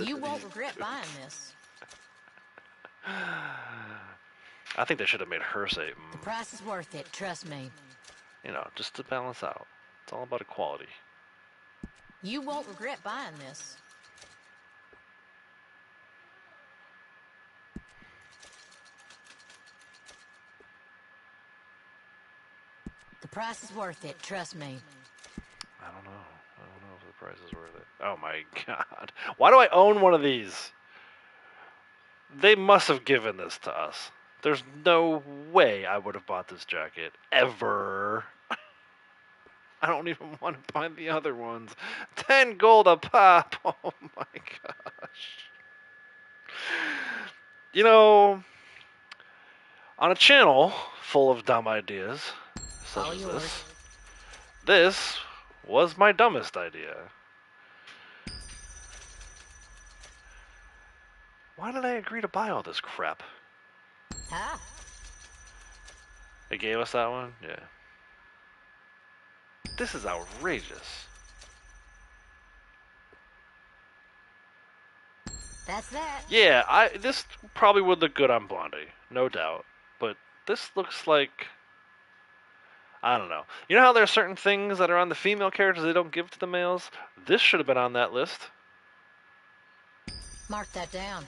You won't regret buying this. I think they should have made her say, The price is worth it, trust me. you know, just to balance out. It's all about equality. You won't regret buying this. The price is worth it, trust me. I don't know. I don't know if the price is worth it. Oh my god. Why do I own one of these? They must have given this to us. There's no way I would have bought this jacket. Ever. I don't even want to buy the other ones. 10 gold a pop. Oh my gosh. You know, on a channel full of dumb ideas, such All as yours. this was my dumbest idea. Why did I agree to buy all this crap? Huh? They gave us that one? Yeah. This is outrageous. That's that. Yeah, this probably would look good on Blondie, no doubt. But this looks like, I don't know. You know how there are certain things that are on the female characters they don't give to the males? This should have been on that list. Mark that down.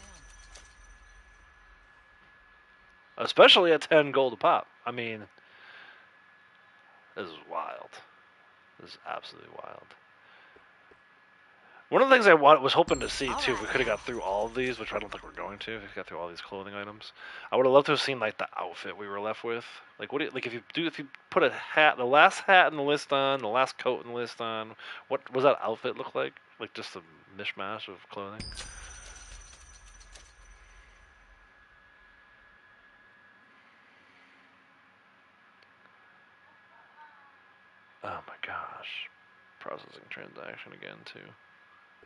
Especially at 10 gold a pop. I mean, this is wild. This is absolutely wild. One of the things I was hoping to see too, if we could have got through all of these, which I don't think we're going to, if we got through all these clothing items, I would have loved to have seen like the outfit we were left with. Like what? Like if you put a hat, the last hat in the list on, the last coat in the list on, what was that outfit look like? Like just a mishmash of clothing. Oh my gosh. Processing transaction again, too.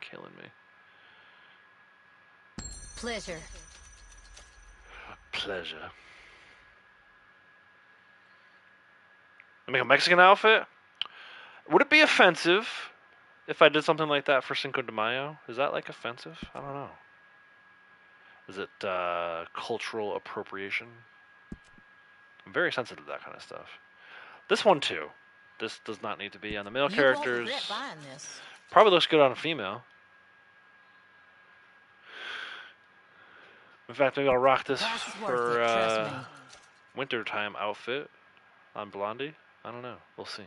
Killing me. Pleasure. Pleasure. Make a Mexican outfit? Would it be offensive if I did something like that for Cinco de Mayo? Is that like offensive? I don't know. Is it cultural appropriation? I'm very sensitive to that kind of stuff. This one too. This does not need to be on the male characters. You won't regret buying this. Probably looks good on a female. In fact, maybe I'll rock this for wintertime outfit on Blondie. I don't know. We'll see.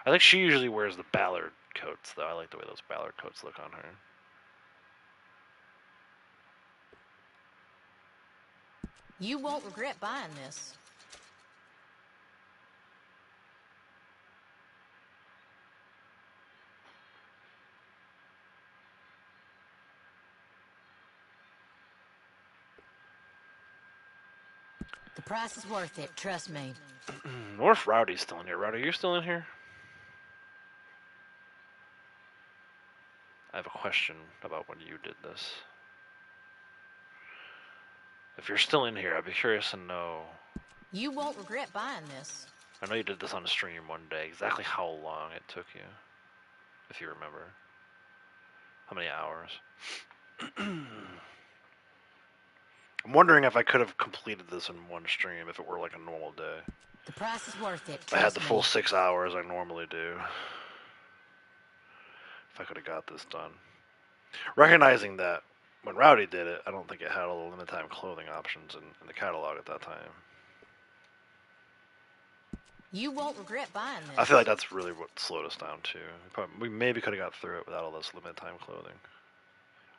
I think she usually wears the Ballard coats, though. I like the way those Ballard coats look on her. You won't regret buying this. The price is worth it, trust me. What if Rowdy's still in here? Rowdy, you're still in here? I have a question about when you did this. If you're still in here, I'd be curious to know. You won't regret buying this. I know you did this on a stream one day. Exactly how long it took you, if you remember. How many hours? I'm wondering if I could have completed this in one stream if it were like a normal day. The price is worth it. If I had the full 6 hours I normally do. If I could have got this done. Recognizing that when Rowdy did it, I don't think it had all the limited time clothing options in the catalog at that time. You won't regret buying this. I feel like that's really what slowed us down too. We maybe could have got through it without all this limited time clothing.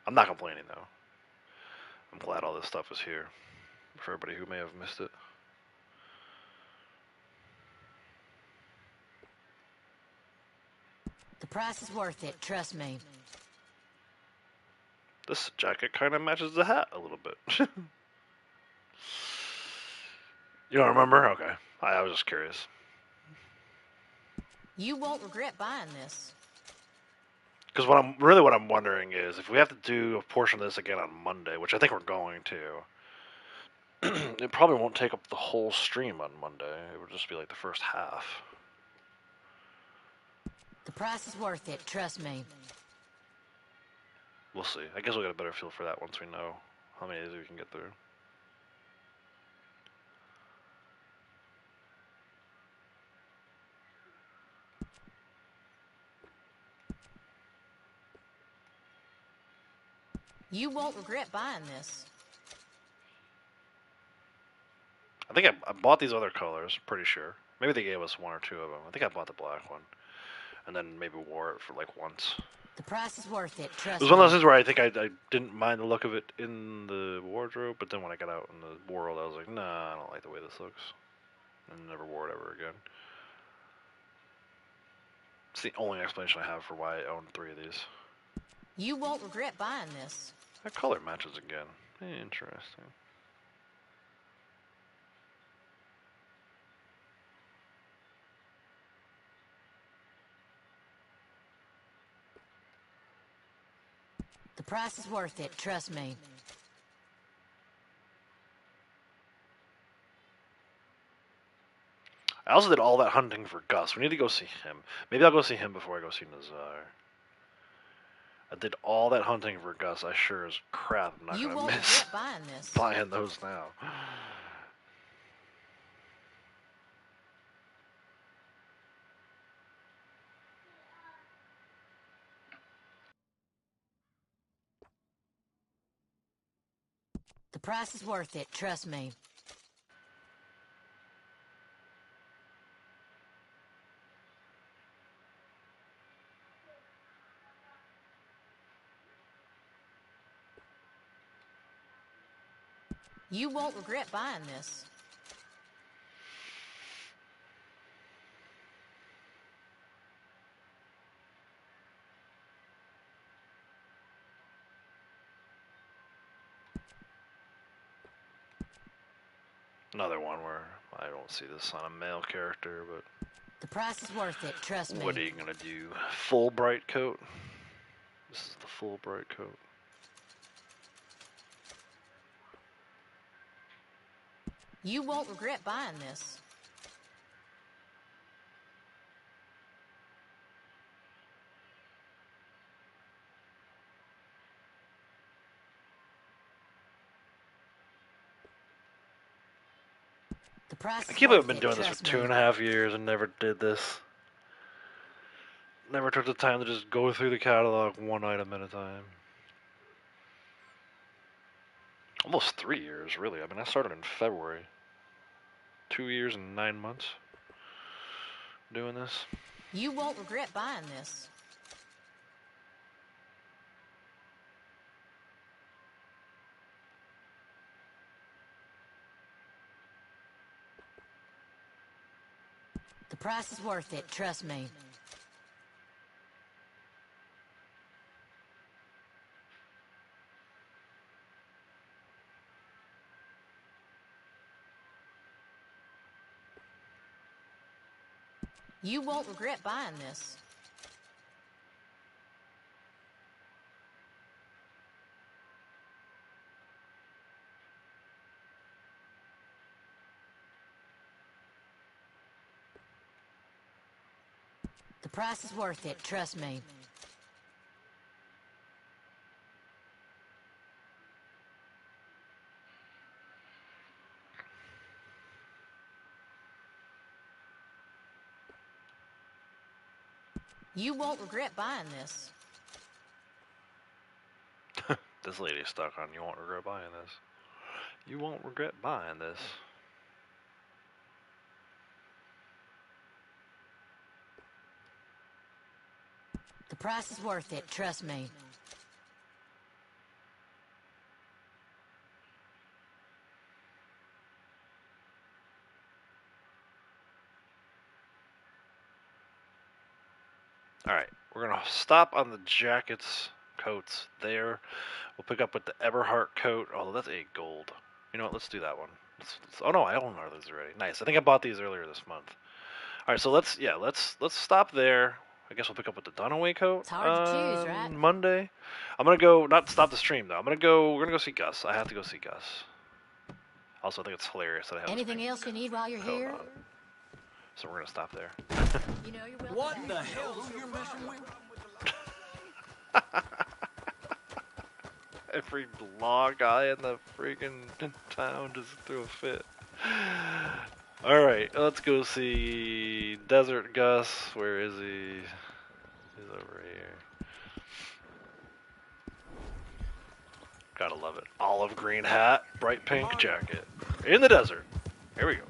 I'm not complaining though. I'm glad all this stuff is here for everybody who may have missed it. The price is worth it, trust me. This jacket kind of matches the hat a little bit. You don't remember? Okay. I was just curious. You won't regret buying this. Because what I'm wondering is if we have to do a portion of this again on Monday, which I think we're going to, it probably won't take up the whole stream on Monday. It would just be like the first half. The price is worth it, trust me. We'll see. I guess we'll get a better feel for that once we know how many days we can get through. You won't regret buying this. I think I bought these other colors, pretty sure. Maybe they gave us one or two of them. I think I bought the black one. And then maybe wore it for like once. The price is worth it, trust It was me. one of those things where I think I didn't mind the look of it in the wardrobe, but then when I got out in the world, I was like, nah, I don't like the way this looks. And never wore it ever again. It's the only explanation I have for why I own 3 of these. You won't regret buying this. That color matches again. Interesting. The price is worth it, trust me. I also did all that hunting for Gus. We need to go see him. Maybe I'll go see him before I go see Nazar. I did all that hunting for Gus. I sure as crap am not You going won't to miss regret buying this. buying those now. The price is worth it, trust me. You won't regret buying this. Another one where I don't see this on a male character, but The price is worth it, trust me. what are you going to do? Full bright coat? This is the full bright coat. You won't regret buying this. The price I is can't believe I've worth been it, doing this trust for me. 2.5 years and never did this. Never took the time to just go through the catalog one item at a time. Almost 3 years, really. I mean, I started in February. 2 years and 9 months doing this. You won't regret buying this. The price is worth it, trust me. You won't regret buying this. The price is worth it, trust me. You won't regret buying this. This lady's stuck on you won't regret buying this. You won't regret buying this. The price is worth it, trust me. Alright, we're going to stop on the jackets, coats there. We'll pick up with the Everhart coat. Oh, that's 8 gold. You know what? Let's do that one. Oh no, I own one of those already. Nice. I think I bought these earlier this month. Alright, so let's stop there. I guess we'll pick up with the Dunaway coat It's hard to choose, right? Monday. I'm gonna go, not stop the stream though. We're gonna go see Gus. I have to go see Gus. Also, I think it's hilarious that I have Anything this else you need while you're coat here? on. So we're gonna stop there. You know you're welcome. What the hell who you're messing with? Every law guy in the freaking town just threw a fit. Alright, let's go see Desert Gus. Where is he? He's over here. Gotta love it. Olive green hat, bright pink jacket. In the desert. Here we go.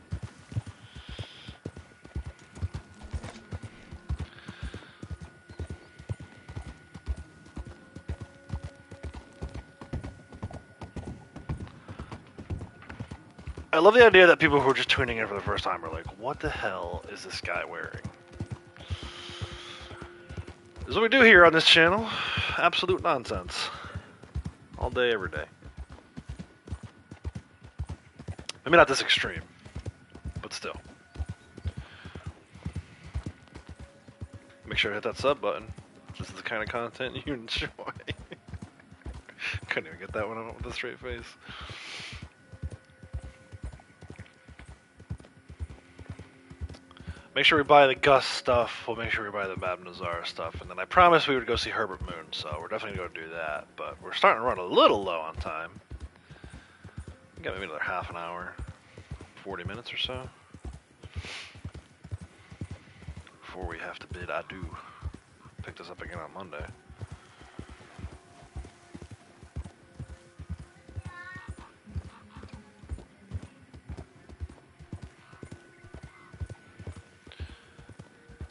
I love the idea that people who are just tuning in for the first time are like, what the hell is this guy wearing? This is what we do here on this channel. Absolute nonsense. All day, every day. Maybe not this extreme, but still. Make sure to hit that sub button. This is the kind of content you enjoy. Couldn't even get that one out with a straight face. Make sure we buy the Gus stuff. We'll make sure we buy the Bab Nazar stuff. And then I promised we would go see Herbert Moon, so we're definitely going to do that. But we're starting to run a little low on time. We got maybe another half an hour, 40 minutes or so, before we have to bid adieu. Pick this up again on Monday.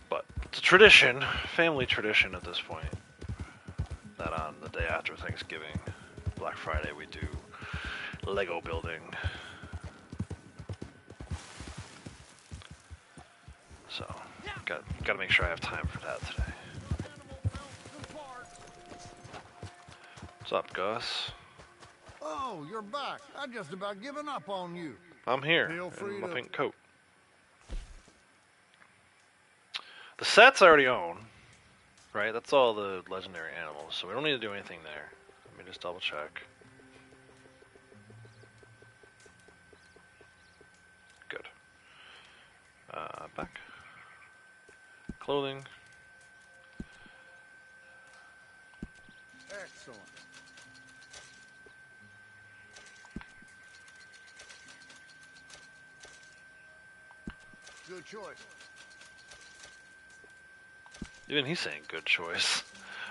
But it's a tradition, family tradition at this point, that on the day after Thanksgiving, Black Friday, we do Lego building. So, got to make sure I have time for that today. What's up, Gus? Oh, you're back. I just about given up on you. I'm here Feel free in my to- pink coat. The sets I already own, right? That's all the legendary animals, so we don't need to do anything there. Let me just double check. Good. Back. Clothing. Excellent. good choice. Even he's saying good choice.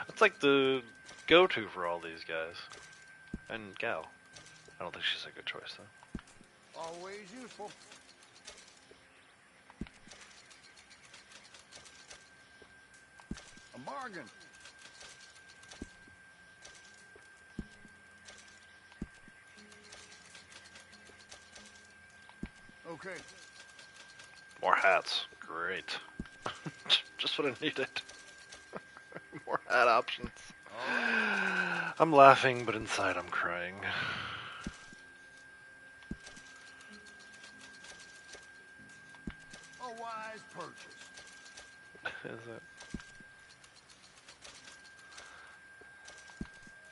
That's like the go-to for all these guys. And gal. I don't think she's a good choice, though. Always useful. A bargain. Okay. More hats. Great. Just what I needed. More hat options. I'm laughing, but inside I'm crying. A wise purchase. Is it?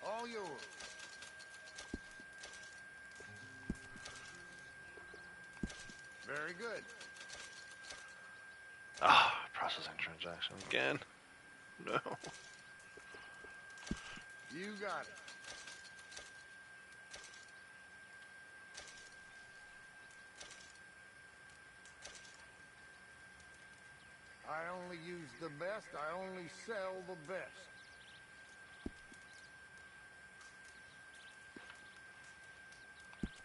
All yours. Very good. Ah, processing transaction again. No. You got it. I only use the best. I only sell the best.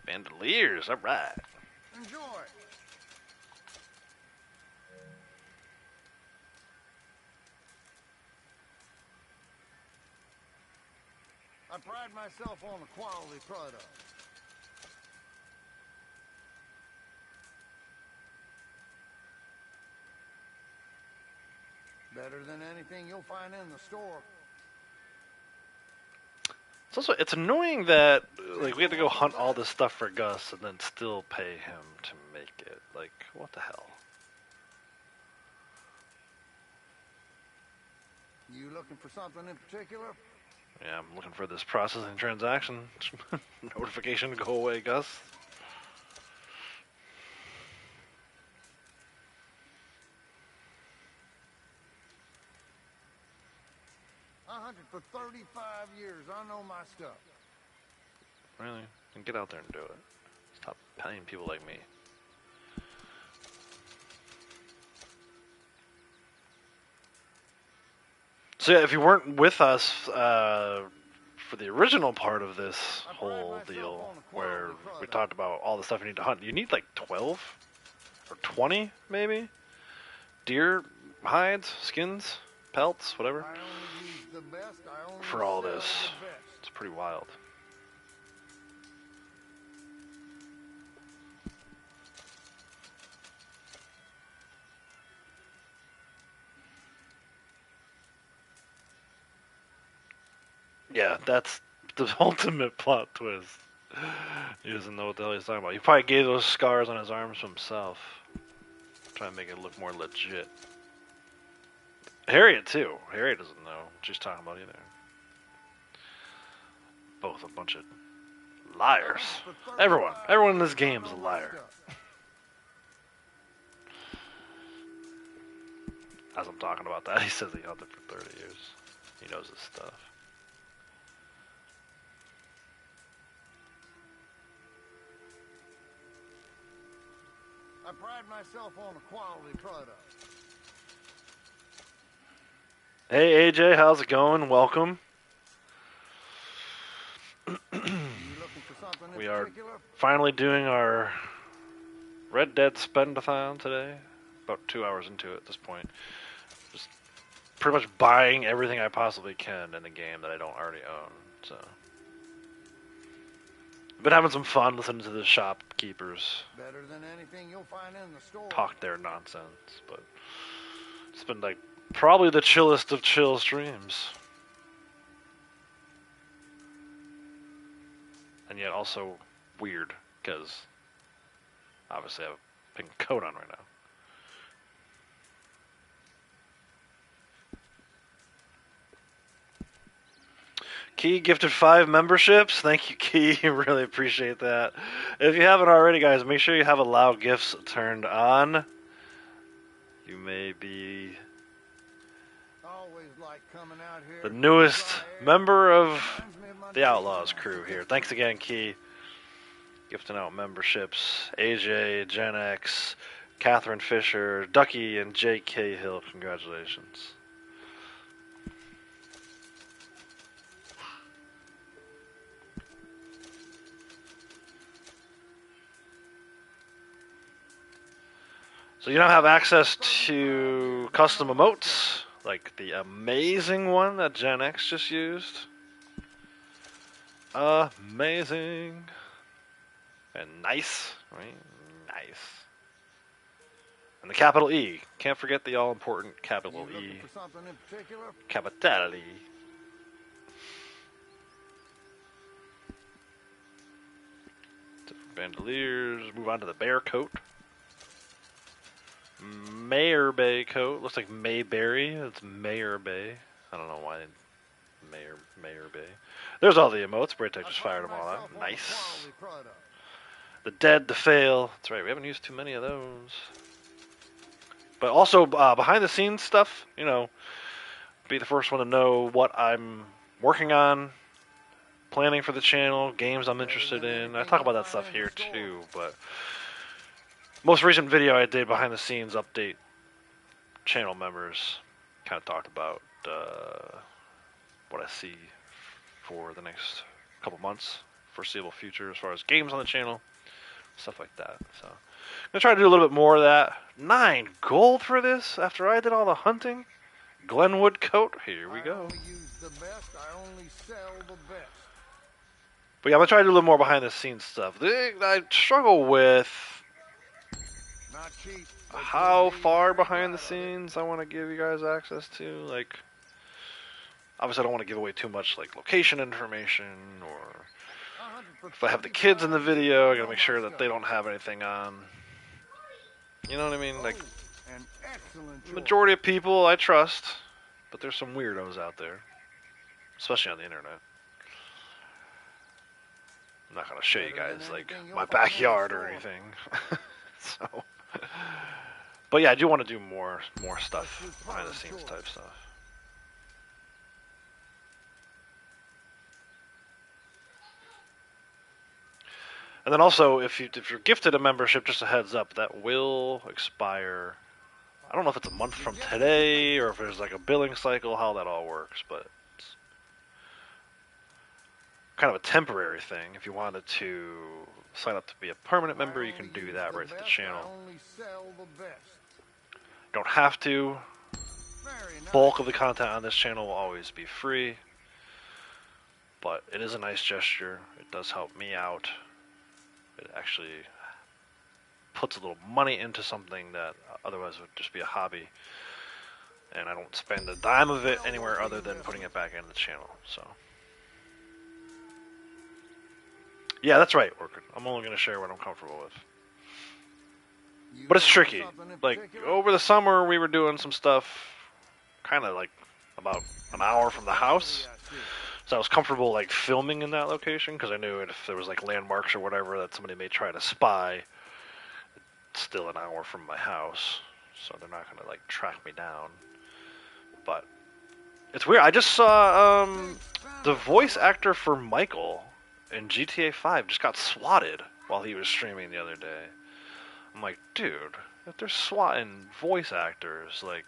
Bandoliers, alright. Enjoy. I pride myself on a quality product. Better than anything you'll find in the store. It's annoying that like we have to go hunt all this stuff for Gus and then still pay him to make it. Like, what the hell? You looking for something in particular? Yeah, I'm looking for this processing transaction notification to go away, Gus. I hunted for 35 years. I know my stuff. Really? Then get out there and do it. Stop paying people like me. So yeah, if you weren't with us for the original part of this whole deal, where we talked about all the stuff you need to hunt, you need like 12 or 20 maybe deer hides, skins, pelts, whatever, I only use the best. I only for all sell this. the best. It's pretty wild. Yeah, that's the ultimate plot twist. He doesn't know what the hell he's talking about. He probably gave those scars on his arms to himself. Trying to make it look more legit. Harriet, too. Harriet doesn't know what she's talking about either. Both a bunch of liars. Everyone in this game is a liar. As I'm talking about that, he says he hunted for 30 years. He knows his stuff. I pride myself on a quality product. Hey AJ, how's it going? Welcome. You looking for something in We are particular? finally doing our Red Dead Spend-A-Thon today. About 2 hours into it at this point. Just pretty much buying everything I possibly can in the game that I don't already own. So, been having some fun listening to the shopkeepers Better than anything you'll find in the store. talk their nonsense, but it's been like probably the chillest of chill streams. And yet also weird, because obviously I have a pink coat on right now. Key gifted 5 memberships. Thank you, Key. Really appreciate that. If you haven't already, guys, make sure you have allow gifts turned on. You may be Always like coming out here. the newest member of the Outlaws crew here. Thanks again, Key. Gifting out memberships. AJ, Gen X, Catherine Fisher, Ducky, and J.K. Hill. Congratulations. So you now have access to custom emotes, like the amazing one that Gen X just used. Amazing. And nice, right? Nice. And the capital E. Can't forget the all-important capital E. Capitality. Bandoliers. Move on to the bear coat. Mayor Bay coat. Looks like Mayberry. It's Mayor Bay. I don't know why. Mayor Bay. There's all the emotes. Braytech just fired them all out. Nice. The dead, the fail. That's right. We haven't used too many of those. But also behind the scenes stuff. You know, be the first one to know what I'm working on, planning for the channel, games I'm interested in. I talk about that stuff here too, but most recent video I did behind the scenes update channel members kind of talked about what I see for the next couple months, foreseeable future as far as games on the channel, stuff like that. So I'm gonna try to do a little bit more of that. 9 gold for this after I did all the hunting. Glenwood coat, here we go. But yeah, I'm gonna try to do a little more behind the scenes stuff. I struggle with how far behind the scenes I want to give you guys access to. Like, obviously I don't want to give away too much like location information, or if I have the kids in the video, I gotta make sure that they don't have anything on. You know what I mean? Like, the majority of people I trust, but there's some weirdos out there, especially on the internet. I'm not gonna show you guys like my backyard or anything. So, but yeah, I do want to do more stuff, behind the scenes type stuff. And then also, if you're gifted a membership, just a heads up, that will expire. I don't know if it's a month from today or if there's like a billing cycle, how that all works, but it's kind of a temporary thing. If you wanted to sign up to be a permanent member, you can do that right through the channel. Don't have to. Bulk of the content on this channel will always be free, but it is a nice gesture. It does help me out. It actually puts a little money into something that otherwise would just be a hobby, and I don't spend a dime of it anywhere other than putting it back into the channel. So yeah, that's right, Orchid. I'm only going to share what I'm comfortable with. But it's tricky. Like, over the summer, we were doing some stuff kind of like about an hour from the house. So I was comfortable like filming in that location because I knew if there was like landmarks or whatever that somebody may try to spy, it's still an hour from my house. So they're not going to like track me down. But it's weird. I just saw the voice actor for Michael in GTA 5 just got swatted while he was streaming the other day. I'm like, dude, if they're swatting voice actors, like,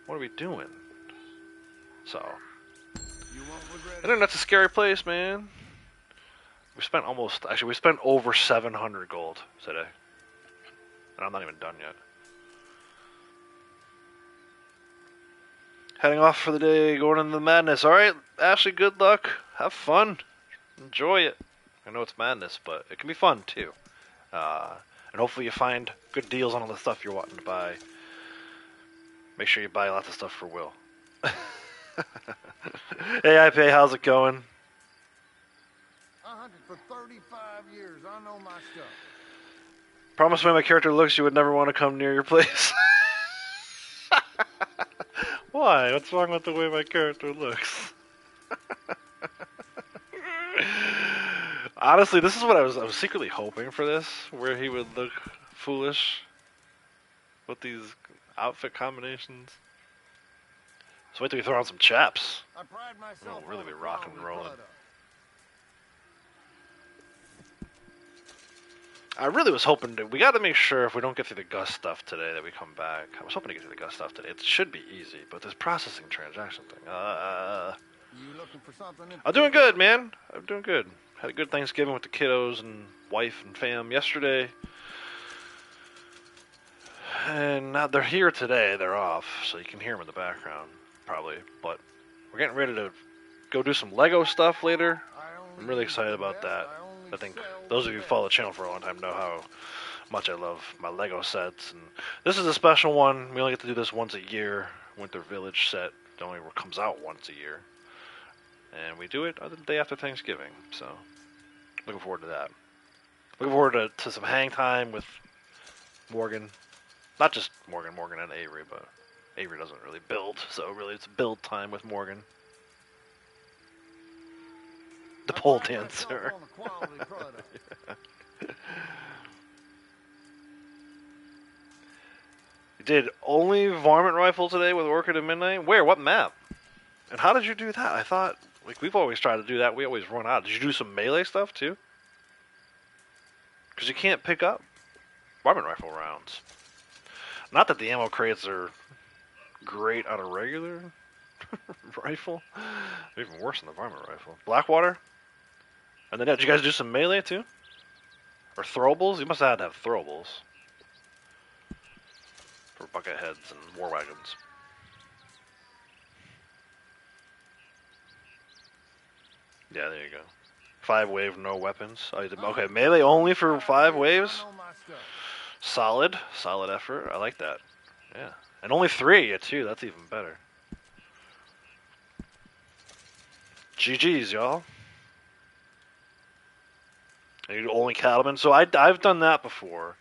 what are we doing? So, internet's a scary place, man. We spent over 700 gold today. And I'm not even done yet. Heading off for the day, going into the madness. Alright, Ashley, good luck. Have fun. Enjoy it. I know it's madness, but it can be fun, too. And hopefully you find good deals on all the stuff you're wanting to buy. Make sure you buy lots of stuff for Will. Hey, IPA, how's it going? I hunted for 35 years. I know my stuff. Promise me my character looks, you would never want to come near your place. Why? What's wrong with the way my character looks? Honestly, this is what I was secretly hoping for this, where he would look foolish with these outfit combinations. So wait till we throw on some chaps. We'll really be rocking and rolling. I really was hoping to. We got to make sure if we don't get through the Gus stuff today that we come back. I was hoping to get through the Gus stuff today. It should be easy, but this processing transaction thing. You looking for something? I'm doing good, man. I'm doing good. Had a good Thanksgiving with the kiddos and wife and fam yesterday. And now they're here today. They're off, so you can hear them in the background, probably. But we're getting ready to go do some Lego stuff later. I'm really excited about that. I think those of you who follow the channel for a long time know how much I love my Lego sets. And this is a special one. We only get to do this once a year. Winter Village set. It only comes out once a year. And we do it the day after Thanksgiving. So, looking forward to that. Looking forward to some hang time with Morgan. Not just Morgan and Avery, but Avery doesn't really build. So really it's build time with Morgan. The pole dancer. You did only varmint rifle today with Orchid at midnight? Where? What map? And how did you do that? I thought, like, we've always tried to do that. We always run out. Did you do some melee stuff, too? Because you can't pick up varmint rifle rounds. Not that the ammo crates are great on a regular rifle. They're even worse than the varmint rifle. Blackwater? And then, did you guys do some melee, too? Or throwables? You must have had to have throwables. For bucket heads and war wagons. Yeah, there you go. 5 wave, no weapons. Oh, you did, okay, melee only for 5 waves? Solid. Solid effort. I like that. Yeah. And only 3, too. That's even better. GG's, y'all. You only cattlemen. So I've done that before.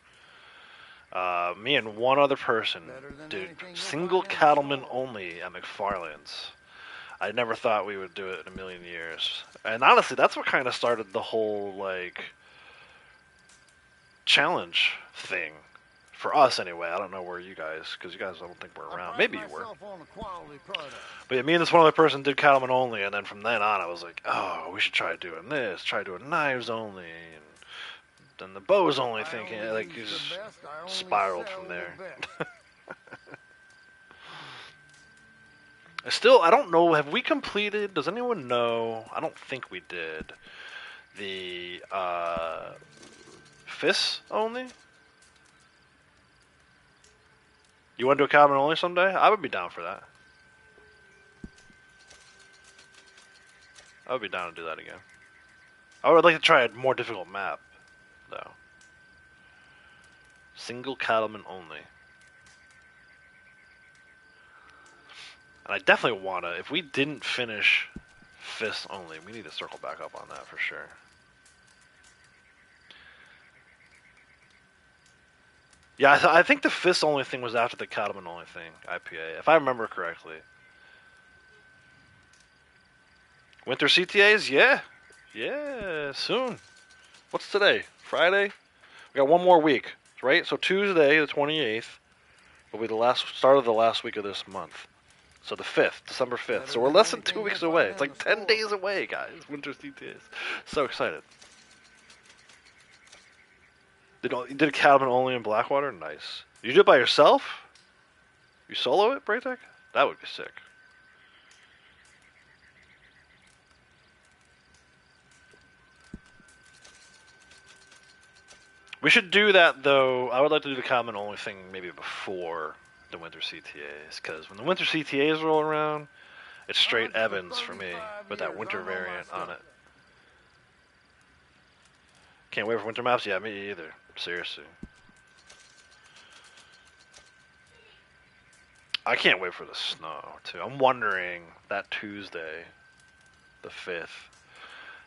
Me and one other person did single cattlemen only at McFarland's. I never thought we would do it in a million years. And honestly, that's what kind of started the whole, like, challenge thing. For us, anyway. I don't know where you guys, because you guys don't think we're around. Maybe you were. But yeah, me and this one other person did cattlemen only, and then from then on, I was like, oh, we should try doing this. Try doing knives only, and then the bows only thinking. Like, you just spiraled from there. I don't know, have we completed, does anyone know, I don't think we did, the fists only? You want to do a cattleman only someday? I would be down for that. I would be down to do that again. I would like to try a more difficult map, though. Single cattleman only. And I definitely want to, if we didn't finish fists only, we need to circle back up on that for sure. Yeah, I think the fists only thing was after the cattleman only thing, IPA, if I remember correctly. Winter CTAs? Yeah. Yeah, soon. What's today? Friday? We got one more week, right? So Tuesday, the 28th, will be the start of the last week of this month. So the 5th, December 5th. So we're less than 2 weeks away. It's like 10 days away, guys. Winter CTAs. So excited. You did a cattleman only in Blackwater? Nice. You did it by yourself? You solo it, Braytech? That would be sick. We should do that, though. I would like to do the cattleman only thing maybe before the winter CTAs, because when the winter CTAs roll around, it's straight Evans for me with that winter variant on it. Can't wait for winter maps? Yeah, me either. Seriously. I can't wait for the snow, too. I'm wondering that Tuesday, the 5th,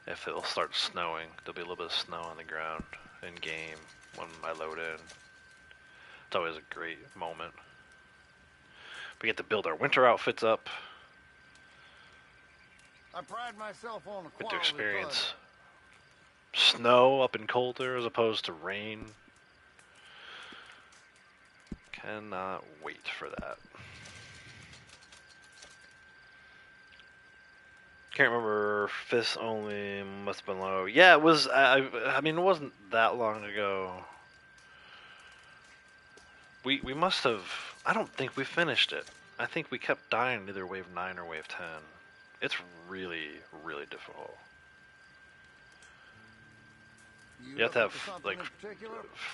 if it'll start snowing. There'll be a little bit of snow on the ground in game when I load in. It's always a great moment. We get to build our winter outfits up. I pride myself on a Get to experience snow up in Coulter as opposed to rain. Cannot wait for that. Can't remember. Fists only must have been low. Yeah, it was. I mean, it wasn't that long ago. We must have. I don't think we finished it. I think we kept dying either wave 9 or wave 10. It's really, really difficult. You have to have like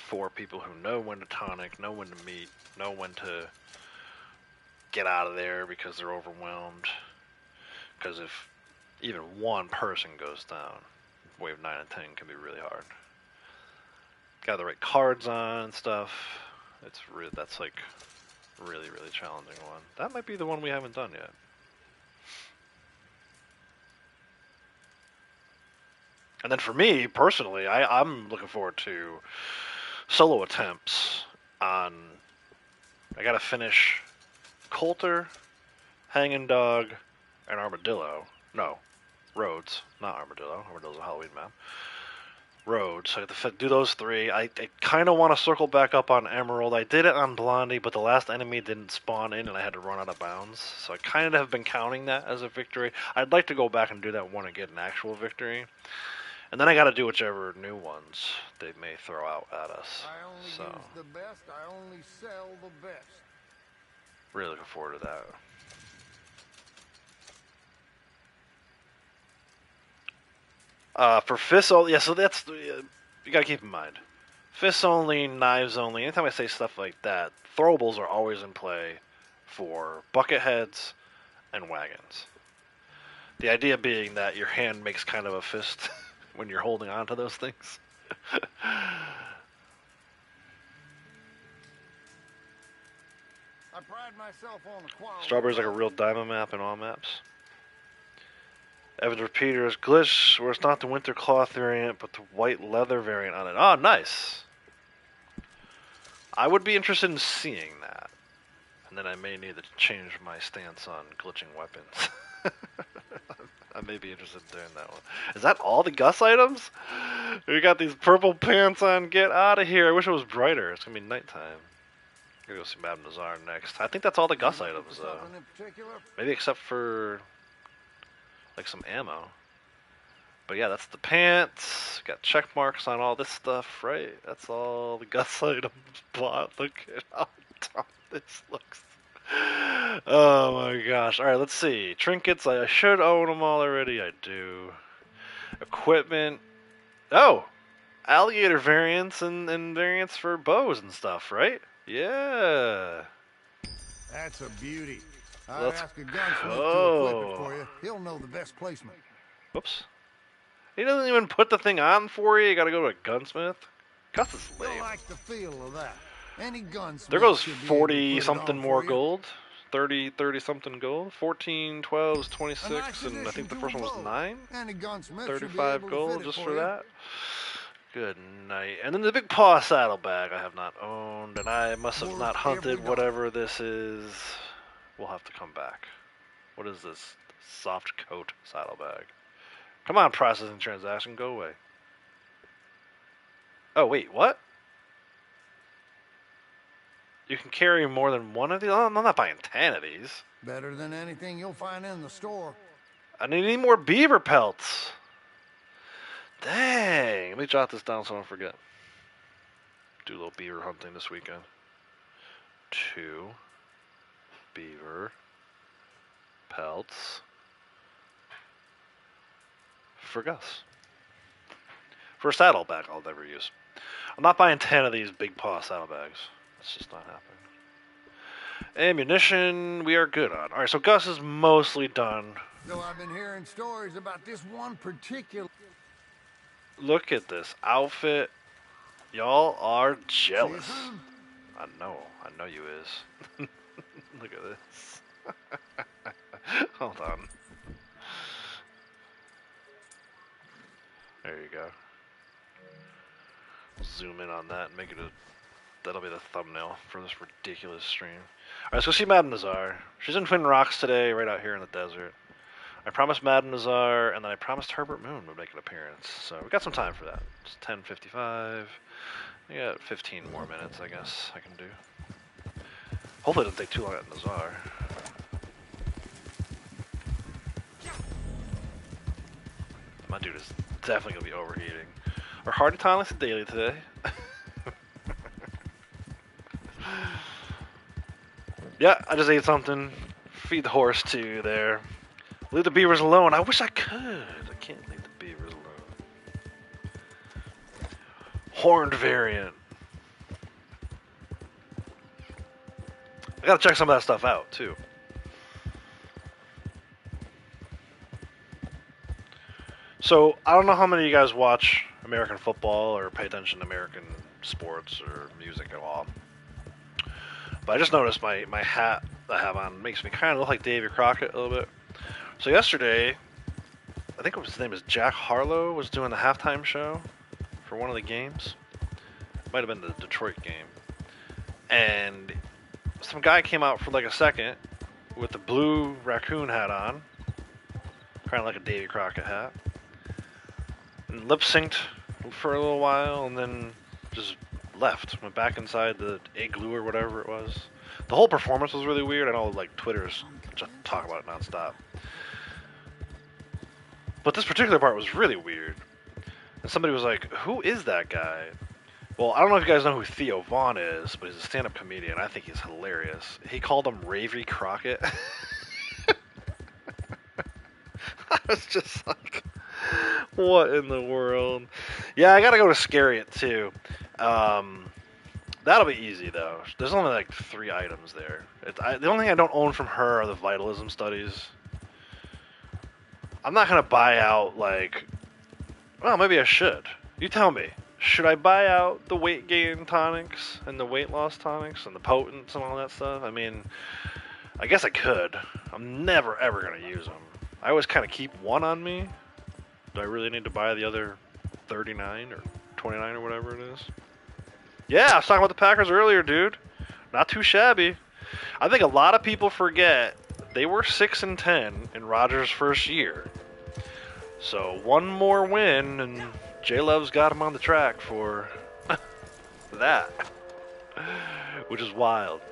4 people who know when to tonic, know when to meet, know when to get out of there because they're overwhelmed. Because if even one person goes down, wave 9 and 10 can be really hard. Got the right cards on and stuff. That's like really, really challenging one. That might be the one we haven't done yet. And then for me, personally, I'm looking forward to solo attempts on... I gotta finish Coulter, Hanging Dog, and Armadillo. No, Rhodes, not Armadillo. Armadillo's a Halloween map. Rhodes. So I have to do those 3. I kind of want to circle back up on Emerald. I did it on Blondie, but the last enemy didn't spawn in and I had to run out of bounds. So I kind of have been counting that as a victory. I'd like to go back and do that one and get an actual victory. And then I got to do whichever new ones they may throw out at us. I only use the best. I only sell the best. Really looking forward to that. For fists only, yeah, so that's, you gotta keep in mind. Fists only, knives only, anytime I say stuff like that, throwables are always in play for bucket heads and wagons. The idea being that your hand makes kind of a fist when you're holding on to those things. I pride myself on the quality. Strawberry's like a real diamond map in all maps. Evans Repeater's glitch, where it's not the winter cloth variant, but the white leather variant on it. Oh, nice. I would be interested in seeing that. And then I may need to change my stance on glitching weapons. I may be interested in doing that one. Is that all the Gus items? We got these purple pants on. Get out of here. I wish it was brighter. It's going to be nighttime. I'm going to go see Madame Nazar next. I think that's all the Gus items, though. Maybe except for... like some ammo. But yeah, that's the pants. Got check marks on all this stuff, right? That's all the Gus items bought. Look at how tough this looks. Oh my gosh. Alright, let's see. Trinkets, I should own them all already. I do. Equipment. Oh! Alligator variants and variants for bows and stuff, right? Yeah. That's a beauty. Let's ask a gunsmith to equip it for you. He'll know the best placement. Whoops. He doesn't even put the thing on for you. You gotta go to a gunsmith. Gus is lame. You'll like the feel of that. Any gunsmith. There goes 40 something more gold. 30 something gold. 14, 12, 26, and I think the first one was 9. Any gunsmith 35 gold just for that. Good night. And then the big paw saddlebag I have not owned, and I must have not hunted whatever this is. We'll have to come back. What is this? Soft coat saddlebag. Come on, processing transaction, go away. Oh, wait, what? You can carry more than one of these? I'm not buying 10 of these. Better than anything you'll find in the store. I need more beaver pelts. Dang. Let me jot this down so I don't forget. Do a little beaver hunting this weekend. 2 beaver pelts for Gus. For a saddlebag I'll never use. I'm not buying 10 of these big paw saddlebags. It's just not happening. Ammunition we are good on. Alright, so Gus is mostly done. Though I've been hearing stories about this one particular... Look at this outfit. Y'all are jealous. I know you is. Look at this. Hold on. There you go. Zoom in on that and make it that'll be the thumbnail for this ridiculous stream. Alright, let's go see Madame Nazar. She's in Twin Rocks today, right out here in the desert. I promised Madame Nazar, and then I promised Herbert Moon would make an appearance. So we got some time for that. It's 10:55. We got 15 more minutes, I guess, I can do. Hopefully it doesn't take too long at Nazar. My dude is definitely gonna be overheating. Our hearty tonics are daily today. Yeah, I just ate something. Feed the horse too there. Leave the beavers alone. I wish I could. I can't leave the beavers alone. Horned variant. I gotta check some of that stuff out too. So I don't know how many of you guys watch American football or pay attention to American sports or music at all. But I just noticed my hat I have on makes me kind of look like Davy Crockett a little bit. So yesterday, I think his name is Jack Harlow, was doing the halftime show for one of the games. Might have been the Detroit game. And some guy came out for like a second with the blue raccoon hat on, kind of like a Davy Crockett hat, and lip synced for a little while, and then just left, went back inside the igloo or whatever it was. The whole performance was really weird. I know, like, Twitter's just talk about it nonstop. But this particular part was really weird. And somebody was like, "Who is that guy?" Well, I don't know if you guys know who Theo Vaughn is, but he's a stand-up comedian. I think he's hilarious. He called him Ravy Crockett. I was just like, what in the world? Yeah, I gotta go to Scariot too. That'll be easy though. There's only like 3 items there. The only thing I don't own from her are the vitalism studies. I'm not gonna buy out like. Well, maybe I should. You tell me. Should I buy out the weight gain tonics and the weight loss tonics and the potents and all that stuff? I mean, I guess I could. I'm never ever gonna use them. I always kind of keep one on me. Do I really need to buy the other 39 or 29 or whatever it is? Yeah, I was talking about the Packers earlier, dude. Not too shabby. I think a lot of people forget they were 6-10 in Rodgers' first year. So one more win, and J-Love's got him on the track for that, which is wild.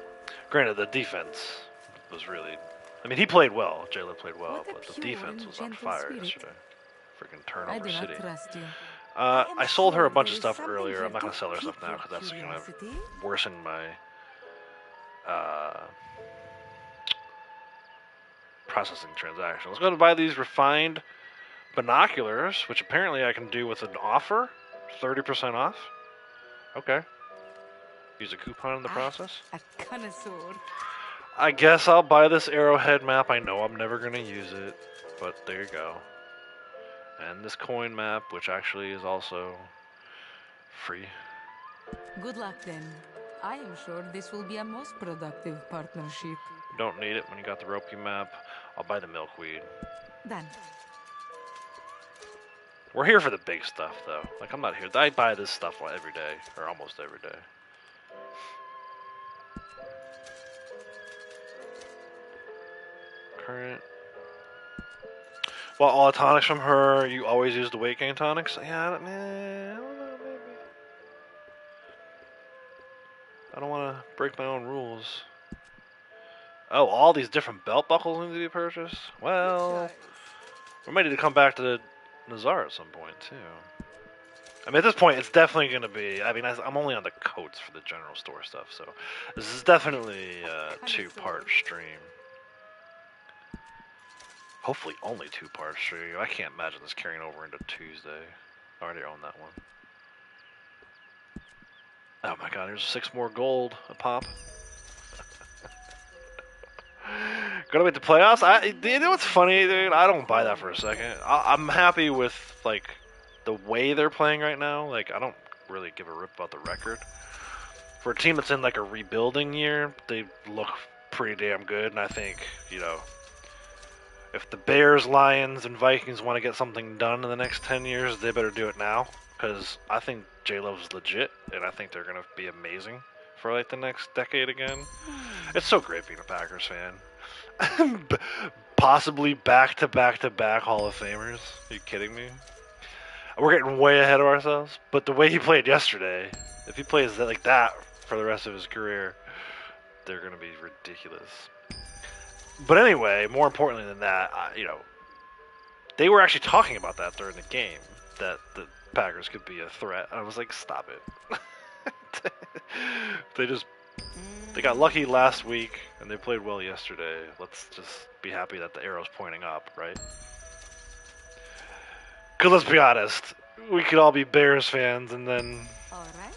Granted, the defense was really... I mean, he played well. J-Love played well, but the defense was on fire yesterday. Freaking turnover city. I sold her a bunch of stuff earlier. I'm not going to sell her stuff now because that's going to worsen my processing transaction. Let's go to buy these refined binoculars, which apparently I can do with an offer. 30% off. Okay. Use a coupon in the process. A connoisseur. I guess I'll buy this arrowhead map. I know I'm never going to use it, but there you go. And this coin map, which actually is also free. Good luck then. I am sure this will be a most productive partnership. You don't need it when you got the ropey map. I'll buy the milkweed. Done. We're here for the big stuff, though. Like, I'm not here. I buy this stuff every day, or almost every day. Current. Well, all the tonics from her, you always use the weight gain tonics? Yeah, I don't know, maybe. I don't want to break my own rules. Oh, all these different belt buckles need to be purchased? Well, we might need to come back to Nazar at some point, too. I mean, at this point, it's definitely going to be... I mean, I'm only on the coats for the general store stuff, so... This is definitely a 2-part stream. Hopefully only 2-part stream. I can't imagine this carrying over into Tuesday. I already own that one. Oh my god, there's 6 more gold a pop. Gonna make the playoffs? You know what's funny, dude? I don't buy that for a second. I'm happy with, like, the way they're playing right now. Like, I don't really give a rip about the record. For a team that's in, like, a rebuilding year, they look pretty damn good, and I think, you know, if the Bears, Lions, and Vikings want to get something done in the next 10 years, they better do it now. Because I think J-Love's legit, and I think they're going to be amazing for, like, the next decade again. It's so great being a Packers fan. Possibly back-to-back-to-back Hall of Famers. Are you kidding me? We're getting way ahead of ourselves. But the way he played yesterday, if he plays like that for the rest of his career, they're going to be ridiculous. But anyway, more importantly than that, you know, They were actually talking about that during the game, that the Packers could be a threat. I was like, stop it. They got lucky last week, and they played well yesterday. Let's just be happy that the arrow's pointing up, right? Because let's be honest, we could all be Bears fans, and then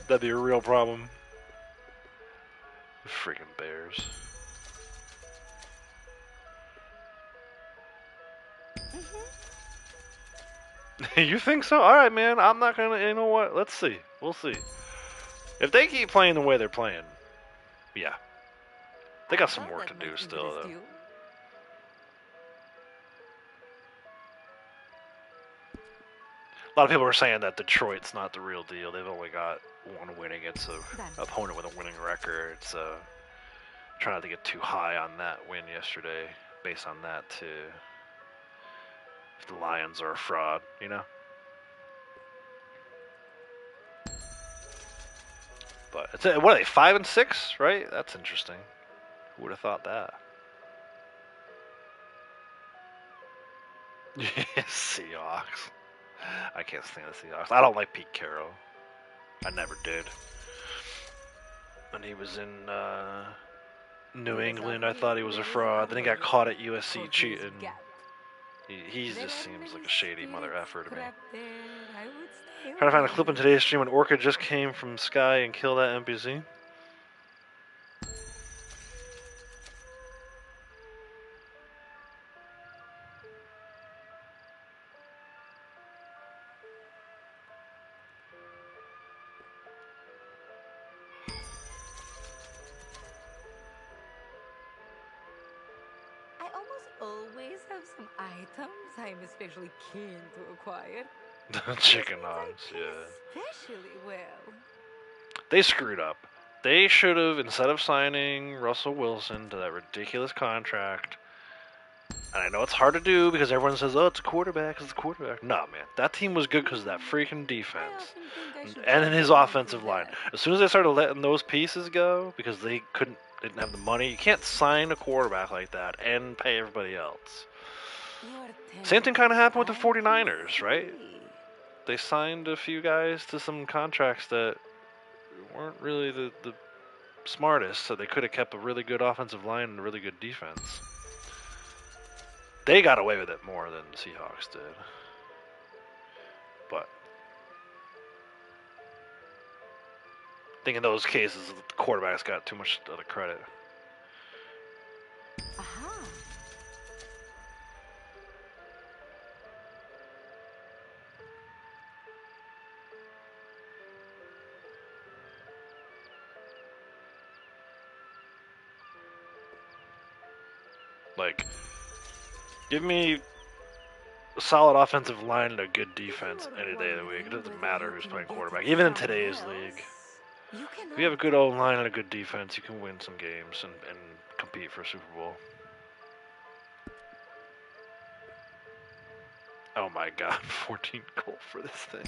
that'd be a real problem. Freaking Bears. You think so? Alright, man. I'm not gonna. You know what? Let's see. We'll see. If they keep playing the way they're playing, yeah. They got some work to do still, though. A lot of people are saying that Detroit's not the real deal. They've only got one win against an opponent with a winning record, so trying not to get too high on that win yesterday based on that too. If the Lions are a fraud, you know? But it's what are they, 5 and 6, right? That's interesting. Who would have thought that? Seahawks. I can't stand the Seahawks. I don't like Pete Carroll. I never did. When he was in New England, I thought he was a fraud. Then he got caught at USC cheating. He just seems like a shady mother effer to me. Trying to find a clip in today's stream when Orca just came from Sky and killed that NPC. Always have some items I'm especially keen to acquire. Chicken arms, yeah. Especially well. They screwed up. They should have, instead of signing Russell Wilson to that ridiculous contract, and I know it's hard to do because everyone says, oh, it's a quarterback, it's a quarterback. No, man. That team was good because of that freaking defense. And his offensive line. As soon as they started letting those pieces go, because they didn't have the money, you can't sign a quarterback like that and pay everybody else. Same thing kind of happened with the 49ers, right? They signed a few guys to some contracts that weren't really the smartest, so they could have kept a really good offensive line and a really good defense. They got away with it more than the Seahawks did. But I think in those cases, the quarterbacks got too much of the credit. Like, give me a solid offensive line and a good defense any day of the week. It doesn't matter who's playing quarterback. Even in today's league, if you have a good old line and a good defense, you can win some games and compete for a Super Bowl. Oh my god, 14 gold for this thing.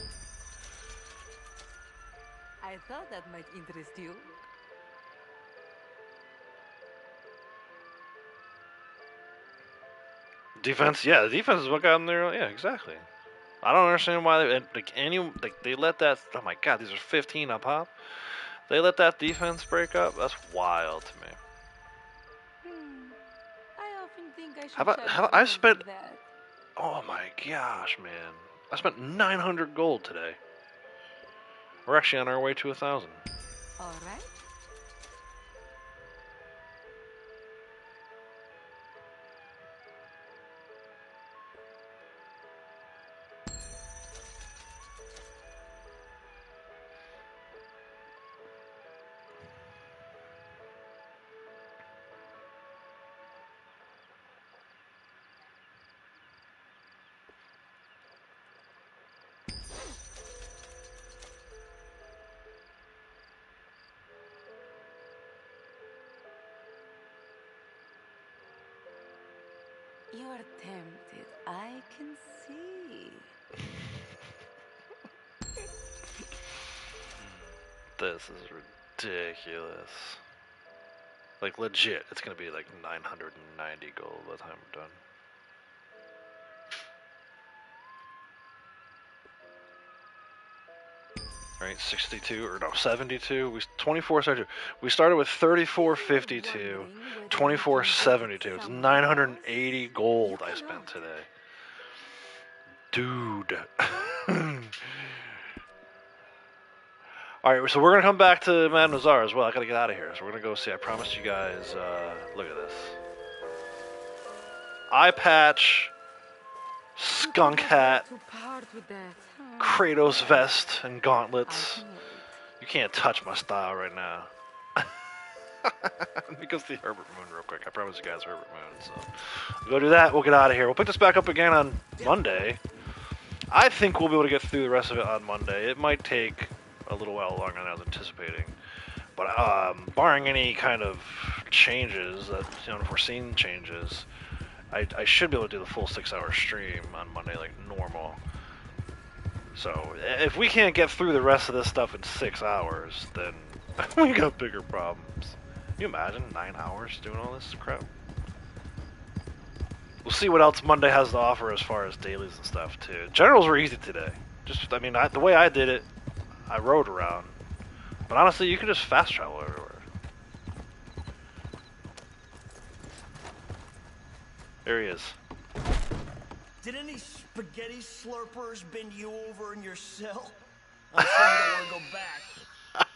I thought that might interest you. Defense, yeah, the defense is what got them there. Yeah, exactly. I don't understand why they let that. Oh my god, these are 15 up top. They let that defense break up. That's wild to me. I often think I should. How about I spent? Oh my gosh, man! I spent 900 gold today. We're actually on our way to 1,000. All right. You're tempted, I can see. This is ridiculous. Like, legit, it's gonna be like 990 gold by the time we're done. right? 62 or no 72. 2472. We started with 3452, 2472. It's 980 gold I spent today, dude. All right, so we're gonna come back to Madame Nazar as well. I gotta get out of here, so we're gonna go see. I promised you guys. Look at this. Eye patch, skunk hat, Kratos vest, and gauntlets. You can't touch my style right now. Because the Herbert Moon real quick. I promised you guys Herbert Moon. So we'll go do that. We'll get out of here. We'll pick this back up again on Monday. I think we'll be able to get through the rest of it on Monday. It might take a little while longer than I was anticipating. But barring any kind of changes, unforeseen changes, I should be able to do the full 6-hour stream on Monday like normal. So if we can't get through the rest of this stuff in 6 hours, then we got bigger problems. Can you imagine 9 hours doing all this crap? We'll see what else Monday has to offer as far as dailies and stuff too. Generals were easy today. The way I did it, I rode around. But honestly, you can just fast travel everywhere. There he is. Did any spaghetti slurpers bend you over in your cell? I'm sure you don't want to go back.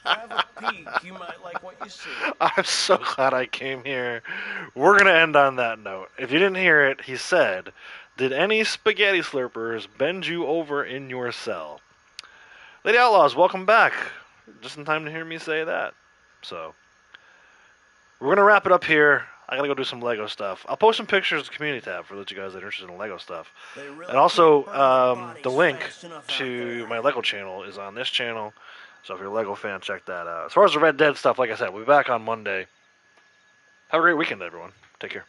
Have a peek. You might like what you see. I'm so glad I came here. We're going to end on that note. If you didn't hear it, he said, did any spaghetti slurpers bend you over in your cell? Lady Outlaws, welcome back. Just in time to hear me say that. So, we're going to wrap it up here. I got to go do some Lego stuff. I'll post some pictures in the community tab for those of you guys that are interested in Lego stuff. And also, the link to my Lego channel is on this channel. So if you're a Lego fan, check that out. As far as the Red Dead stuff, like I said, we'll be back on Monday. Have a great weekend, everyone. Take care.